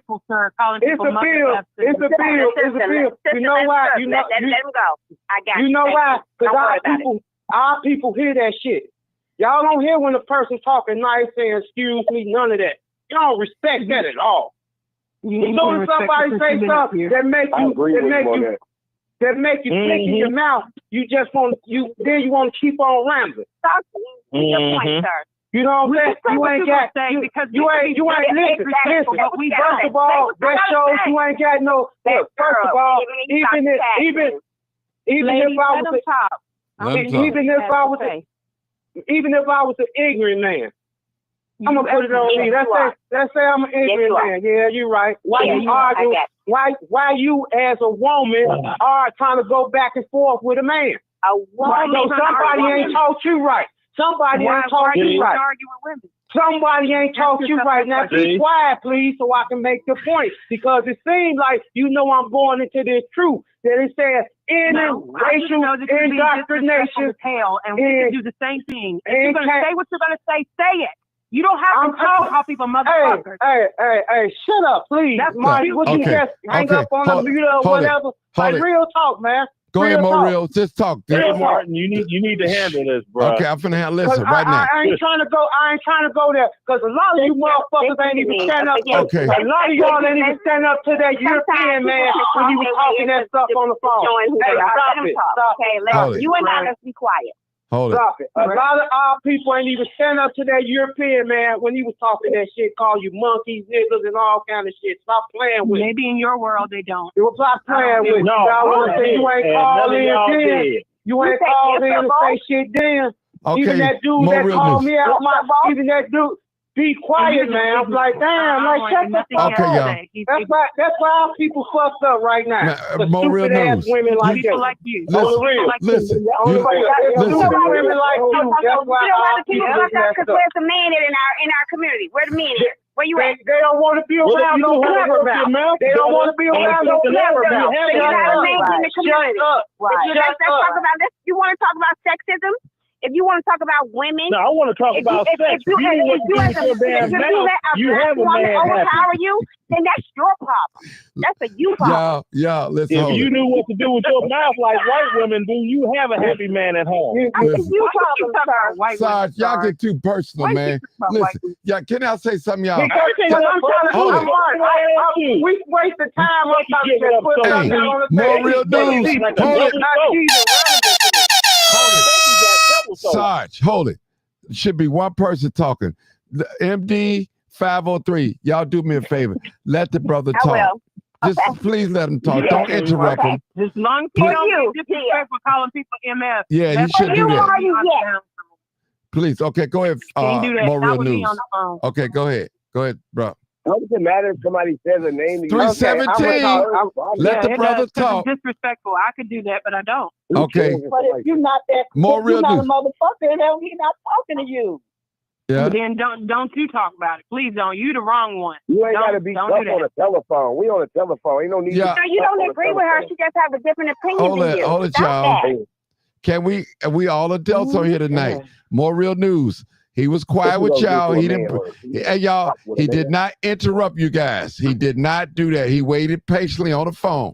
You know why? Let him go. I got you know why? Because our people hear that shit. Y'all don't hear when a person talking nice saying excuse me, none of that. Y'all don't respect that at all. As soon as somebody say something that make you click in your mouth, you want to keep on rambling. Talk to me. Your point, sir. You know what I'm saying? You ain't listen. First of all, that shows you ain't got no. First of all, even if I was an ignorant man, I'm gonna put it on me. Let's say I'm an ignorant man. Yeah, you're right. Why you argue? Why you as a woman are trying to go back and forth with a man? A woman. So somebody ain't taught you right. Somebody ain't taught you right. Somebody ain't taught you right. Now be quiet, please, so I can make the point. Because it seems like I'm going into this truth. That it says racial indoctrination. And we can do the same thing. If you're gonna say what you're gonna say it. You don't have to call people motherfuckers. Hey, shut up, please. That's Marty. What you just hang up on the computer or whatever? Real talk, man. Go ahead, Real. Just talk. Hey, Martin, you need to handle this, bro. Okay, I'm finna handle this right now. I ain't trying to go there because a lot of you motherfuckers ain't even stand up. Okay. A lot of y'all ain't even stand up to that European man when he was talking that stuff on the phone. Hey, stop it. Okay, you and I, let's be quiet. Hold it. Stop it. A lot of our people ain't even stand up to that European man when he was talking that shit, call you monkeys, niggas, and all kind of shit. Stop playing with it. Maybe in your world they don't. You stop playing with it. No, I want to say you ain't called in then. You ain't called in to say shit then. Okay, even that dude more that real called news. me out, even that dude, be quiet, man. I'm like, damn, like shut the fuck Okay, up. y'all. That's why our people fucked up right now. The more real stupid ass news. women like People that. like you. Listen, Only listen. women like you. That's why You know why our the people people fuck up? messed Because up. where's the man in our community? Where the men at? Where you at? They don't want to be around no blabbermouth. They don't want to be around no blabbermouth. So you got a man in the community. Let's talk about this. You want to talk about sexism? If you want to talk about women, No, I want to talk about sex. If you have a man overpower you, then that's your problem. That's a you problem. Y'all, let's If hold you it. knew what to do with your mouth like white women do, you have a happy man at home. That's a you problem, sir. Sarge, y'all get too personal, man. Listen, can I say something, y'all? Because I'm trying to Hold it. we wasted time. I'm trying to put Hey, something on the more real news. Hold it. Sarge, hold it. Should be one person talking. The MD 503. Y'all do me a favor. Let the brother I talk. will. Just please let him talk. Don't interrupt him. As long as you don't get disrespectful calling people MF. Yeah, he should do that. Yeah. Please. Okay, go ahead. Can't do that. More Not real with me news. on the phone. Okay, go ahead. Go ahead, bro. What does it matter if somebody says a name? 317. Let the brother talk. It's disrespectful. I could do that, but I don't. Okay. But if you're not that, More if real you're not news. a motherfucker, then he's not talking to you. Yeah. But then don't you talk about it. Please don't. You the wrong one. You ain't got to Don't be do up that. on a telephone. We on a telephone. Ain't no need Yeah. to So you don't agree with her. She just have a different opinion than you. Hold it, Stop y'all. that. Can we all adults on here tonight? More real news. He was quiet with y'all. He didn't. Hey, y'all. He did not interrupt you guys. He did not do that. He waited patiently on the phone.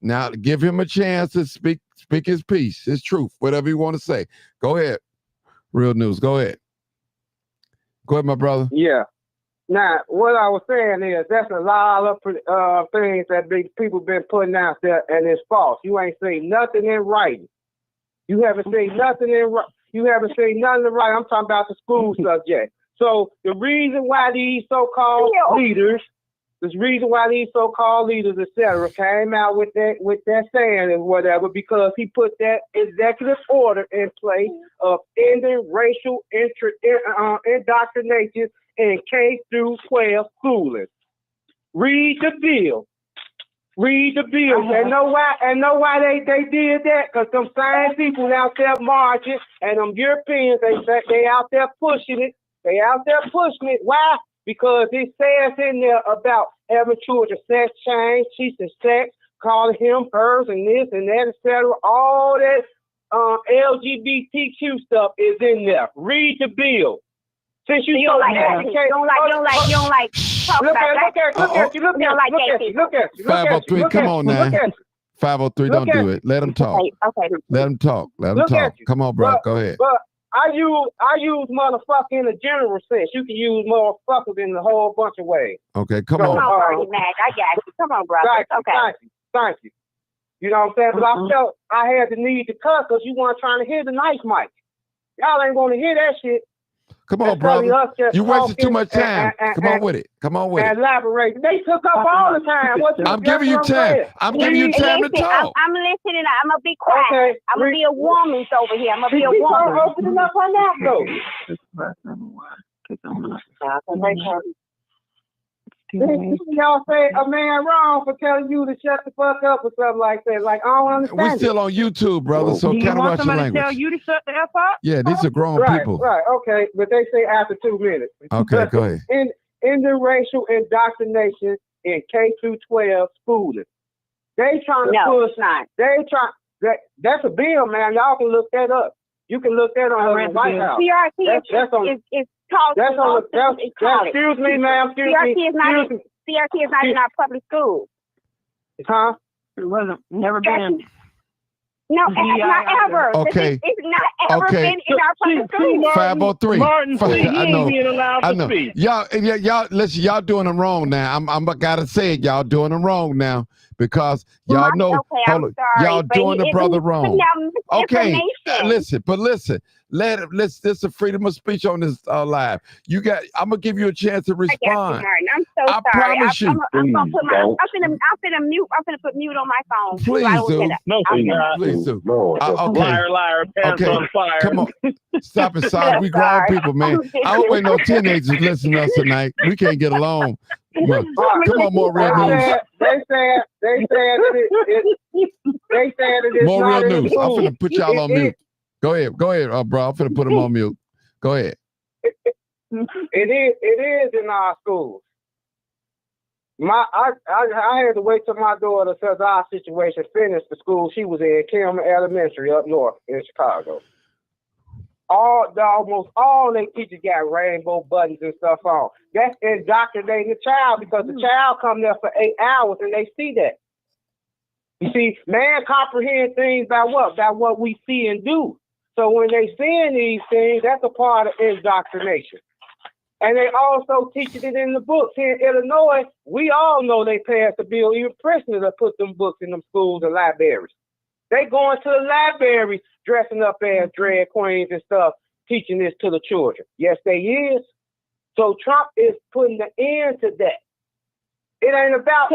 Now give him a chance to speak his piece, his truth, whatever you want to say. Go ahead. Real news. Go ahead. Go ahead, my brother. Yeah. Now, what I was saying is that's a lot of things that people been putting out there, and it's false. You ain't seen nothing in writing. You haven't seen nothing in writing. You haven't seen nothing in writing. I'm talking about the school subject. So the reason why these so-called leaders, etc., came out with that saying and whatever, because he put that executive order in place of ending racial indoctrination in K through 12 schooling. Read the bill. Read the bill. And know why they did that? Because them same people out there marching and them Europeans, they out there pushing it. They out there pushing it. Why? Because it says in there about having children sex change, teaching sex, calling him, hers, and this and that, etc. All that LGBTQ stuff is in there. Read the bill. Since you don't like that. You don't like talk about that. Look at you. 503, come on now. 503, don't do it. Let him talk. Okay. Let him talk. Let him talk. Come on, bro. Go ahead. But I use motherfucker in a general sense. You can use motherfuckers in a whole bunch of ways. Okay, come Come on. on, Bernie Mac. I got you. Come on, brother. Thank you. You know what I'm saying? But I felt I had the need to cuss because you weren't trying to hear the nice mic. Y'all ain't going to hear that shit. Come on, brother. You wasted too much time. Come on with it. Elaborate. They took up all the time. I'm giving you time. I'm giving you time to talk. I'm listening. I'm going to be quiet. Okay. I'm going to be a woman over here. I'm going to be a woman. Opening up her mouth, though. Y'all say a man wrong for telling you to shut the fuck up or something like that. Like, I don't understand. We're still on YouTube, brother, so kind of watch your language. Tell you to shut the F up? Yeah, these are grown people. Right, okay. But they say after 2 minutes. Okay, go ahead. In the racial indoctrination in K through 12 schooling. They trying to push. That's a bill, man. Y'all can look that up. You can look that on the White House. CRT is called. Excuse me, ma'am. CRT is not in our public schools. Huh? It wasn't. Never been. No, not ever. Okay. It's not ever been in our public schools. 503. Martin, see, he ain't being allowed to speak. Y'all, listen, y'all doing them wrong now. I gotta say it, y'all doing them wrong now. because y'all know Okay, I'm sorry, y'all but doing the it brother was wrong. putting out Okay, misinformation. let's this is freedom of speech on this live. I'm gonna give you a chance to I got you, respond. Martin. I'm so I sorry. promise you. I'm gonna put my. I'm finna put mute on my phone. so I Please don't do. get it. No, Please do. Okay. Liar, pants Okay. on fire. Come on. Stop it, sorry. We grown Sorry. people, man. I hope ain't no teenagers listening to us tonight. We can't get along. Come on, more real news. They said it's More not real in the news. I'm school. finna put y'all on mute. Go ahead, bro. I'm finna put them on mute. Go ahead. It is in our schools. I had to wait till my daughter says our situation finished the school she was in, Kim Elementary up north in Chicago. Almost all they teachers got rainbow buttons and stuff on. That's indoctrinating the child because the child come there for 8 hours and they see that. You see, man comprehend things by what? By what we see and do. So when they seeing these things, that's a part of indoctrination. And they also teaching it in the books. Here in Illinois, we all know they passed a bill, even prisoners that put them books in them schools and libraries. They going to the libraries dressing up as drag queens and stuff, teaching this to the children. Yes, they is. So Trump is putting the end to that. It ain't about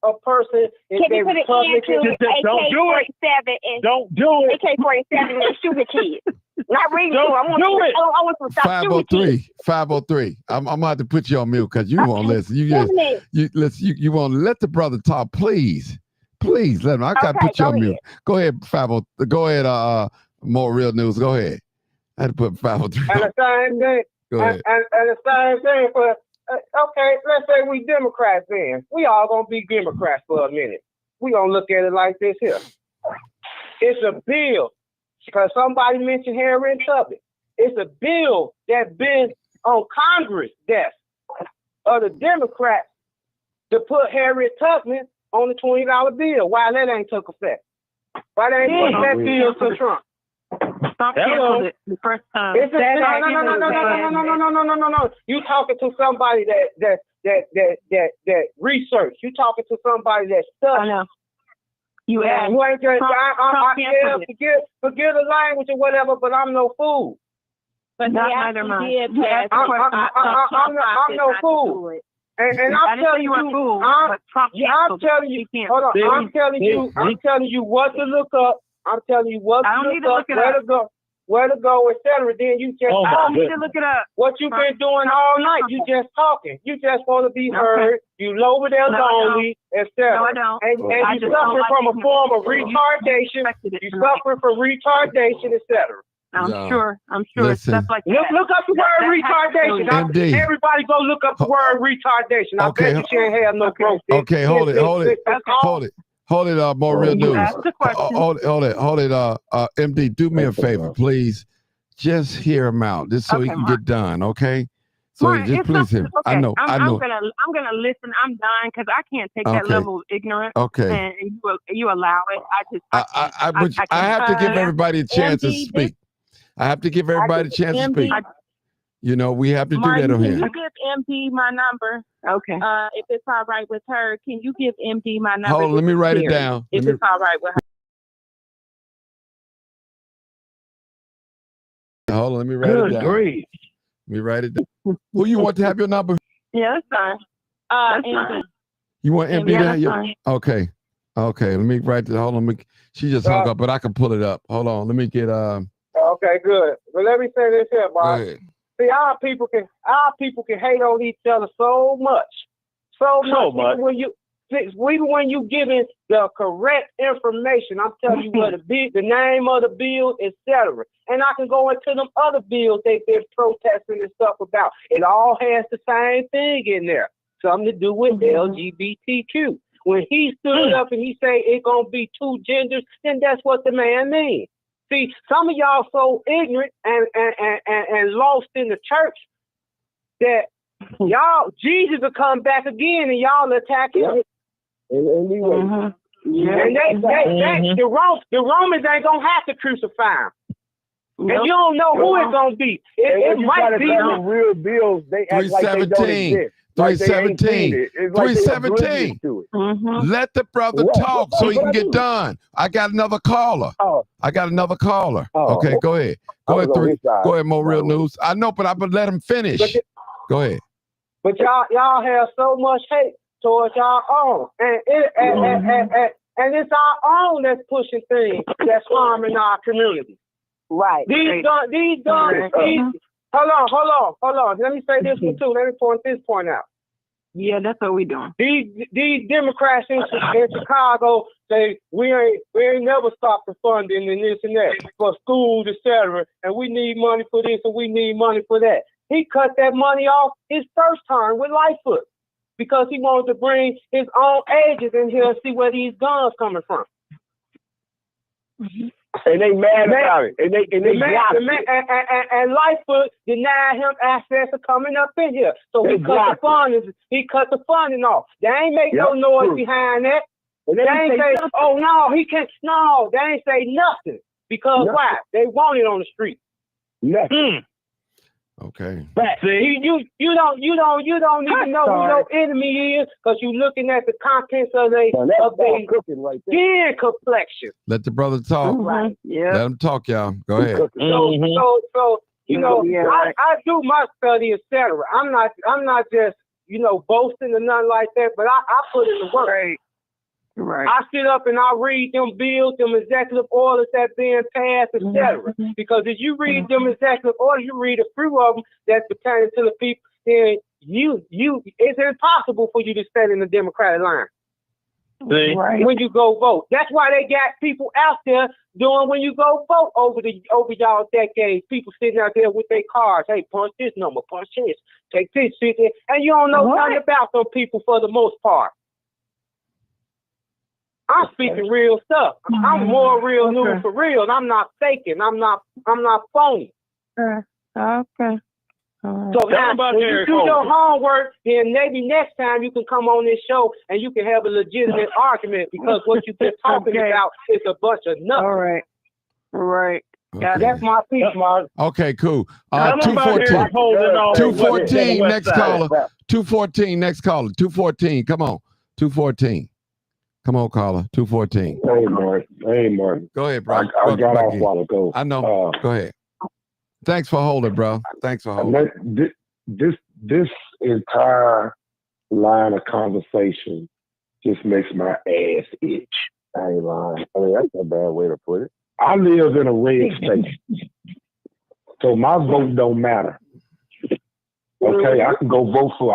a person. Can you put an end to AK-47 Don't do it. AK-47 and shoot the kids? Not reading to them. I want to stop shooting kids. 503. I'm gonna have to put you on mute because you won't listen. You won't let the brother talk, please. Please let him. I gotta put you on mute. Go ahead, 503. Go ahead, more real news. Go ahead. I had to put 503. And the same thing. Go ahead. And the same thing for okay, let's say we Democrats then. We all gonna be Democrats for a minute. We gonna look at it like this here. It's a bill, because somebody mentioned Harriet Tubman. It's a bill that's been on Congress' desk of the Democrats to put Harriet Tubman on the $20 bill. Why that ain't took effect? Why they ain't put that bill to Trump? Hello. The first time. No. You talking to somebody that research. You talking to somebody that studies. I know. You ain't just forget the language or whatever, but I'm no fool. But not neither mine. I'm no fool. And I'm telling you, I'm telling you what to look up. I'm telling you what to look up, where to go, etc. Then you just I don't need to look it up. What you been doing all night? You just talking. You just want to be heard. You over there lonely, etc. No, I don't. And you suffering from a form of retardation. You suffering from retardation, etc. I'm sure. Listen. Stuff like that. Look up the word retardation. Everybody go look up the word retardation. I bet you can't have no growth. Okay, hold it. Hold it, more real news. Hold it, MD, do me a favor, please. Just hear him out, just so he can get done, okay? So Martin, just please hear him. Okay. I know. I'm gonna listen. I'm dying because I can't take that level of ignorance. Okay. And you allow it. I have to give everybody a chance to speak. I have to give everybody a chance to speak. You know, we have to Martin, do that on can here. you give MD my number? Okay. If it's all right with her, can you give MD my number? Hold on, let me write it down. If it's all right with her. Hold on, let me write it down. Let me write it down. Who you want to have your number? Yeah, that's fine. MD. You want MD to have your? Fine. Okay. Let me write it. Hold on. She just hung up, but I can pull it up. Hold on. Let me get Okay, good. But let me say this here, Bob. Go ahead. See, our people can hate on each other so much. Even when you giving the correct information, I'm telling you what the name of the bill, etc. And I can go into them other bills they've been protesting and stuff about. It all has the same thing in there. Something to do with LGBTQ. When he stood up and he say it's gonna be two genders, then that's what the man means. See, some of y'all so ignorant and lost in the church that y'all, Jesus will come back again and y'all attack him. And the Romans ain't gonna have to crucify him. And you don't know who it's gonna be. It might be real bills. They act like they don't exist. Like they ain't seen 317. it. It's like they 317. oblivious to it. Let the brother What? talk so he What can I get do? done. I got another caller. I got another caller. Okay, go ahead. I Go was ahead, on three. his side. Go ahead, more real news. I know, but let him finish. Go ahead. But y'all have so much hate towards y'all own, and it's our own that's pushing things that's harming our community. Right. Hold on. Let me say this one too. Let me point this point out. Yeah, that's what we doing. These Democrats in Chicago say we ain't never stopped the funding and this and that for schools, etc. And we need money for this and we need money for that. He cut that money off his first term with Lightfoot because he wanted to bring his own agents in here and see where these guns coming from. And they mad about it. And they and Lightfoot denied him access to coming up in here. So he cut the funding off. They ain't make no noise behind that. They ain't say, oh no, he can't. No, they ain't say nothing. Because why? They want it on the street. Okay. See, you don't even know who your enemy is because you looking at the contents of their skin complexion. Let the brother talk. Right. Yeah. Let him talk, y'all. Go ahead. So you know, I do my study, etc. I'm not just boasting or nothing like that, but I put in the work. Right. I sit up and I read them bills, them executive orders that being passed, etc. Because if you read them executive orders, you read a few of them that's pertaining to the people, then it's impossible for you to stand in the Democratic line. When you go vote. That's why they got people out there doing when you go vote over y'all decades. People sitting out there with their cards. Hey, punch this number, punch this, take this, sit there. And you don't know nothing about them people for the most part. I'm speaking real stuff. I'm more real news for real, and I'm not faking. I'm not phony. Okay. So now, when you do your homework, then maybe next time you can come on this show and you can have a legitimate argument because what you've been talking about is a bunch of nothing. All right. Okay. That's my piece, Mark. Okay, cool. 214 next caller. 214 next caller. 214. Come on. 214. Come on, caller. 214. Hey, Martin. Go ahead, bro. I got off a while ago. I know. Go ahead. Thanks for holding, bro. Thanks for holding. This entire line of conversation just makes my ass itch. I ain't lying. I mean, that's a bad way to put it. I live in a red state, so my vote don't matter. Okay, I can go vote for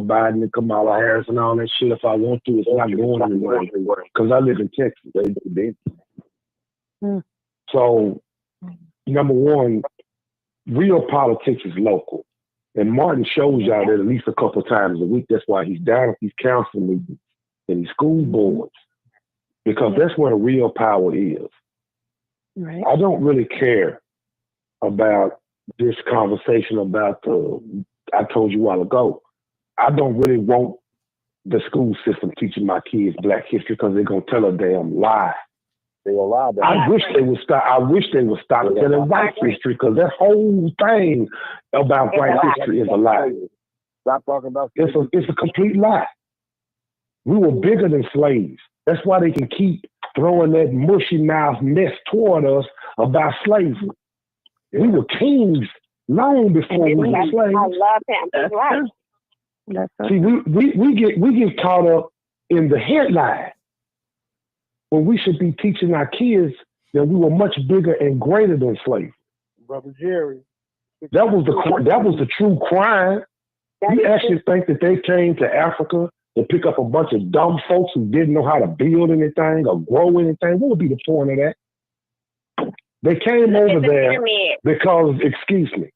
Biden and Kamala Harris and all that shit if I want to. It's not going anywhere because I live in Texas. So, number one, real politics is local. And Martin shows y'all that at least a couple times a week. That's why he's down at these council meetings and these school boards, because that's where the real power is. Right. I don't really care about this conversation about I told you a while ago. I don't really want the school system teaching my kids Black history because they're gonna tell a damn lie. They gonna lie. I wish they would stop. telling white history because that whole thing about white history is a lie. Stop talking about it's a complete lie. We were bigger than slaves. That's why they can keep throwing that mushy mouth mess toward us about slavery. We were kings long before we were slaves. I love him. That's right. See, we get caught up in the headline when we should be teaching our kids that we were much bigger and greater than slavery. Brother Jerry. That was the true crime. You actually think that they came to Africa to pick up a bunch of dumb folks who didn't know how to build anything or grow anything? What would be the point of that? They came over there because, excuse me,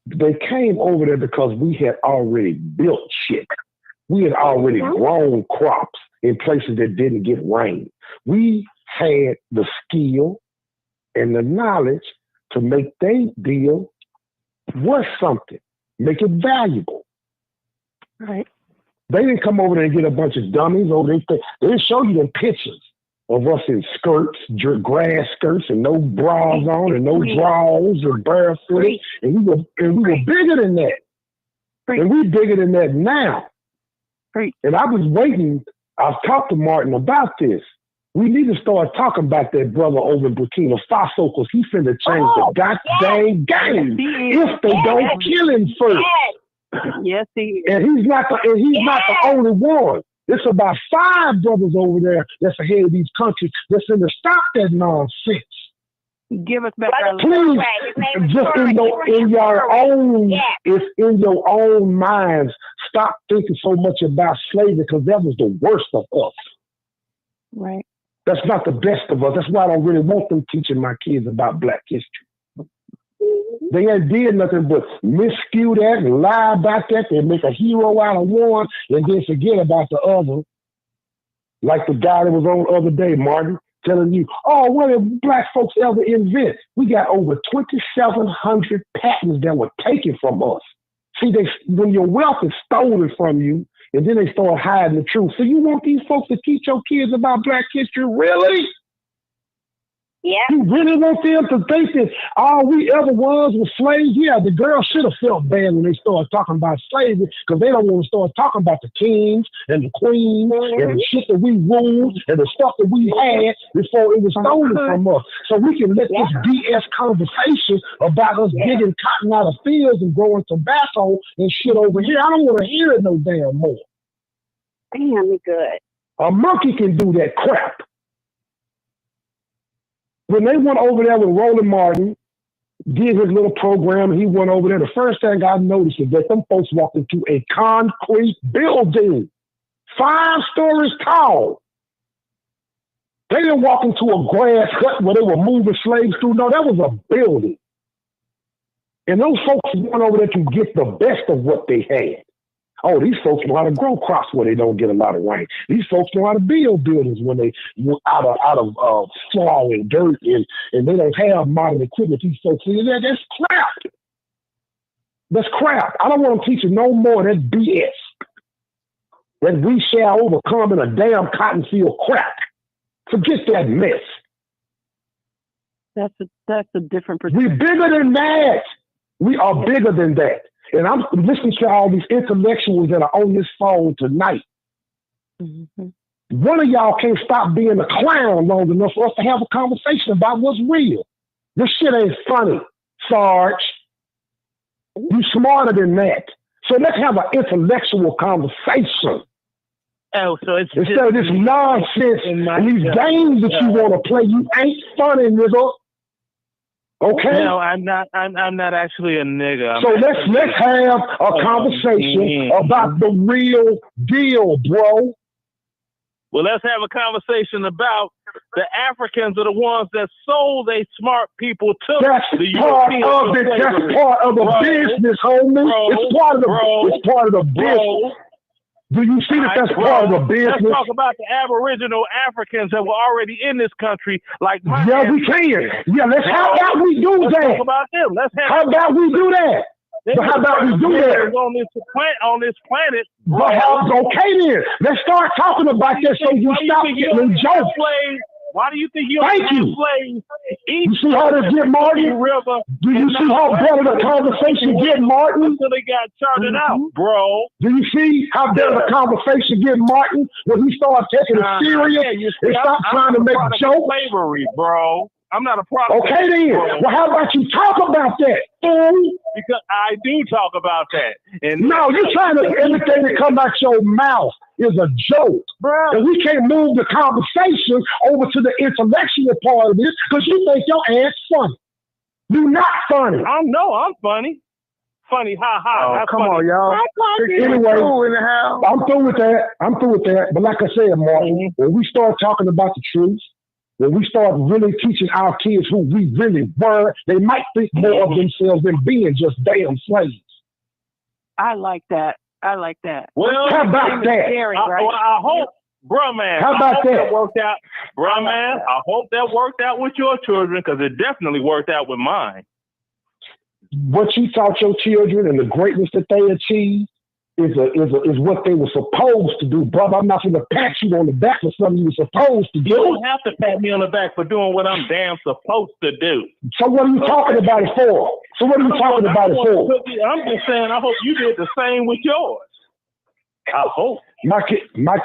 they came over there because we had already built shit. We had already grown crops in places that didn't get rain. We had the skill and the knowledge to make their deal worth something, make it valuable. Right. They didn't come over there and get a bunch of dummies over there. They didn't show you them pictures of us in skirts, grass skirts, and no bras on, and no drawers, and barefoot, and we were bigger than that. And we bigger than that now. And I was waiting. I've talked to Martin about this. We need to start talking about that brother over in Burkina Faso because he finna change the goddamn game if they don't kill him first. Yes, he is. And he's not the only one. It's about 5 brothers over there that's ahead of these countries that's in to stop that nonsense. Give us back our Please, just in your own, it's in your own minds. Stop thinking so much about slavery because that was the worst of us. Right. That's not the best of us. That's why I don't really want them teaching my kids about Black history. They ain't did nothing but miscue that and lie about that. They make a hero out of one and then forget about the other. Like the guy that was on the other day, Martin, telling you, oh, what did Black folks ever invent? We got over 2,700 patents that were taken from us. See, when your wealth is stolen from you, and then they start hiding the truth. So you want these folks to teach your kids about Black history, really? Yeah. You really want them to think that all we ever was slaves? Yeah, the girls should have felt bad when they started talking about slavery because they don't want to start talking about the kings and the queens and the shit that we ruled and the stuff that we had before it was stolen from us. So we can let this BS conversation about us digging cotton out of fields and growing tobacco and shit over here. I don't want to hear it no damn more. Damn, good. A monkey can do that crap. When they went over there with Roland Martin, did his little program, and he went over there, the first thing I noticed is that them folks walked into a concrete building, 5 stories tall. They didn't walk into a grass hut where they were moving slaves through. No, that was a building. And those folks went over there to get the best of what they had. Oh, these folks know how to grow crops where they don't get a lot of rain. These folks know how to build buildings when they out of straw and dirt and they don't have modern equipment. These folks say that's crap. That's crap. I don't want to teach you no more. That's BS. That we shall overcome in a damn cotton field crap. Forget that mess. That's a different perspective. We're bigger than that. We are bigger than that. And I'm listening to all these intellectuals that are on this phone tonight. Mm-hmm. One of y'all can't stop being a clown long enough for us to have a conversation about what's real. This shit ain't funny, Sarge. You smarter than that. So let's have an intellectual conversation. Oh, so it's instead of this nonsense and these games that you want to play, you ain't funny, nigga. Okay. No, I'm not actually a nigga. So let's have a conversation about the real deal, bro. Well, let's have a conversation about the Africans are the ones that sold they smart people to the Europeans. That's part of the business, homie. It's part of the business. Do you see that that's part of the business? Let's talk about the Aboriginal Africans that were already in this country. Like my we can. Yeah, how about we do that? Talk about them. How about we do that? But how about we do that? On this planet. Okay then. Let's start talking about that so you stop getting jokes. Why do you think you Thank you. slaves? You see how this get, Martin? Do you see how better the conversation get, Martin? Until they got charted out, bro. Do you see how better the conversation get, Martin? When he started taking it serious and stop trying to make jokes? Slavery, bro. I'm not a product. Okay then. Well, how about you talk about that, fool? Because I do talk about that. And no, you're trying to everything that come out your mouth is a joke, bro. And we can't move the conversation over to the intellectual part of this because you think your ass funny. You're not funny. I know I'm funny. Funny, ha ha. Oh, come on, y'all. Anyway, I'm through with that. But like I said, Martin, when we start talking about the truth, when we start really teaching our kids who we really were, they might think more of themselves than being just damn slaves. I like that. Well, how about that? Scary, right? I hope, bro, man. How about that? Worked out, bro, man. I hope that worked out with your children because it definitely worked out with mine. What you taught your children and the greatness that they achieved is what they were supposed to do, brother. I'm not going to pat you on the back for something you were supposed to do. You don't have to pat me on the back for doing what I'm damn supposed to do. So what are you talking about it for? So what are you talking about it for? I'm just saying, I hope you did the same with yours. I hope. My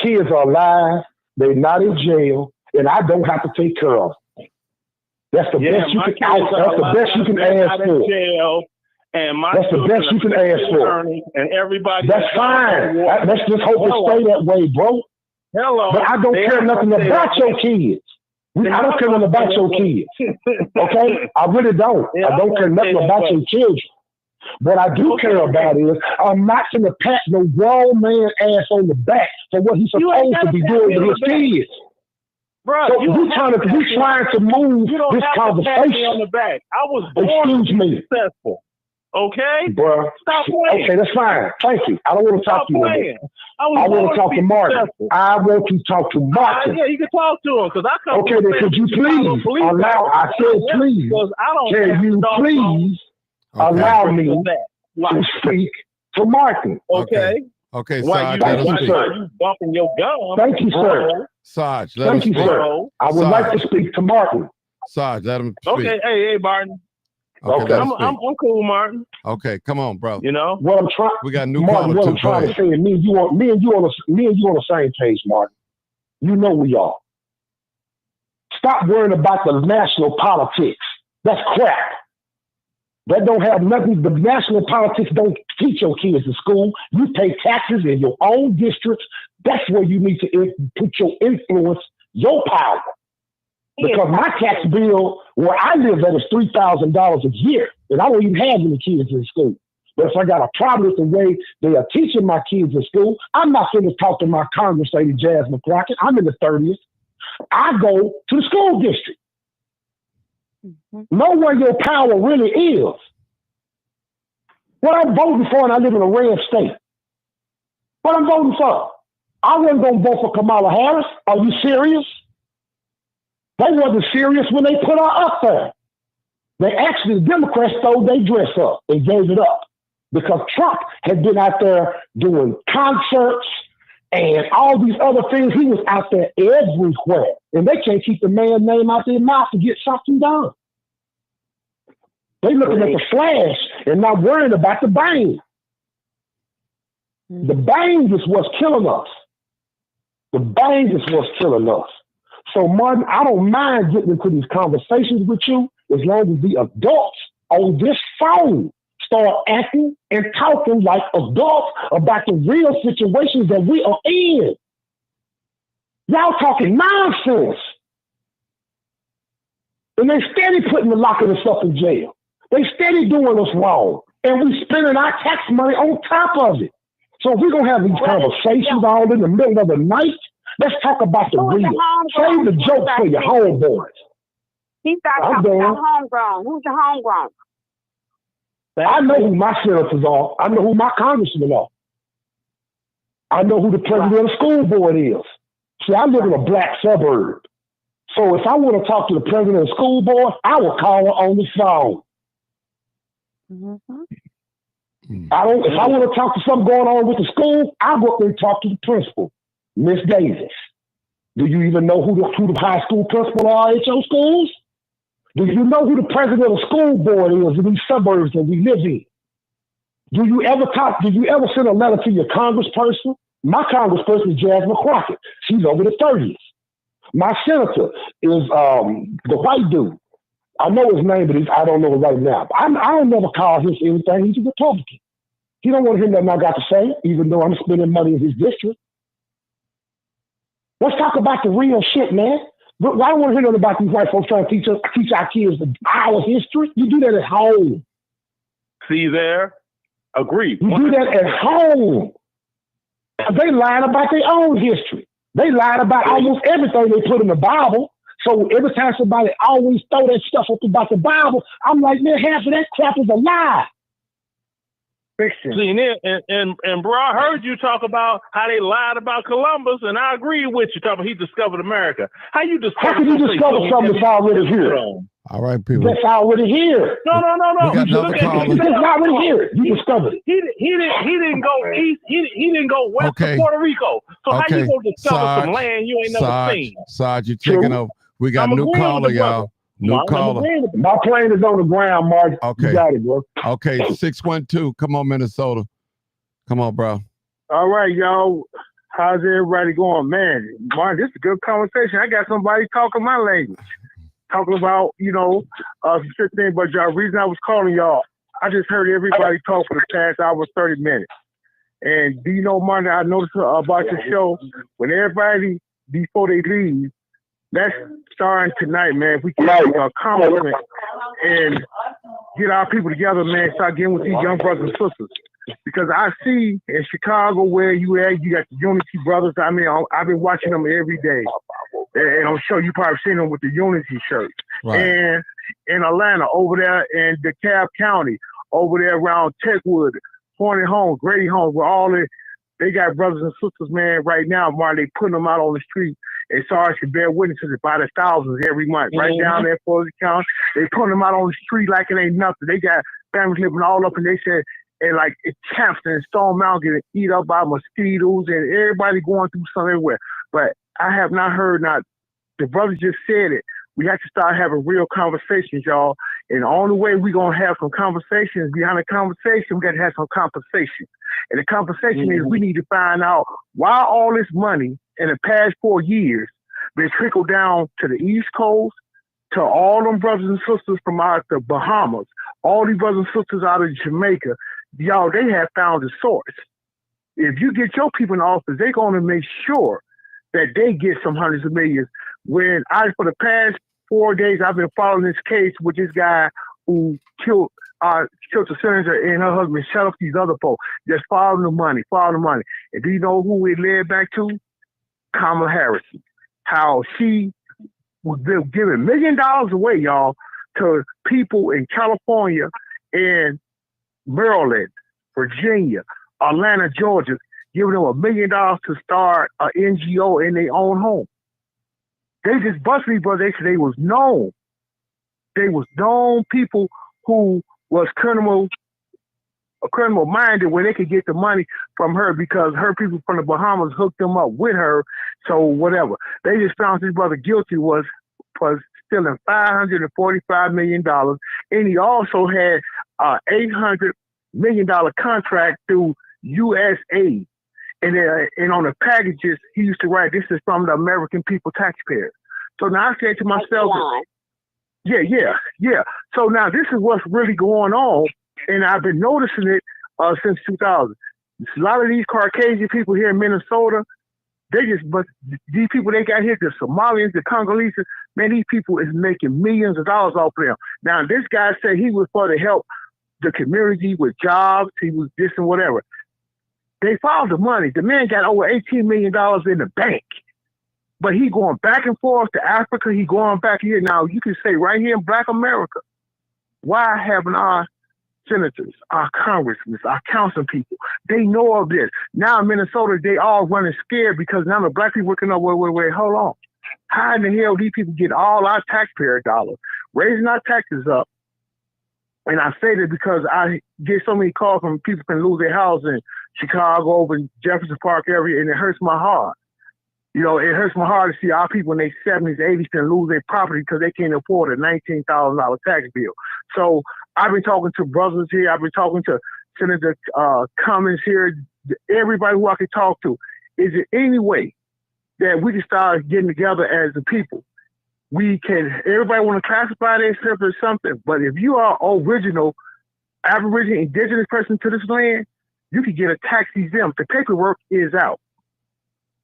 kids are alive. They're not in jail, and I don't have to take care of them. That's the best you can. That's the best you can ask for. Jail, and that's the best you can ask for. And everybody. That's fine. Let's just hope it stay that way, bro. Hello. But I don't care nothing about your kids. I don't care nothing about your kids. Okay? I really don't. I don't care nothing about your children. What I do care about is I'm not going to pat no grown man ass on the back for what he's supposed to be doing with his kids. Bro, so we trying to move this conversation. On the back. I was born successful. Okay? Bro. Stop playing. Okay, that's fine. Thank you. I don't want to talk to you anymore. I want to talk to Martin. I want to talk to Martin. Yeah, you can talk to him because I come. Okay, then could you please allow? I said please. Can you please allow me to speak to Martin? Okay. Okay, Sarge, you bumping your gum. Thank you, sir. Sarge, thank you, sir. I would like to speak to Martin. Sarge, let him speak. Okay, hey, Martin. Okay, I'm cool, Martin. Okay, come on, bro. You know what I'm trying. We got a new Martin, caller what too. I'm trying to say, me and you on the same page, Martin. You know we are. Stop worrying about the national politics. That's crap. That don't have nothing. The national politics don't teach your kids in school. You pay taxes in your own districts. That's where you need to put your influence, your power. Because my tax bill where I live at is $3,000 a year, and I don't even have any kids in school. But if I got a problem with the way they are teaching my kids in school, I'm not going to talk to my Congress lady, Jasmine Crockett. I'm in the 30s. I go to the school district. Know where your power really is. What I'm voting for, and I live in a red state. What I'm voting for? I wasn't going to vote for Kamala Harris. Are you serious? They wasn't serious when they put her up there. They actually, the Democrats stole their dress up and gave it up because Trump had been out there doing concerts and all these other things. He was out there everywhere. And they can't keep the man's name out their mouth to get something done. They looking at the flash and not worrying about the bang. The bang is what's killing us. The bang is what's killing us. So, Martin, I don't mind getting into these conversations with you as long as the adults on this phone start acting and talking like adults about the real situations that we are in. Y'all talking nonsense. And they steady putting the locking us up in jail. They steady doing us wrong. And we spending our tax money on top of it. So if we're going to have these conversations all in the middle of the night, let's talk about the real. Save the jokes for your homeboys. He started talking about homegrown. Who's the homegrown? I know who my senators are. I know who my congressmen are. I know who the president of the school board is. See, I live in a black suburb. So if I want to talk to the president of the school board, I will call her on the phone. If I want to talk to something going on with the school, I go up there and talk to the principal, Miss Davis. Do you even know who the high school principal are at your schools? Do you know who the president of the school board is in these suburbs that we live in? Do you ever send a letter to your congressperson? My congressperson is Jasmine Crockett. She's over the 30s. My senator is the white dude. I know his name, but I don't know it right now. But I don't never call him anything. He's a Republican. He don't want to hear nothing I got to say, even though I'm spending money in his district. Let's talk about the real shit, man. I don't want to hear nothing about these white folks trying to teach our kids our history. You do that at home. See there? Agree. You do that at home. They lied about their own history. They lied about almost everything they put in the Bible. So every time somebody always throw that stuff up about the Bible, I'm like, man, half of that crap is a lie. Fiction. See, and bro, I heard you talk about how they lied about Columbus, and I agree with you. Talking about he discovered America. How can you discover something that's already here? All right, people. That's already here. No. We got another caller. That's already here. You discovered it. He didn't go east. He didn't go west to Puerto Rico. So how you gonna discover some land you ain't never seen? Sarge, you're taking over. We got a new caller, y'all. New caller. My plane is on the ground, Mark. Okay. You got it, bro. Okay, 612. Come on, Minnesota. Come on, bro. All right, y'all. How's everybody going? Man, Mark, this is a good conversation. I got somebody talking my language. Talking about, some shit thing, but y'all, reason I was calling y'all, I just heard everybody talk for the past hour, 30 minutes. And do you know, Martin, I noticed about your show, when everybody, before they leave, that's starting tonight, man. If we can make an accomplishment and get our people together, man, start getting with these young brothers and sisters. Because I see in Chicago where you at, you got the Unity Brothers. I mean, I've been watching them every day. And I'm sure you probably seen them with the Unity shirt. Right. And in Atlanta, over there in DeKalb County, over there around Techwood, Hornet Homes, Grady Homes, where all they got brothers and sisters, man, right now, Mark, they putting them out on the street. And sorry to bear witnesses by the thousands every month. Right down there, Fulton County, they putting them out on the street like it ain't nothing. They got families living all up, and they said, and like it's Champton and Stone Mountain getting eat up by mosquitoes, and everybody going through something everywhere. But I have not heard the brothers just said it. We have to start having real conversations, y'all. And the only way we're going to have some conversations, behind the conversation, we got to have some compensation. And the compensation is we need to find out why all this money in the past 4 years been trickled down to the East Coast, to all them brothers and sisters from out the Bahamas, all these brothers and sisters out of Jamaica. Y'all, they have found the source. If you get your people in office, they're going to make sure that they get some hundreds of millions. For the past 4 days, I've been following this case with this guy who killed the senator and her husband, shut up these other folks. Just follow the money. And do you know who it led back to? Kamala Harris. How she was giving $1 million away, y'all, to people in California and Maryland, Virginia, Atlanta, Georgia, giving them $1 million to start an NGO in their own home. They just busted these brothers. They was known. They was known people who was criminal minded, where they could get the money from her because her people from the Bahamas hooked them up with her. So whatever. They just found this brother guilty was stealing $545 million. And he also had $800 million contract through USAID. And on the packages, he used to write, "This is from the American people taxpayers." So now I said to myself, yeah. So now this is what's really going on. And I've been noticing it since 2000. A lot of these Caucasian people here in Minnesota, but these people they got here, the Somalians, the Congolese, man, these people is making millions of dollars off of them. Now, this guy said he was for to help the community with jobs, he was this and whatever. They filed the money. The man got over $18 million in the bank. But he going back and forth to Africa, he going back here. Now, you can say right here in Black America, why haven't our senators, our congressmen, our council people, they know of this. Now in Minnesota, they all running scared because now the black people working up, wait, hold on. How in the hell these people get all our taxpayer dollars, raising our taxes up? And I say that because I get so many calls from people who can lose their house in Chicago, over in Jefferson Park area, and it hurts my heart. It hurts my heart to see our people in their 70s, 80s can lose their property because they can't afford a $19,000 tax bill. So I've been talking to brothers here. I've been talking to Senator Cummings here, everybody who I can talk to. Is there any way that we can start getting together as a people? Everybody want to classify themselves as something, but if you are original, Aboriginal, indigenous person to this land, you can get a tax exempt. The paperwork is out.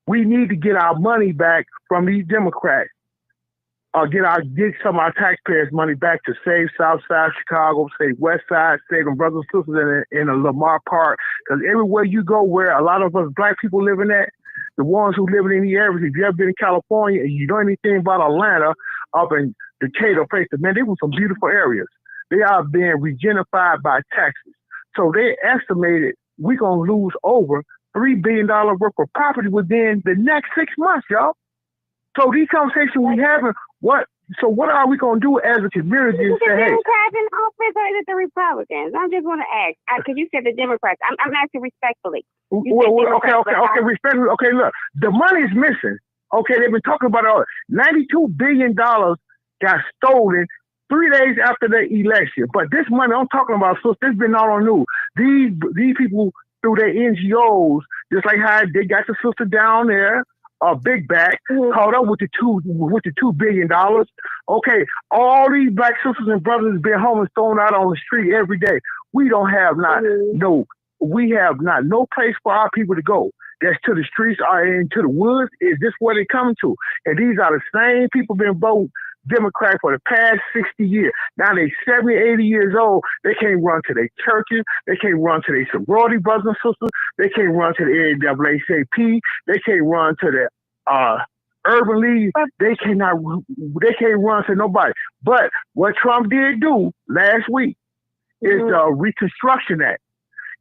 We need to get our money back from these Democrats. Get some of our taxpayers' money back to save South Side Chicago, save West Side, save them brothers and sisters in the Lamar Park. Because everywhere you go, where a lot of us black people living at, the ones who live in the areas, if you ever been in California and you know anything about Atlanta, up in Decatur, man, they were some beautiful areas. They are being regentrified by taxes. So they estimated we're going to lose over $3 billion worth of property within the next 6 months, y'all. So these conversations we having, what are we going to do as a community? Is it the Democrats in office or is it the Republicans? I just want to ask, because you said the Democrats. I'm asking respectfully. Okay, respectfully. Okay, look, the money is missing. Okay, they've been talking about $92 billion got stolen 3 days after the election. But this money I'm talking about, so it's been all on news. These people through their NGOs, just like how they got the sister down there, Big Back, caught up with the $2 billion. Okay, all these black sisters and brothers been homeless, thrown out on the street every day. We don't have no place for our people to go. That's to the streets or into the woods. Is this where they come to? And these are the same people been voting Democrat for the past 60 years. Now they 70, 80 years old. They can't run to their churches. They can't run to their sorority brothers and sisters. They can't run to the NAACP. They can't run to the Urban League. They can't run to nobody. But what Trump did do last week is the Reconstruction Act.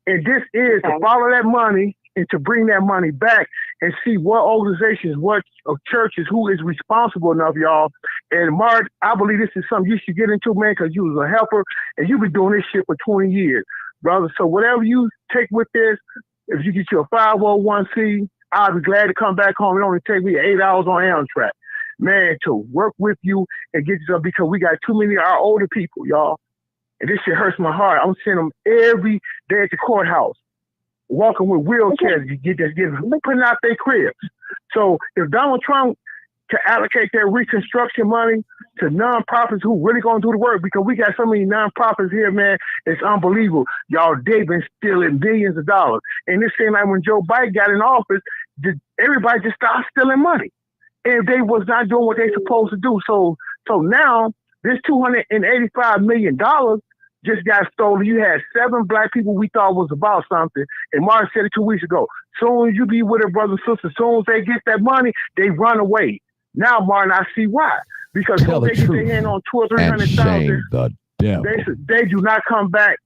And this is to follow that money and to bring that money back and see what organizations, what churches, who is responsible enough, y'all. And Mark, I believe this is something you should get into, man, because you was a helper and you've been doing this shit for 20 years, brother. So whatever you take with this, if you get your 501c, I'll be glad to come back home. It only take me 8 hours on Amtrak, man, to work with you and get you up, because we got too many of our older people, y'all. And this shit hurts my heart. I'm seeing them every day at the courthouse, walking with wheelchairs, putting out their cribs. So if Donald Trump can allocate their Reconstruction money to nonprofits who really gonna do the work, because we got so many nonprofits here, man, it's unbelievable. Y'all, they've been stealing billions of dollars. And it seemed like when Joe Biden got in office, everybody just started stealing money. And they was not doing what they supposed to do. So now this $285 million just got stolen. You had 7 black people we thought was about something. And Martin said it 2 weeks ago. Soon as you be with a brother and sister, soon as they get that money, they run away. Now, Martin, I see why. Because when they get their hand on 200,000 or 300,000, they do not come back.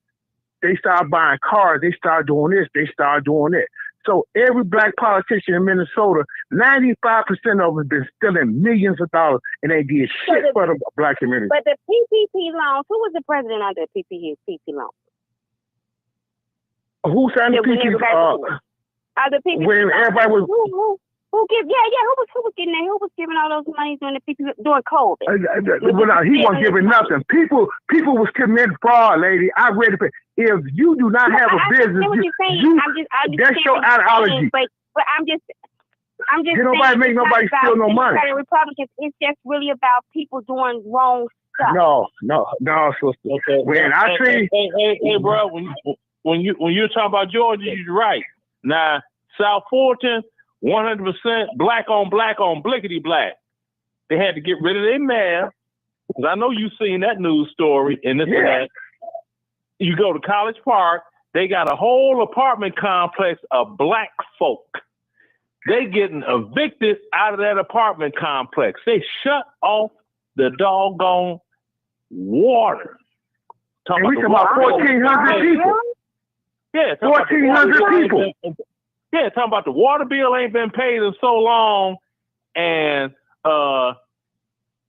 They start buying cars. They start doing this. They start doing it. So every black politician in Minnesota, 95% of them have been stealing millions of dollars, and they did shit for the black community. But the PPP loans, who was the president of the PPP loans? Who signed the PPP? The PPP. When everybody was. Who was getting that? Who was giving all those monies during the PPP during COVID? He wasn't giving nothing. People was committing fraud, lady. I read it. If you do not have a business, that's your ideology. But I'm just Did nobody make nobody steal no money? Republicans, it's just really about people doing wrong stuff. No, sister. Okay. When I see, hey, bro, when you're talking about Georgia, you're right. Now, South Fulton, 100% black on blickety black. They had to get rid of their mayor, because I know you've seen that news story and this and that. You go to College Park, they got a whole apartment complex of black folk. They getting evicted out of that apartment complex. They shut off the doggone water. And we talking about 1,400 people. Yeah, 1,400 people. Yeah, talking about the water bill ain't been paid in so long, and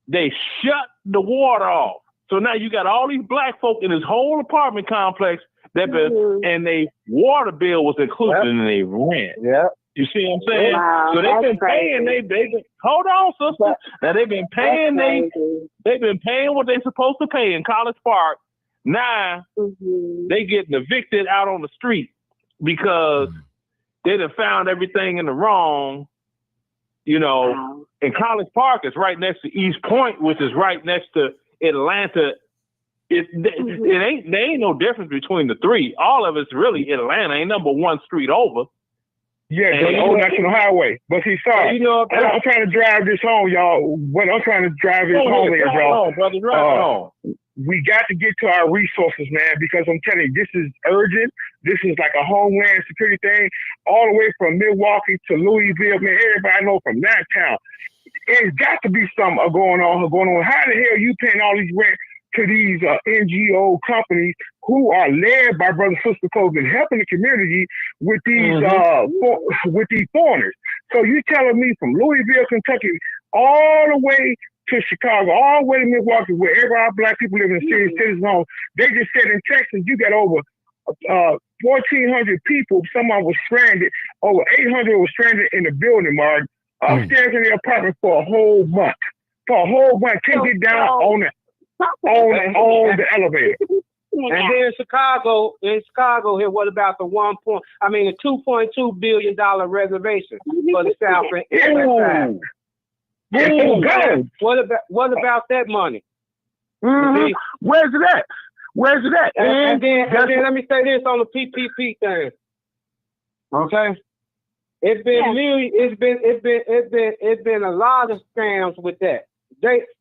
they shut the water off. So now you got all these black folk in this whole apartment complex that been, and their water bill was included in their rent. Yeah. You see what I'm saying? Wow, so they've been paying. They've been, hold on, sister. Now they've been paying. They've been paying what they're supposed to pay in College Park. Now they getting evicted out on the street because they done found everything in the wrong. You know, and College Park is right next to East Point, which is right next to Atlanta. There ain't no difference between the three. All of it's really Atlanta. Ain't number one street over. Yeah, the old National Highway. But see, sorry, I'm trying to drive this home, y'all. What I'm trying to drive this home is, y'all. We got to get to our resources, man, because I'm telling you, this is urgent. This is like a homeland security thing, all the way from Milwaukee to Louisville. Man, everybody I know from that town. It's got to be something going on. How the hell are you paying all these rent to these NGO companies who are led by Brother Sister Codes and helping the community with these with these foreigners? So you telling me from Louisville, Kentucky, all the way to Chicago, all the way to Milwaukee, wherever our black people live in the city, citizen homes, they just said in Texas you got over 1,400 people. Some of them was stranded. Over 800 was stranded in the building, Mark, upstairs in the apartment for a whole month. for a whole bunch. Can't get down on the elevator. And then in Chicago here, what about the $2.2 billion reservation for the South End? What about that money? Mm-hmm. Where's it at? And then let me say this on the PPP thing. Okay, it's been a lot of scams with that.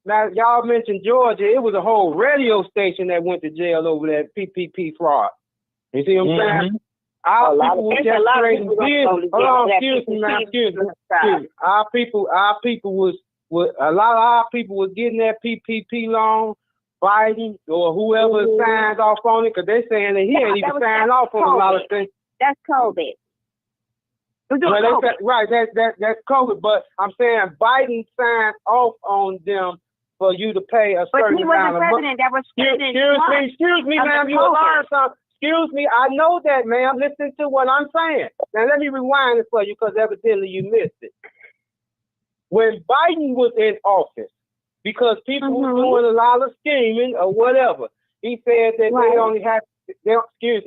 Now y'all mentioned Georgia. It was a whole radio station that went to jail over that PPP fraud. You see what I'm saying? Our people were just trading business. Hold on, excuse me. Our people was a lot of our people was getting that PPP loan. Biden or whoever signed off on it, because they're saying that he ain't even signed off on a lot of things. That's COVID. Right, that's COVID. But I'm saying Biden signed off on them for you to pay a certain amount of money. That was president. Excuse me, ma'am. You learned something. Excuse me. I know that, ma'am. Listen to what I'm saying. Now let me rewind it for you, because evidently you missed it. When Biden was in office, because people were doing a lot of scheming or whatever, he said that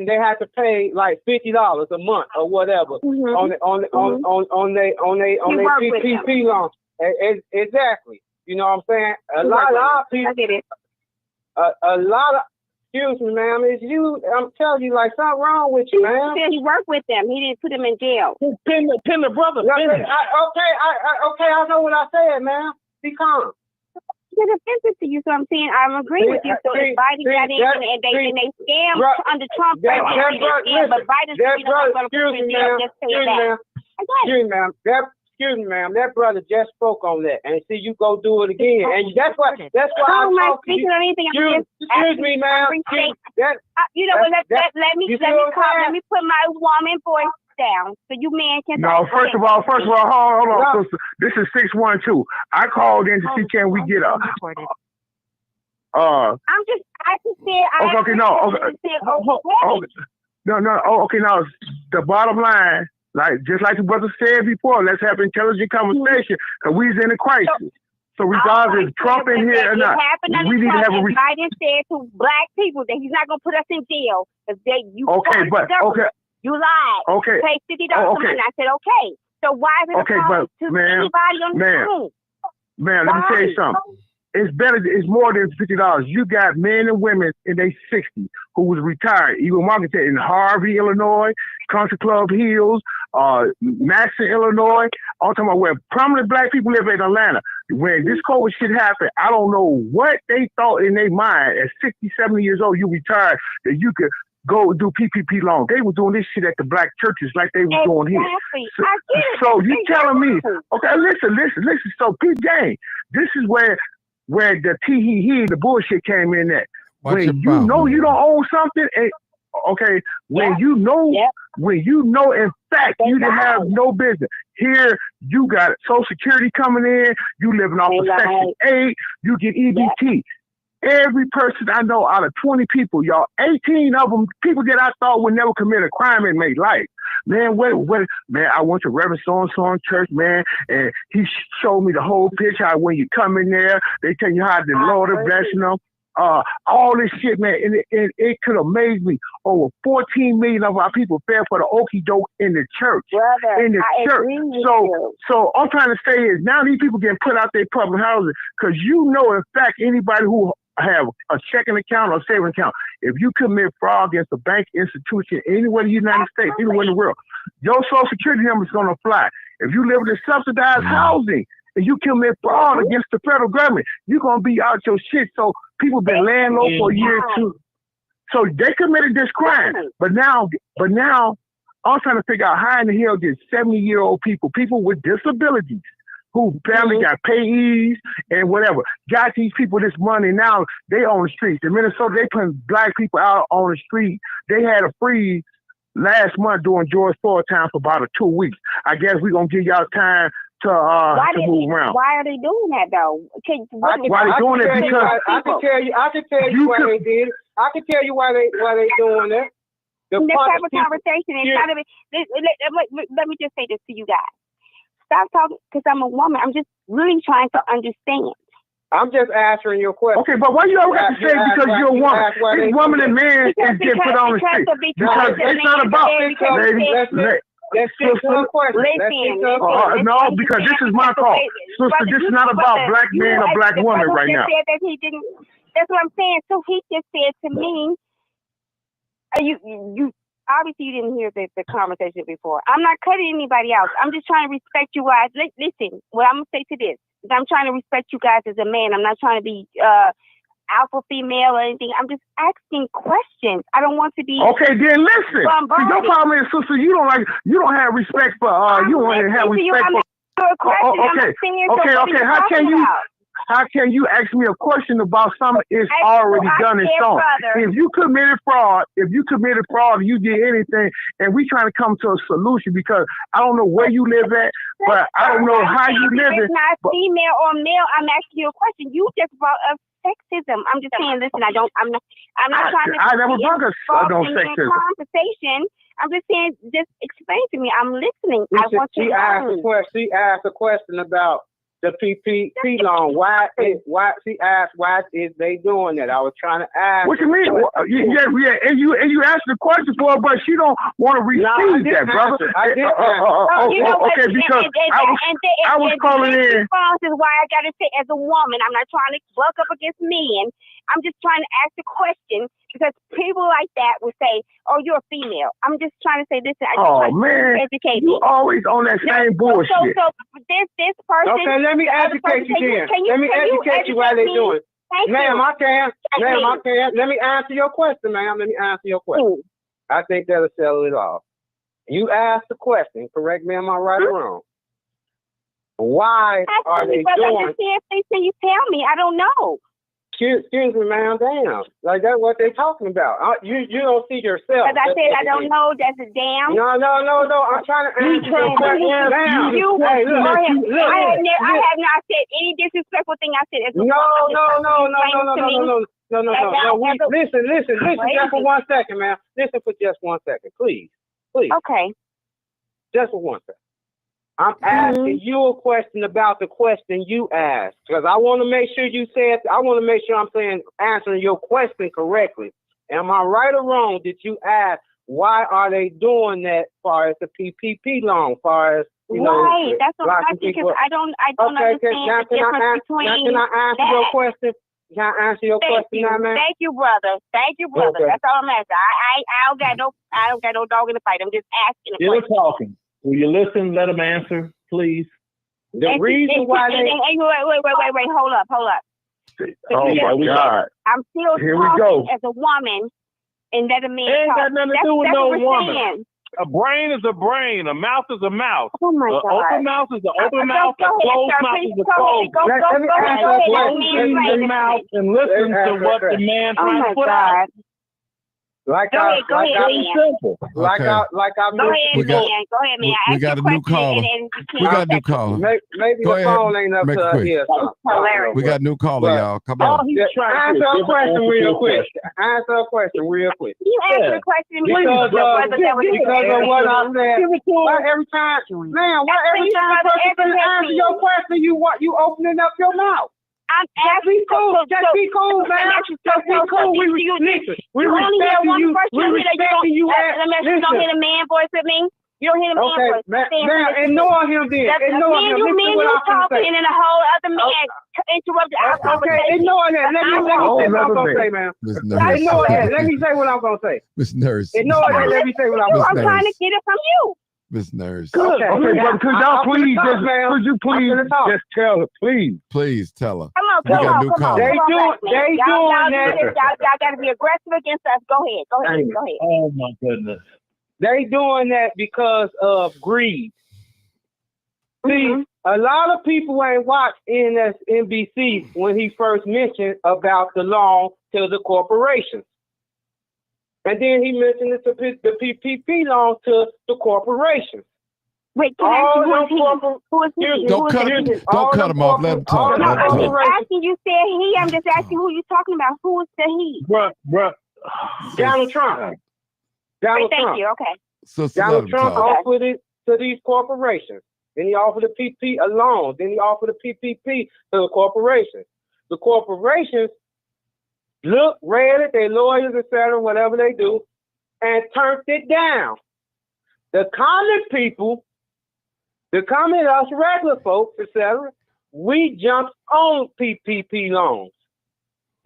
they had to pay like $50 a month or whatever on their PPP loan. Exactly. You know what I'm saying? A lot of our people. Excuse me, ma'am. I'm telling you, like, something wrong with you, ma'am. He said he worked with them. He didn't put them in jail. Pin the brother. Okay, I know what I said, ma'am. Be calm. It's offensive to you, so I'm saying I'm agreeing with you. So if Biden got in and they scammed under Trump, but Biden's excuse me, ma'am. That brother just spoke on that, and see you go do it again, and that's why I'm talking. Excuse me, ma'am. You know what? Let me put my woman voice down so you men can. No, first of all, hold on, sister. This is 612. I called in to see can we get a. I just said. Okay. No. Now the bottom line, just like the brother said before, let's have intelligent conversation because we's in a crisis. So regardless if Trump in here or not, we need to have a. Biden said to black people that he's not going to put us in jail because you lied. Okay. Pay $50 a month. I said, okay. So why is it a problem to anybody on the phone? Man, let me tell you something. It's more than $50. You got men and women in their 60s who was retired. Even Market in Harvey, Illinois, Country Club Hills, Madison, Illinois. I'm talking about where prominent black people live in Atlanta. When this COVID shit happened, I don't know what they thought in their mind at 60, 70 years old, you retired, that you could go do PPP loan. They were doing this shit at the black churches like they were doing here. So you telling me, okay, listen. So Pete Gang, this is where the the bullshit came in at. When you know you don't own something, when you know in fact you didn't have no business. Here you got Social Security coming in, you living off of Section 8, you get EBT. Every person I know out of 20 people, y'all, 18 of them, people that I thought would never commit a crime in their life. Man, man, I went to Reverend so-and-so in church, man, and he showed me the whole picture, how when you come in there, they tell you how the Lord is blessing them. All this shit, man, and it could have made me. Over 14 million of our people fell for the okie doke in the church. So I'm trying to say is now these people getting put out their public housing because in fact, anybody who have a checking account or saving account, if you commit fraud against a bank institution anywhere in the United States, anywhere in the world, your Social Security number is going to fly. If you live in subsidized housing and you commit fraud against the federal government, you're going to be out your shit. So people been laying low for a year or two. So they committed this crime. But now I'm trying to figure out how in the hell did 70-year-old people with disabilities who barely got payees and whatever, got these people this money. Now they on the streets. In Minnesota, they putting black people out on the street. They had a freeze last month during George Floyd time for about 2 weeks. I guess we're going to give y'all time to move around. Why are they doing that though? Why they doing it? Because I can tell you why they did it. I can tell you why they doing it. This type of conversation is kind of let me just say this to you guys. Stop talking because I'm a woman. I'm just really trying to understand. I'm just answering your question. Okay, but why you always have to say because you're a woman? It's woman and man is get put on the street. Because it's not about, lady. Let's get to a question. No, because this is my call. Sister, this is not about black man or black woman right now. That's what I'm saying. So he just said to me, you obviously you didn't hear the conversation before. I'm not cutting anybody else. I'm just trying to respect you guys. Listen, what I'm going to say to this is I'm trying to respect you guys as a man. I'm not trying to be alpha female or anything. I'm just asking questions. I don't want to be okay. Then listen. See, your problem is, sister, you don't have respect for you don't have respect for. Okay. How can you ask me a question about something that's already done and shown? If you committed fraud, you did anything, and we trying to come to a solution because I don't know where you live at, but I don't know how you live it. It's not female or male. I'm asking you a question. You just brought up sexism. I'm just saying, listen, I'm not trying to. I never brought up no sexism. Conversation. I'm just saying, just explain to me. I'm listening. I want to learn. She asked a question about the PPP loan. Why she asked why is they doing that? I was trying to ask. What you mean? Yeah, and you asked the question for her, but she don't want to receive that, brother. Okay, because I was calling in. Response is why I gotta say as a woman. I'm not trying to buck up against men. I'm just trying to ask the question because people like that will say, "Oh, you're a female." I'm just trying to say this. Educate you always on that same bullshit. So this person. Okay, let me educate you then. Let me educate you why they doing it. Ma'am, I can't. Let me answer your question, ma'am. Let me answer your question. I think that'll settle it off. You asked the question. Correct me, am I right or wrong? Why are they doing? Can you tell me? I don't know. Excuse me, ma'am. Damn, like that's what they're talking about. You don't see yourself. Because I said I don't know. That's a damn. No. I'm trying to answer your question. I have not said any disrespectful thing. I said no. Listen. Just for 1 second, ma'am. Listen for just 1 second, please. Okay. Just for 1 second. I'm asking you a question about the question you asked because I want to make sure I'm answering your question correctly. Am I right or wrong? Did you ask why are they doing that? Far as the PPP loan, far as right? That's what I'm asking because I don't understand the difference between. Can I answer your question? Can I answer your question now, man? Thank you, brother. Okay. That's all I'm asking. I don't got no dog in the fight. I'm just asking. You're talking. Will you listen? Let them answer, please. The reason why they... Wait, hold up. Oh, my God. I'm still talking as a woman and that a man ain't got nothing to do with no woman. Saying. A brain is a brain. A mouth is a mouth. Oh, my God. Open mouth is an open mouth. A closed mouth is a closed mouth. Let me mouth and listen to what the man trying to put out. Go ahead, man. We got a new caller. Maybe the phone ain't up to here. We got a new caller, y'all. Come on. Answer a question real quick. You answer the question, because of what I said. Why every time person answer your question, you opening up your mouth? Just be cool, man. Just be cool. We respect you. You don't hear the man voice with me. You don't hear the man voice. Man, ignore him then. You talking and then a whole other man interrupted our conversation. Okay, ignore that. Let me say what I'm gonna say, man. Ignore that. Let me say what I'm gonna say. Miss Nurse. Ignore that. Let me say what I'm gonna say. I'm trying to get it from you. Miss Nurse. Okay, but could you please just tell her, please tell her. Come on. They doing that. Y'all got to be aggressive against us. Go ahead. Oh my goodness. They doing that because of greed. See, a lot of people ain't watched NBC when he first mentioned about the loan to the corporations. And then he mentioned the PPP loan to the corporations. Wait, can I who is he? Don't cut him off. Let him talk. I'm asking you said he. I'm just asking who you talking about. Who is the he? Bruh. Donald Trump. Thank you. Okay. So Donald Trump offered it to these corporations. Then he offered the PP a loan. Then he offered the PPP to the corporations. The corporations read it, they lawyers, etc., whatever they do, and turned it down. The common people, us regular folks, etc., we jumped on PPP loans.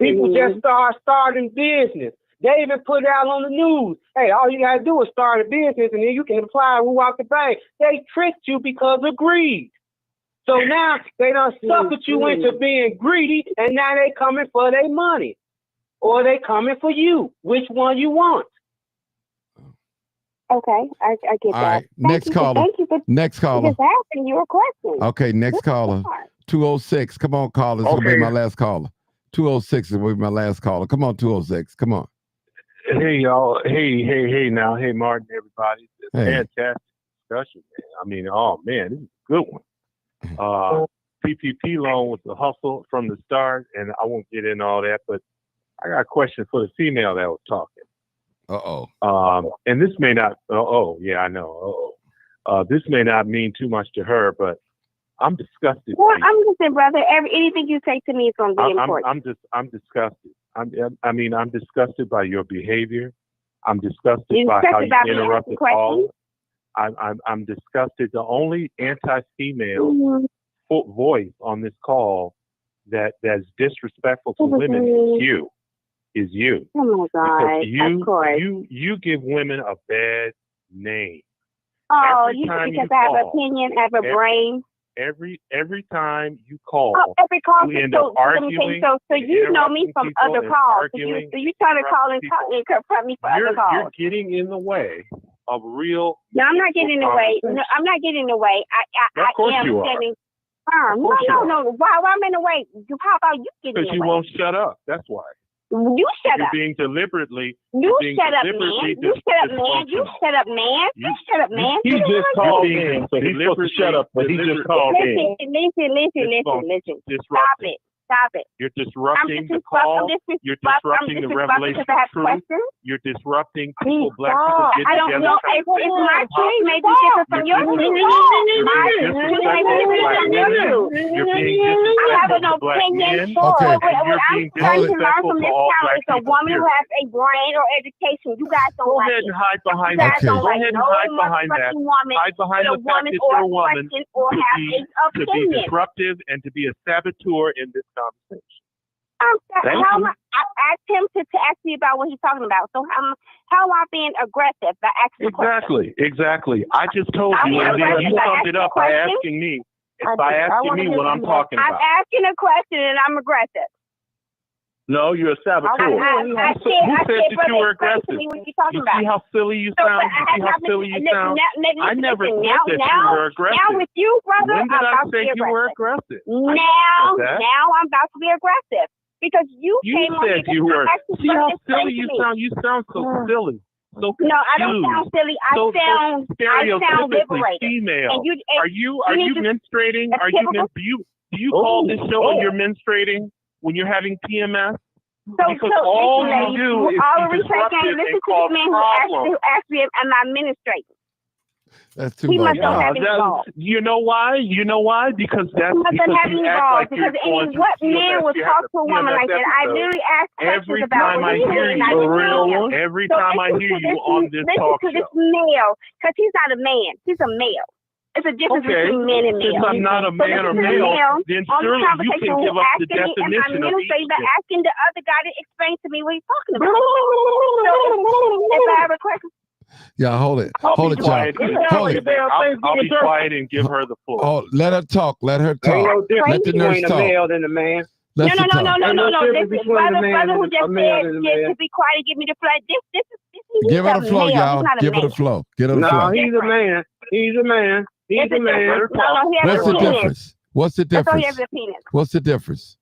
People just starting business. They even put it out on the news. Hey, all you gotta do is start a business and then you can apply and walk the bank. They tricked you because of greed. So now they done suckered you into being greedy, and now they coming for their money. Or they coming for you. Which one you want? Okay, I get All that. right, next caller. Thank you for Next caller. just asking you a question. Okay, next caller. 206. Come on, caller. This will be my last caller. 206 will be my last caller. Come on, 206. Come on. Hey, y'all. Hey, now. Hey, Martin, everybody. Fantastic discussion, man. I mean, oh, man, this is a good one. PPP loan was a hustle from the start, and I won't get into all that, but I got a question for the female that was talking. And this may not, yeah, I know. This may not mean too much to her, but I'm disgusted. Well, I'm listening, brother. Anything you say to me is going to be important. I'm disgusted. I'm disgusted by your behavior. I'm disgusted by how you interrupt the call. I'm disgusted. The only anti-female voice on this call that's disrespectful to women is you. Oh my God! Because of course. You give women a bad name. Oh, because I have an opinion, I have a brain. Every time you call, every call. we end up arguing. So you know me from other calls. So you try to call and confront me for other calls. You're getting in the way of real. No, I'm not getting in the way. No, I'm not getting in the way. I am standing firm. No. Why I'm in the way? How about you getting in the way? Because you won't shut up. That's why. You shut up. You're being deliberately. You shut up, man. You shut up, man. You shut up, man. You shut up, man. He just called in, so he's supposed to shut up, but he just called in. Listen. Stop it. You're disrupting the call. You're disrupting the revelation of truth. You're disrupting people, black people get together. I don't know. If my tree may be different from yours. You're being disrespectful. I have an opinion. What I'm trying to learn from this town is a woman who has a brain or education. You guys don't like it. Go ahead and hide behind that. Go ahead and hide behind that. Hide behind the fact that you're a woman to be disruptive and to be a saboteur in this conversation. I asked him to ask me about what he's talking about. So how am I being aggressive by asking questions? Exactly. I just told you, and then you summed it up by asking me. By asking me what I'm talking about. I'm asking a question and I'm aggressive. No, you're a saboteur. Who said that you were aggressive? You see how silly you sound? I never said that you were aggressive. Now with you, brother, when did I say you were aggressive? Now I'm about to be aggressive. Because you came on. You said you were. See how silly you sound? You sound so silly. So no, I don't sound silly. I sound liberated. Female. Are you menstruating? Do you call this show when you're menstruating? When you're having PMS? Because all you do is be disruptive and cause problems. Actually, am I menstruating? That's too much. You know why? Because that's because you act like you're going what man would talk to a woman like that? I literally asked questions about what every time I hear you on this talk show. Listen to this male, because he's not a man. He's a male. It's a difference between men and male. Since I'm not a man or male, then surely you can give us the definition of each. By asking the other guy to explain to me what he's talking about. If I have a question. Yeah, hold it, y'all. Hold it. I'll be quiet and give her the floor. Oh, let her talk. Let the nurse talk. Male than a man. No. This is brother who just said to be quiet and give me the floor. Give her the floor, y'all. Give her the floor. No, he's a man. He's a man. What's the difference? What's the difference?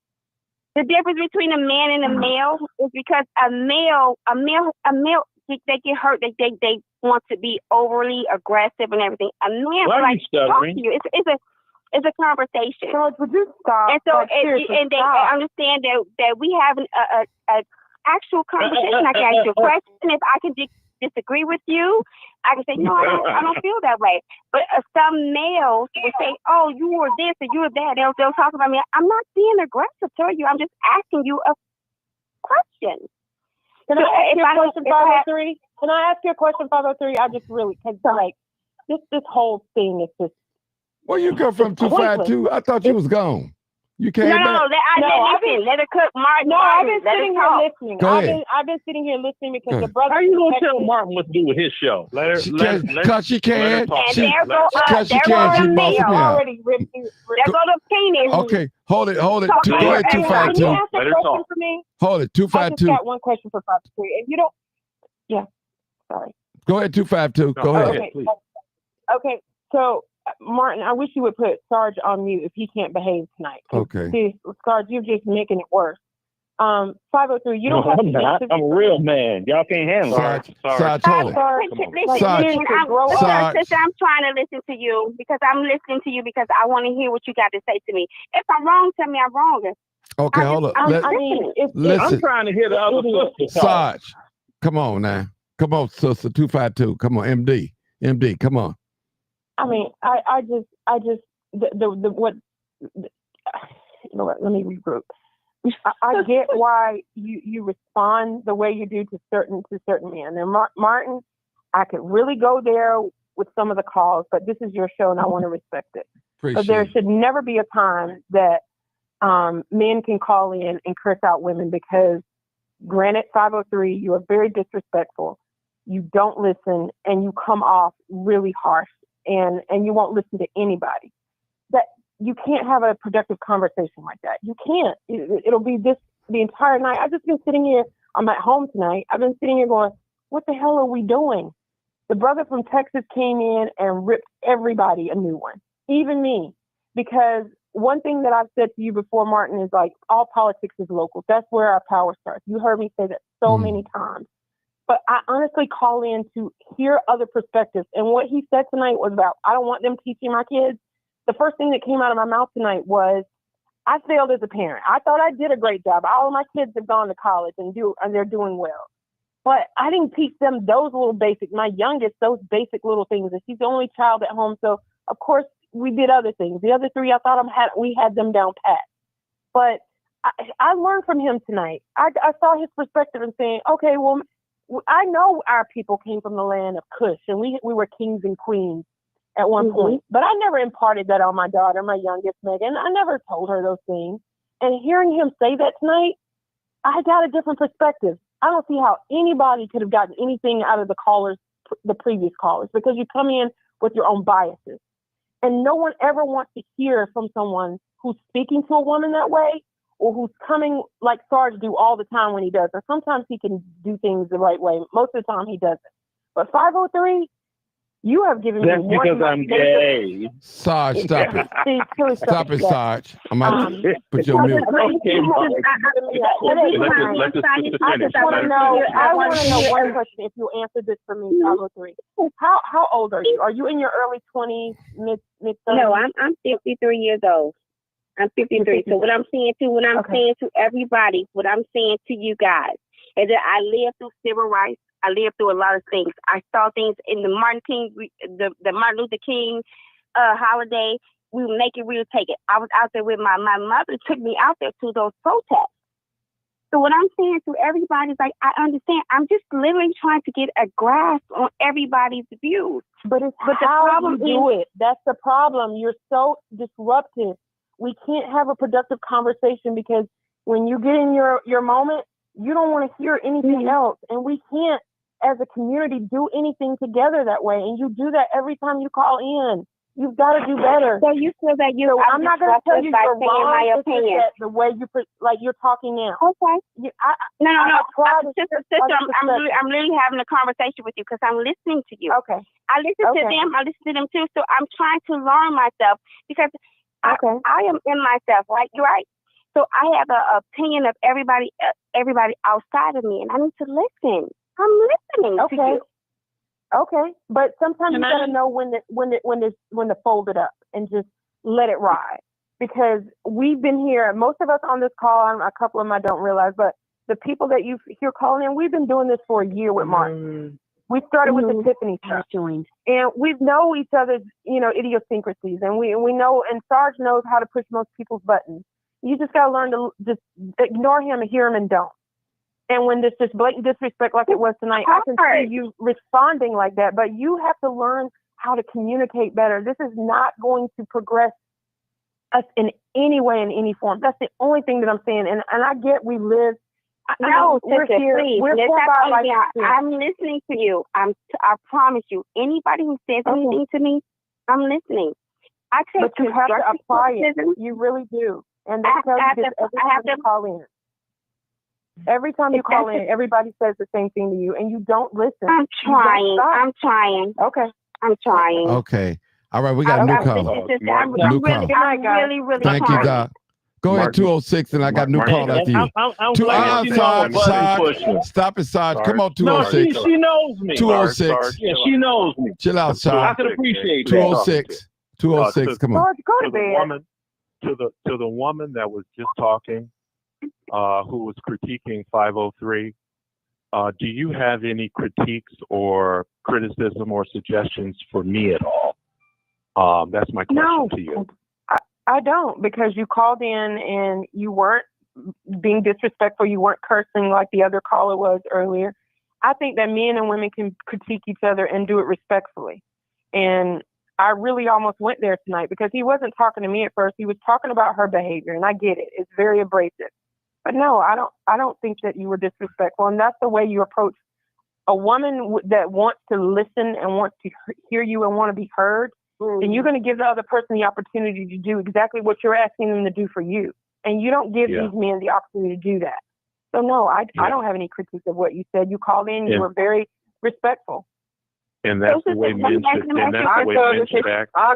The difference between a man and a male is because a male, they get hurt. They want to be overly aggressive and everything. A man like talk to you. It's a conversation. So would you stop? And so and they understand that we have an actual conversation. I can ask you a question. If I can disagree with you, I can say, no, I don't feel that way. But some males will say, oh, you were this or you were that. They'll talk about me. I'm not being aggressive to you. I'm just asking you a question. Can I ask you a question, 503? Can I ask you a question, 503? I just really, cause like, this whole thing is just. Where you come from, 252? I thought you was gone. You came back? Listen, let her cook, Martin. No, I've been sitting here listening. Go ahead. I've been sitting here listening because Go the ahead. brother. How you gonna tell Martin what to do with his show? Let her, Because she can. And She there go She the bossed me mail. out. Already ripped you. There go the penis. Okay, hold it. Talk Go to ahead, her. Can you 252. ask a question for me? Hold it, I just 252. got one question for 503. And you don't. Yeah. Sorry. Go ahead, 252. Go ahead. Okay. Okay. So, Martin, I wish you would put Sarge on mute if he can't behave tonight. Okay. See, Sarge, you're just making it worse. 503, you don't have I'm not. I'm a real man. Y'all can't handle it. Sarge, hold it. Sister, I'm trying to listen to you because I'm listening to you because I want to hear what you got to say to me. If I'm wrong, tell me I'm wrong. Okay, hold up. I'm trying to hear the other sister talk. Sarge, come on now. Come on, sister 252. Come on, MD, come on. I mean, I just, what, you know what, let me regroup. I get why you respond the way you do to certain men. And Martin, I could really go there with some of the calls, but this is your show and I want to respect it. But there should never be a time that men can call in and curse out women because, granted, 503, you are very disrespectful. You don't listen and you come off really harsh and you won't listen to anybody. That you can't have a productive conversation like that. You can't. It'll be this the entire night. I've just been sitting here. I'm at home tonight. I've been sitting here going, what the hell are we doing? The brother from Texas came in and ripped everybody a new one, even me. Because one thing that I've said to you before, Martin, is like all politics is local. That's where our power starts. You heard me say that so many times. But I honestly call in to hear other perspectives. And what he said tonight was about, I don't want them teaching my kids. The first thing that came out of my mouth tonight was, I failed as a parent. I thought I did a great job. All of my kids have gone to college and they're doing well. But I didn't teach them those little basic, my youngest, those basic little things. And she's the only child at home. So of course we did other things. The other three, I thought we had them down pat. But I learned from him tonight. I saw his perspective and saying, okay, well, I know our people came from the land of Cush and we were kings and queens at one point, but I never imparted that on my daughter, my youngest Megan. I never told her those things. And hearing him say that tonight, I got a different perspective. I don't see how anybody could have gotten anything out of the previous callers, because you come in with your own biases. And no one ever wants to hear from someone who's speaking to a woman that way, or who's coming like Sarge do all the time when he does. Or sometimes he can do things the right way. Most of the time he doesn't. But 503, you have given me one. That's because I'm gay. Sarge, stop it. Stop it, Sarge. I'm about to put your mute. Okay, I want to know one question, if you answer this for me, 503. How old are you? Are you in your early 20s, mid 30s? No, I'm 53 years old. I'm 53. So what I'm saying to everybody, what I'm saying to you guys, is that I lived through civil rights. I lived through a lot of things. I saw things in the Martin Luther King holiday. We would make it, we would take it. I was out there with my mother took me out there to those protests. So what I'm saying to everybody is like, I understand. I'm just literally trying to get a grasp on everybo's views. But the problem is, that's the problem. You're so disruptive. We can't have a productive conversation because when you get in your moment, you don't want to hear anything else. And we can't, as a community, do anything together that way. And you do that every time you call in. You've got to do better. So you feel that I'm not going to tell you you're wrong. My opinion. The way you're talking now. Okay. No. Sister, I'm literally having a conversation with you because I'm listening to you. Okay. I listen to them. I listen to them too. So I'm trying to learn myself because I am in myself. Right? You're right. So I have an opinion of everybody outside of me, and I need to listen. I'm listening to you. Okay, but sometimes you gotta know when to fold it up and just let it ride, because we've been here. Most of us on this call, a couple of them I don't realize, but the people that you hear calling in, we've been doing this for a year with Martin. We started with the Tiffany stuff, and we know each other's, idiosyncrasies, and we know, and Sarge knows how to push most people's buttons. You just gotta learn to just ignore him and hear him and don't. And when there's just blatant disrespect like it was tonight, I can see you responding like that, but you have to learn how to communicate better. This is not going to progress us in any way, in any form. That's the only thing that I'm saying. And I get we live. No, we're sister, here. please. We're I'm listening to you. I promise you. Anybody who says anything to me, I'm listening. I take but you have to apply it. You really do. And that's how you get every time you call in. Every time you call in, everybody says the same thing to you, and you don't listen. I'm trying. Okay. I'm trying. Okay. All right, we got a new caller. I'm really Thank you, Doc. Go ahead, 206, and I got a new call after you. I'm glad she knows Sarge, stop it, Sarge. Come on, 206. No, she knows me. 206. Yeah, she knows me. Chill out, Sarge. I can appreciate 206. 206, come on. Sarge, go to bed. To the woman that was just talking, who was critiquing 503, do you have any critiques or criticism or suggestions for me at all? That's my question to you. I don't, because you called in and you weren't being disrespectful. You weren't cursing like the other caller was earlier. I think that men and women can critique each other and do it respectfully. And I really almost went there tonight because he wasn't talking to me at first. He was talking about her behavior, and I get it. It's very abrasive. But no, I don't think that you were disrespectful. And that's the way you approach a woman that wants to listen and wants to hear you and want to be heard. And you're going to give the other person the opportunity to do exactly what you're asking them to do for you. And you don't give these men the opportunity to do that. So no, I don't have any critique of what you said. You called in, you were very respectful. And that's the way men should, and that's the way men should act. I'm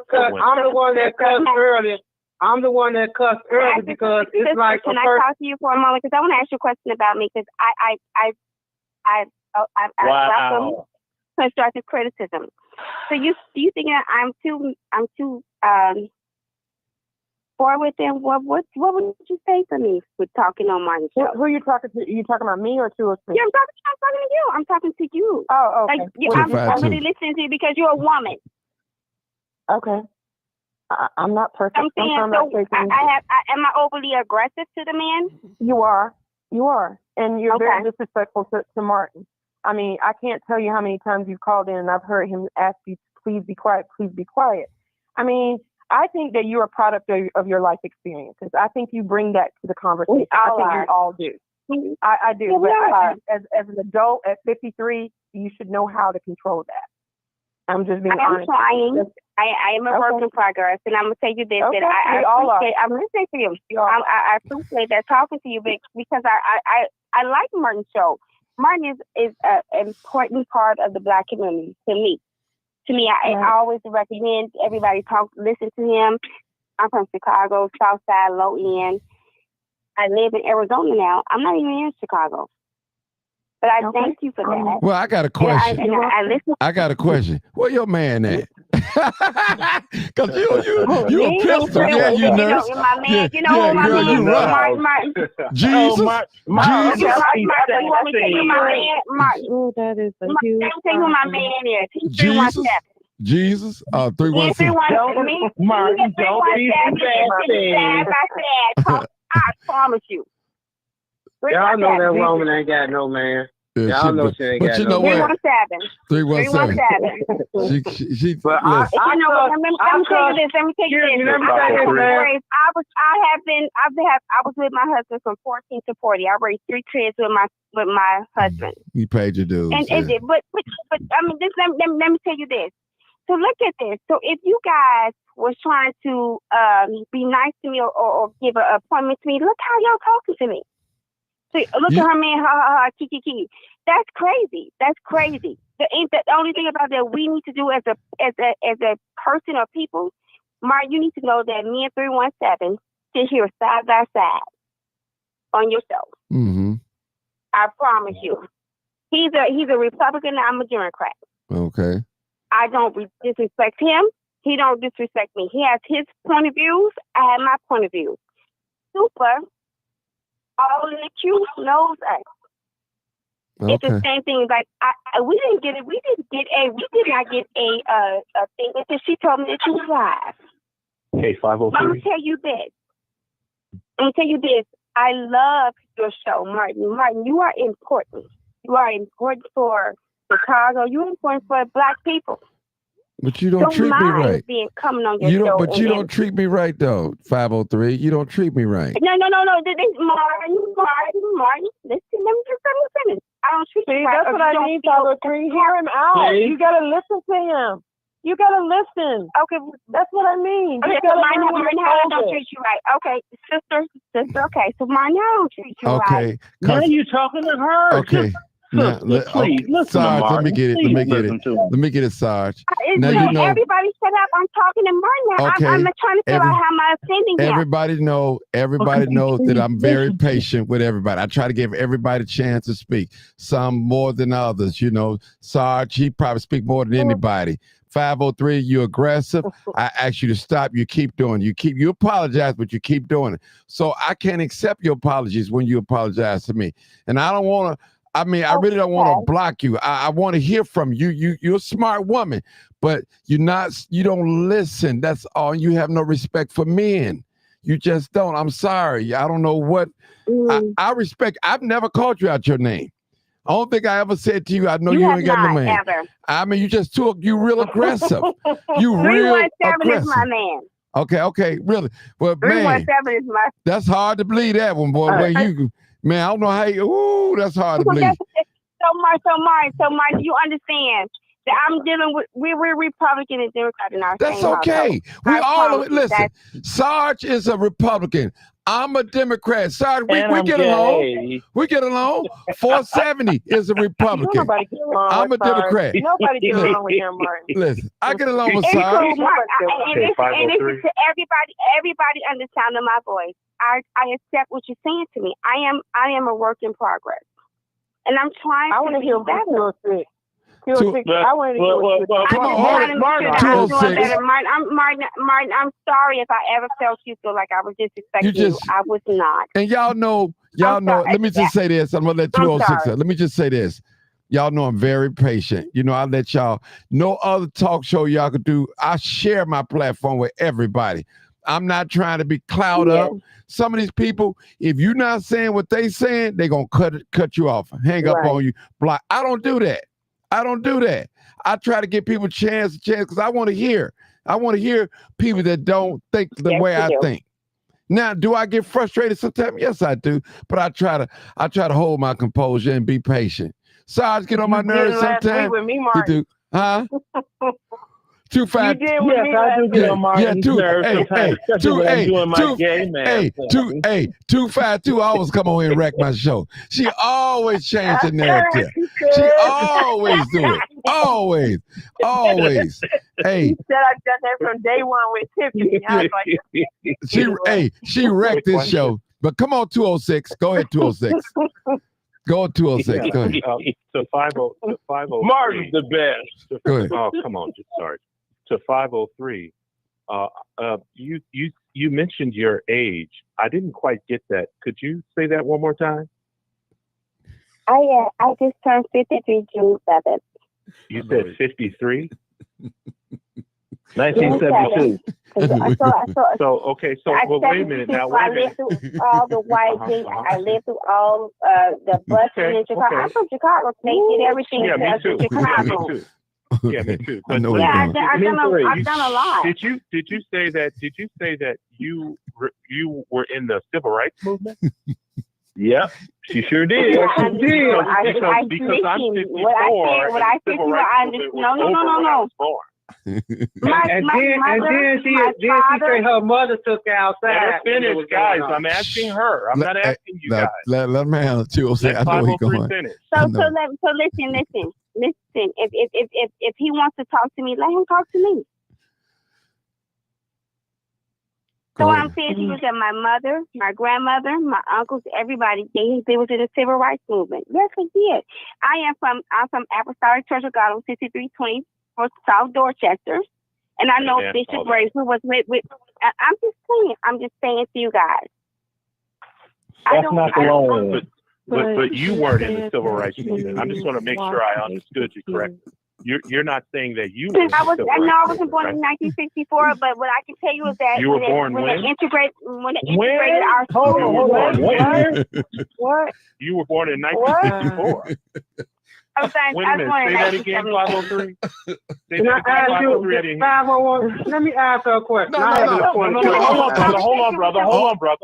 the one that cussed earlier. I'm the one that cussed earlier because it's like. Can I talk to you for a moment? Because I want to ask you a question about me. Because I welcome constructive criticism. So do you think that I'm too forward them? What would you say to me for talking on my show? Who are you talking to? Are you talking about me or 203? Yeah, I'm talking to you. I'm talking to you. Oh, okay. I'm really listening to you because you're a woman. Okay. I'm not perfect. I'm saying, am I overly aggressive to the man? You are, and you're very disrespectful to Martin. I mean, I can't tell you how many times you've called in and I've heard him ask you, please be quiet, please be quiet. I mean, I think that you're a product of your life experiences. I think you bring that to the conversation. I think we all do. I do. Yeah, but as an adult at 53, you should know how to control that. I'm just being honest. I'm trying. I am a work in progress, and I'm gonna tell you this: that I'm listening to you. I appreciate that talking to you, because I like Martin's show. Martin is an important part of the Black community to me. I always recommend everybody listen to him. I'm from Chicago, South Side, low end. I live in Arizona now. I'm not even in Chicago. But I thank you for that. Well, I got a question. I got a question. Where your man at? Because you a pistol. Yeah, you nurse. My man, my man, Martin. Jesus. Oh, that is a huge. Let me tell you who my man is. Jesus. 317. Martin, don't be bad. I promise you. Y'all know that woman ain't got no man. Y'all know she ain't got no man. 317. 317. She but let me tell you this. I was with my husband from 14 to 40. I raised 3 kids with my husband. You paid your dues. But I mean, let me tell you this. So look at this. So if you guys was trying to be nice to me or give an appointment to me, look how y'all talking to me. So look at her man, kiki. That's crazy. The only thing about that we need to do as a person or people, Mark, you need to know that me and 317 sit here side by side on your show. Mm-hmm. I promise you. He's a Republican. I'm a Democrat. Okay. I don't disrespect him. He don't disrespect me. He has his point of views. I have my point of view. Super. All in the queue knows us. It's the Okay. same thing. Like we did not get a thing until she told me that you was live. Hey, But I'm gonna 503. tell you this. I love your show, Martin. Martin, you are important. You are important for Chicago. You're important for Black people. But you don't treat me right. Being coming on your You show. don't. But you don't treat me right though. 503. You don't treat me right. No. This Martin. Listen, let me just finish. I don't treat you right. That's what I need, 503. Hear him out. See? You gotta listen to him. You gotta listen. Okay, that's what I mean. You okay, gotta Martin, learn when how I you're don't older. treat you right. Okay, sister. Okay, so Martin, how I don't treat you right. Okay. Now you talking to her. Okay. Now, Please, listen to Sarge, let me Martin. get it. Please Let me get it. listen to him. Let me get it, Sarge. Now Hey, you know. everybody shut up. I'm talking to Martin now. Okay. I'm trying to figure out how am I offending him. Everybody knows that I'm very patient with everybody. I try to give everybody a chance to speak. Some more than others, you know. Sarge, he probably speak more than anybody. 503, you're aggressive. I ask you to stop. You keep doing it. You apologize, but you keep doing it. So I can't accept your apologies when you apologize to me. And I don't want to, I really don't want to block you. I want to hear from you. You're a smart woman, but you don't listen. That's all. You have no respect for men. You just don't. I'm sorry. I don't know what I respect. I've never called you out your name. I don't think I ever said to you, I know you ain't got no man. Ever. You just you real aggressive. You real 317 aggressive. is my man. Okay, really. Well, 317 is my. that's hard to believe that one, boy. Where you, man, I don't know how you. That's hard to believe. So Martin, you understand that I'm dealing with we're Republican and Democrat in our That's same okay. household. We I all promise you listen. Sarge is a Republican. I'm a Democrat. Sarge, we get along. We get along. 470 is a Republican. Nobody get along I'm with a Democrat. Sarge. Nobody get along with him, Martin. Listen, I get along with It's Sarge. cool, Martin. And this is to everybody under the sound of my voice. I accept what you're saying to me. I am a work in progress, and I'm trying. I want to hear better. I want to hear Come on, Martin. Martin, I'm sorry if I ever felt you feel like I was disrespecting you. I was not. And y'all know. Let me just say this. I'm gonna let 206. Let me just say this. Y'all know I'm very patient. You know, I let y'all. No other talk show y'all could do. I share my platform with everybody. I'm not trying to be cloud up. Some of these people, if you're not saying what they saying, they're gonna cut you off, hang up on you, block. I don't do that. I try to give people a chance because I want to hear. I want to hear people that don't think the way I think. Now, do I get frustrated sometimes? Yes, I do. But I try to hold my composure and be patient. Sarge get on my nerves sometimes. with me, You do, huh? 25. You did with me last week. Get on Martin's nerves sometimes, especially when I'm doing my gay man. 252 always come on here and wreck my show. She always change the narrative. She always do it. Always. Hey. He said I've done that from day one with Tiffany. I was like, she wrecked this show. But come on, 206. Go ahead, 206. Go on 206. Go ahead. To 50. Martin's the best. Go ahead. Oh, come on, sorry. To 503. You mentioned your age. I didn't quite get that. Could you say that one more time? I just turned 53 June 7th. You said 53? 1972. So wait a minute now. I lived through all the white things. I lived through all the busing in Chicago. I'm from Chicago. They did everything. Yeah, me too. Chicago. Me too. Yeah, me too. I know I've done a lot. Did you say that you were in the civil rights movement? Yep, she sure did. Because I'm 54. What I said to you, I understand. No. And then she said her mother took her outside. Finish, guys. I'm asking her. I'm not asking you guys. Let me handle 206. I know he's going. So listen. If he wants to talk to me, let him talk to me. So what I'm saying to you is that my mother, my grandmother, my uncles, everybody, they was in the civil rights movement. Yes, they did. I'm from Apostolic Church of God on 6320 for South Dorchester, and I know Bishop Bracelet was with. I'm just saying to you guys. That's not the long one. But you weren't in the civil rights movement. I'm just going to make sure I understood you correctly. You're not saying that you were in the civil rights movement, I wasn't born in 1964, but what I can tell you is that you were born when they integrated our What? You were born in 1964. I'm saying, Wait a minute, say that again, 503. Can I ask you, 501? Let me ask her a question. No, hold on, brother.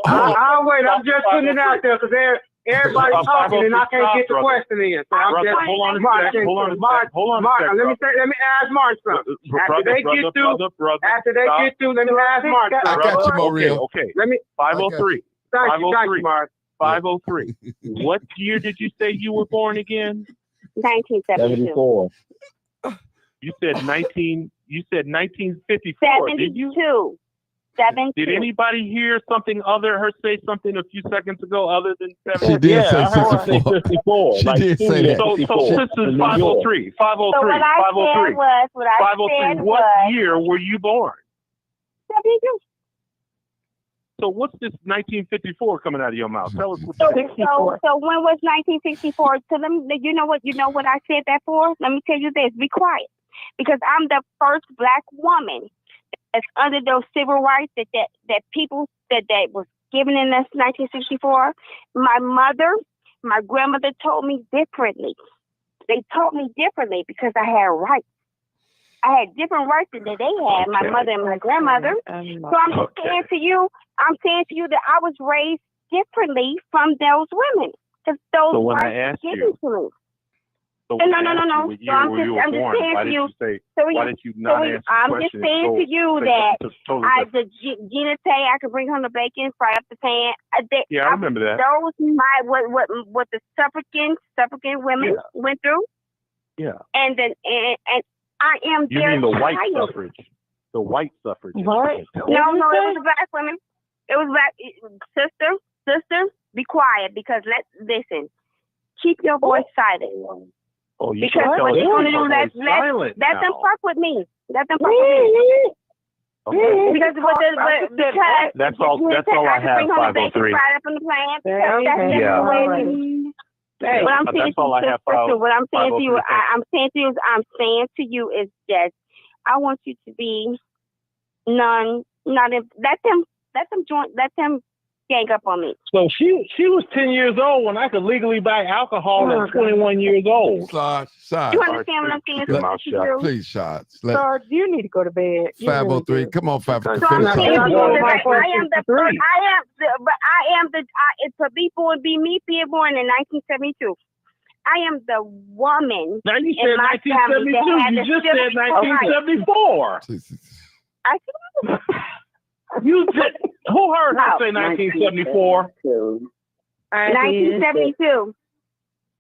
I'll wait. I'm just putting it out there because everybody's talking and I can't get the question in. So I'm just hold on a second. Let me ask Martin something. After they get through, let me ask Martin something. I got you, Mario. Okay. Let me 503. Thank you, Martin. 503. What year did you say you were born again? 1972. You said 1954. 72. 72. Did anybody hear her say something a few seconds ago other than 72? She did say 54. She did say that. So this is 503. 503. So what I said was, what year were you born? 72. So what's this 1954 coming out of your mouth? Tell us what So when was 1964? So you know what I said that for? Let me tell you this. Be quiet, because I'm the first Black woman that's under those civil rights that people that was given in this 1964. My mother, my grandmother told me differently. They taught me differently because I had rights. I had different rights than they had, my mother and my grandmother. So I'm saying to you that I was raised differently from those women. Because those rights were given to me. So no. So I'm just saying to you. Why did you not answer the I'm question? just saying to you that Gina Tay, I could bring home the bacon, fry up the pan. I remember that. Those what the suffragan women went through. Yeah. And I am you their mean the white child. suffrage? The white suffrage. What? No, it was the Black women. It was Black. Sister, be quiet, because listen. Keep your voice silent. Oh, you because what you're gonna do? Let them fuck with me. Let them fuck with me. Okay. Because that's all I have. 503. Right up in the plant. That's the way it is. Hey, what I'm saying that's all I have. What I'm saying to you, I'm saying to you is that I want you to be let them gang up on me. So she was 10 years old when I could legally buy alcohol at 21 years old. Sarge. You understand what I'm saying? Please, Sarge. Sarge, you need to go to bed. 503. Come on, 503. So I'm saying to be born, be me, being born in 1972. I am the woman. Now you said 1972. You just said 1974. I You said, who heard her say 1974? 1972.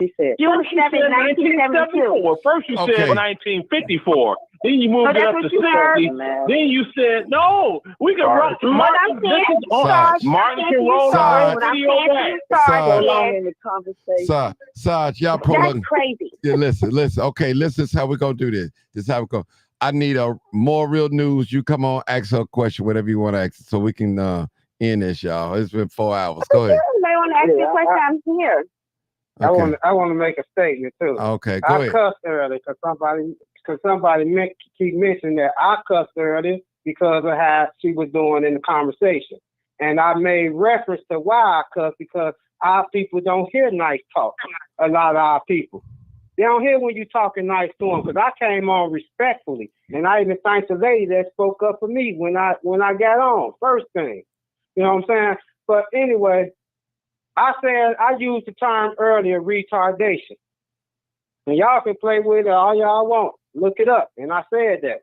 She said. June 7, 1972. First you said 1954. Then you moved it up to 60. Then you said, no, we can run. Martin can roll the video back. Sarge, y'all prolong. That's crazy. Yeah, listen. Okay, listen, this is how we're going to do this. This is how we go. I need more real news. You come on, ask her a question, whatever you want to ask, so we can end this, y'all. It's been 4 hours. Go ahead. I want to ask you a question. I'm here. Okay. I want to make a statement too. Okay, go ahead. I cussed earlier because somebody keep mentioning that I cussed earlier because of how she was doing in the conversation, and I made reference to why I cussed, because our people don't hear nice talk. A lot of our people, they don't hear when you talking nice to them. Because I came on respectfully, and I even thanked the lady that spoke up for me when I got on first thing. You know what I'm saying? But anyway. I said, I used the term earlier, retardation. And y'all can play with it all y'all want. Look it up. And I said that.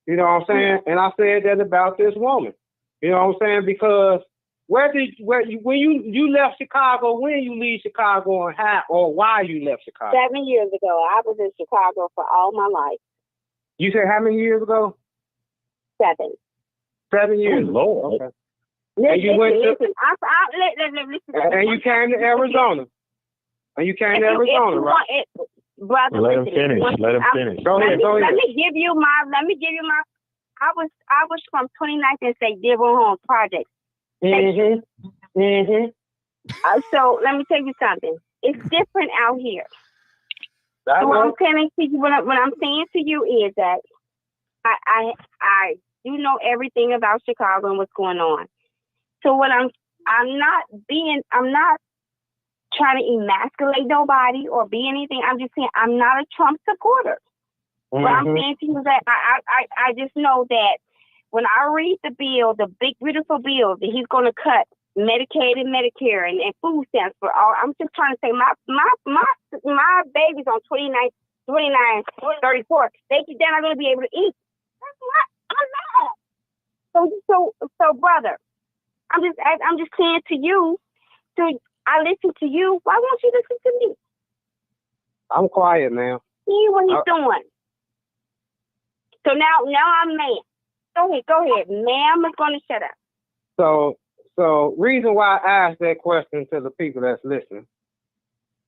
You know what I'm saying? And I said that about this woman. You know what I'm saying? Because when you left Chicago, when you leave Chicago, and how or why you left Chicago? 7 years ago. I was in Chicago for all my life. You said how many years ago? 7. 7 years. Oh, Lord. Okay. And you went listen. And you came to Arizona. Right? Brother, let him finish. Go ahead. Let me give you my. I was from 29th and State Dearborn Home Project. Mm-hmm. So let me tell you something. It's different out here. I So what I'm know. saying to you, what I'm saying to you is that I do know everything about Chicago and what's going on. So what I'm not trying to emasculate nobody or be anything. I'm just saying I'm not a Trump supporter. What I'm saying to you is that I just know that when I read the bill, the big beautiful bill that he's going to cut Medicaid and Medicare and food stamps for all. I'm just trying to say my babies on 29, 34, they're not going to be able to eat. That's what I'm not. So brother, I'm just saying to you, I listen to you. Why won't you listen to me? I'm quiet, man. See what he's doing. So now I'm mad. Go ahead. Ma'am is going to shut up. So reason why I asked that question to the people that's listening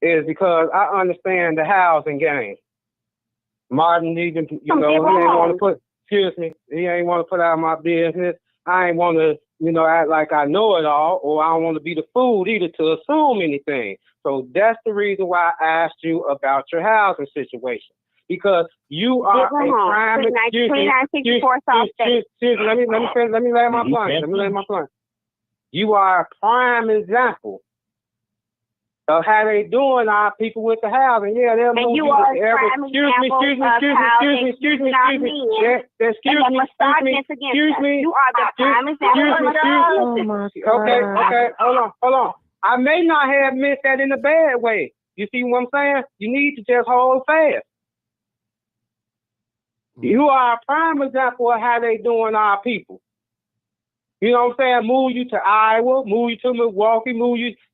is because I understand the housing game. Martin needed, he ain't want to put, he ain't want to put out my business. I ain't want to, act like I know it all, or I don't want to be the fool either to assume anything. So that's the reason why I asked you about your housing situation. Because you are a prime. Excuse me. Let me lay my plan. You are a prime example of how they doing our people with the housing. Yeah, they'll move you. Excuse me. You are the prime example. Okay. Hold on. I may not have meant that in a bad way. You see what I'm saying? You need to just hold fast. You are a prime example of how they doing our people. You know what I'm saying? Move you to Iowa, move you to Milwaukee,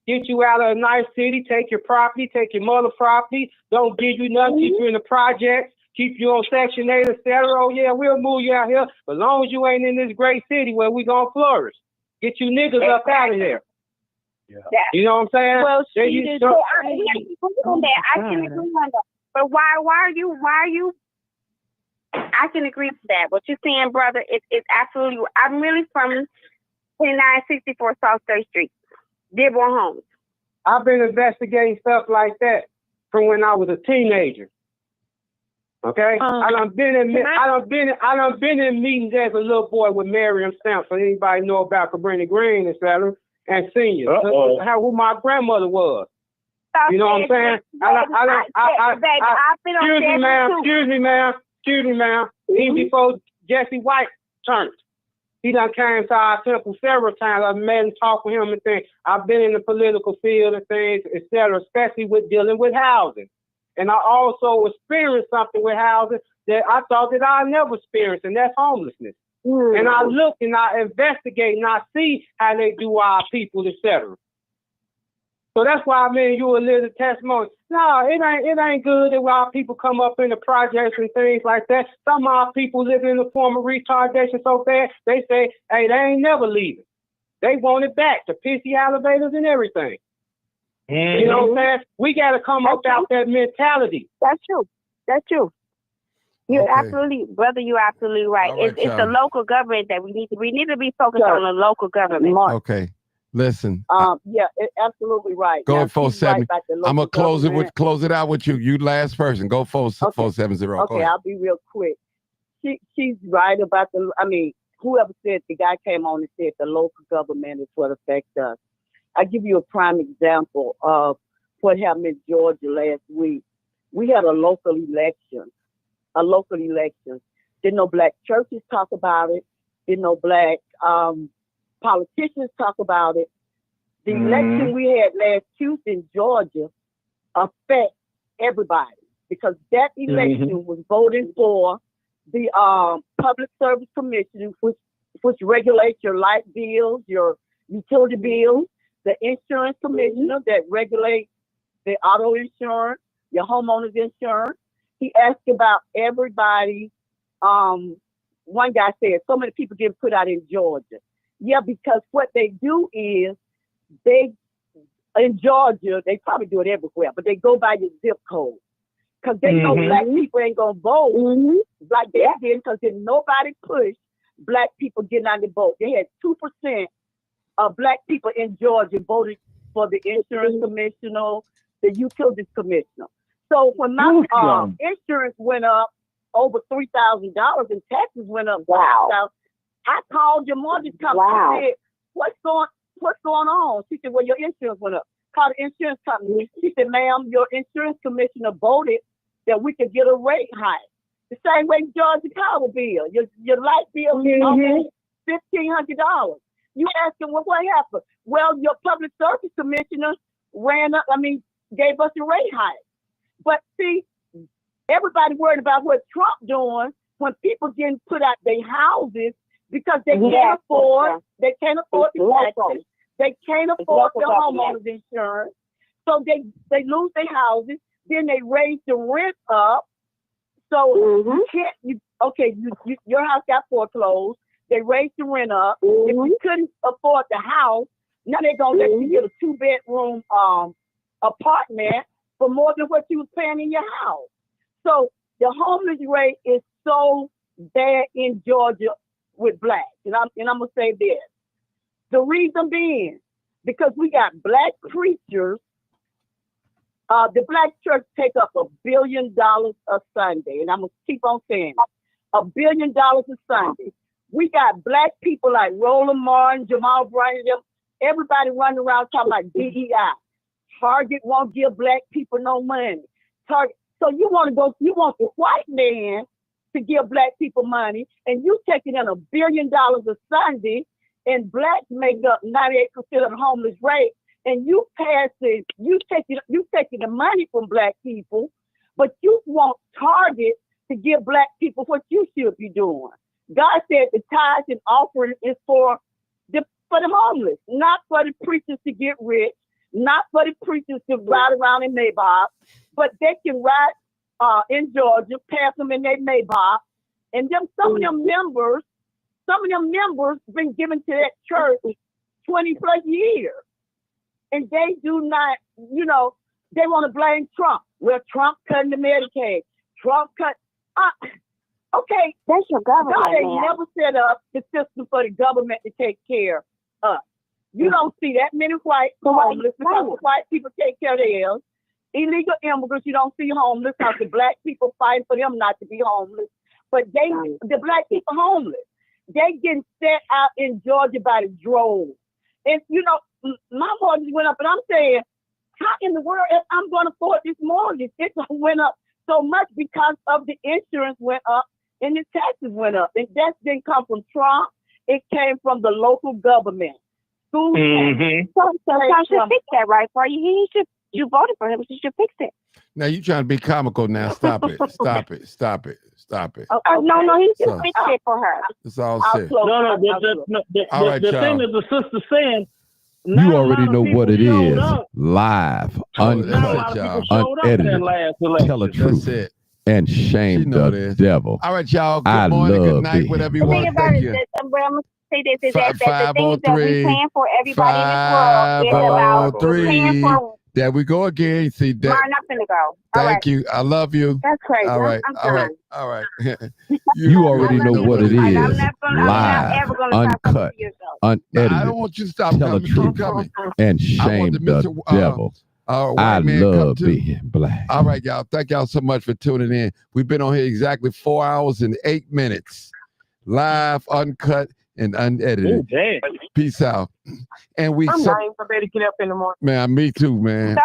get you out of a nice city, take your property, take your mother property, don't give you nothing, keep you in the projects, keep you on Section 8, etc. Oh yeah, we'll move you out here, but as long as you ain't in this great city where we gonna flourish. Get you niggas up out of there. Yeah. You know what I'm saying? Well, I can agree on that. But why are you? I can agree with that. What you're saying, brother, it's absolutely. I'm really from 2964 South 3rd Street, Dearborn Homes. I've been investigating stuff like that from when I was a teenager. Okay, I done been in meetings as a little boy with Miriam Stamps. So anybody know about Cabrini Green, etc. and seniors, who my grandmother was. You know what I'm saying? Excuse me, ma'am. Even before Jesse White turned, he done came to our temple several times. I've met and talked with him and things. I've been in the political field and things, etc., especially with dealing with housing. And I also experienced something with housing that I thought that I never experienced, and that's homelessness. And I look and I investigate and I see how they do our people, etc. So that's why I mean you a little testimony. No, it ain't good that our people come up in the projects and things like that. Some of our people live in the form of retardation so bad, they say, hey, they ain't never leaving. They want it back, the pissy elevators and everything. You know what I'm saying? We got to come up out that mentality. That's true. You're absolutely, brother. You're absolutely right. Right, it's the local government that we need to be focused on the local government. Okay, listen. Yeah, absolutely right. Go now, 470. Right I'm gonna close it out with you. You last person. Go 470. Okay, I'll be real quick. She's right about whoever said the guy came on and said the local government is what affects us. I'll give you a prime example of what happened in Georgia last week. We had a local election. Didn't no black churches talk about it. Didn't no black politicians talk about it. The election we had last Tuesday in Georgia affects everybody because that election was voting for the Public Service Commission, which regulates your light bills, your utility bills, the insurance commissioner that regulates the auto insurance, your homeowner's insurance. He asked about everybody. One guy said so many people get put out in Georgia. Yeah, because what they do is in Georgia, they probably do it everywhere, but they go by your zip code. Because they know black people ain't going to vote like they did because nobody pushed black people getting out the vote. They had 2% of black people in Georgia voted for the insurance commissioner, the utilities commissioner. So when my insurance went up over $3,000 and taxes went up, wow. I called your mortgage company and said, what's going on? She said, well, your insurance went up. Called the insurance company. She said, ma'am, your insurance commissioner voted that we could get a rate hike. The same way Georgia power bill. Your light bill is almost $1,500. You asking, well, what happened? Well, your public service commissioner gave us a rate hike. But see, everybody worried about what Trump doing when people getting put out their houses because they can't afford the taxes. They can't afford the homeowners insurance. So they lose their houses. Then they raise the rent up. So your house got foreclosed. They raised the rent up. If you couldn't afford the house, now they're gonna let you get a 2-bedroom apartment for more than what you was paying in your house. So the homeless rate is so bad in Georgia with blacks. And I'm gonna say this. The reason being, because we got black preachers, the black church take up $1 billion a Sunday. And I'm gonna keep on saying it. $1 billion a Sunday. We got black people like Roland Martin, Jamal Bryant, everybody running around talking about DEI. Target won't give black people no money. So you want the white man to give black people money, and you taking in $1 billion a Sunday, and blacks make up 98% of the homeless rate, and you taking the money from black people, but you want Target to give black people what you should be doing. God said the tithes and offering is for the homeless, not for the preachers to get rich, not for the preachers to ride around in Maybach, but they can ride in Georgia, pass them in their Maybach, and some of them members been given to that church 20 plus years, and they do not, they want to blame Trump. Well, Trump cutting the Medicaid, Trump cut. Okay, that's your government. God ain't never set up the system for the government to take care of us. You don't see that many white homeless because the white people take care of theirs. Illegal immigrants, you don't see homeless because the black people fight for them not to be homeless. But the black people homeless. They getting set out in Georgia by the drove. And my mortgage went up, and I'm saying, how in the world if I'm going to afford this mortgage? It went up so much because of the insurance went up and the taxes went up. And that didn't come from Trump. It came from the local government. School So Trump should fix that right for you. You voted for him, so you should fix it. Now you trying to be comical now. Stop it. Stop it. Stop it. Stop it. No, he should fix it for her. It's all set. No, the thing that the sister saying, you already know what it is. Live, uncut, unedited. Tell the truth and shame the devil. All right, y'all. Good morning, good night, whatever you want. Thank you. I'm going to say this is that the things that we're paying for everybody in this world is about paying for. There we go again. See that? I'm not going to go. Thank you. I love you. That's crazy. All right. I'm all right. You already know what it is. Live, uncut, unedited. I don't want you to stop Tell coming. the truth Coming. and shame the devil. I love being black. All right, y'all. Thank y'all so much for tuning in. We've been on here exactly 4 hours and 8 minutes. Live, uncut, and unedited. Damn. Peace out. And I'm dying for better get up in the morning. Man, me too, man.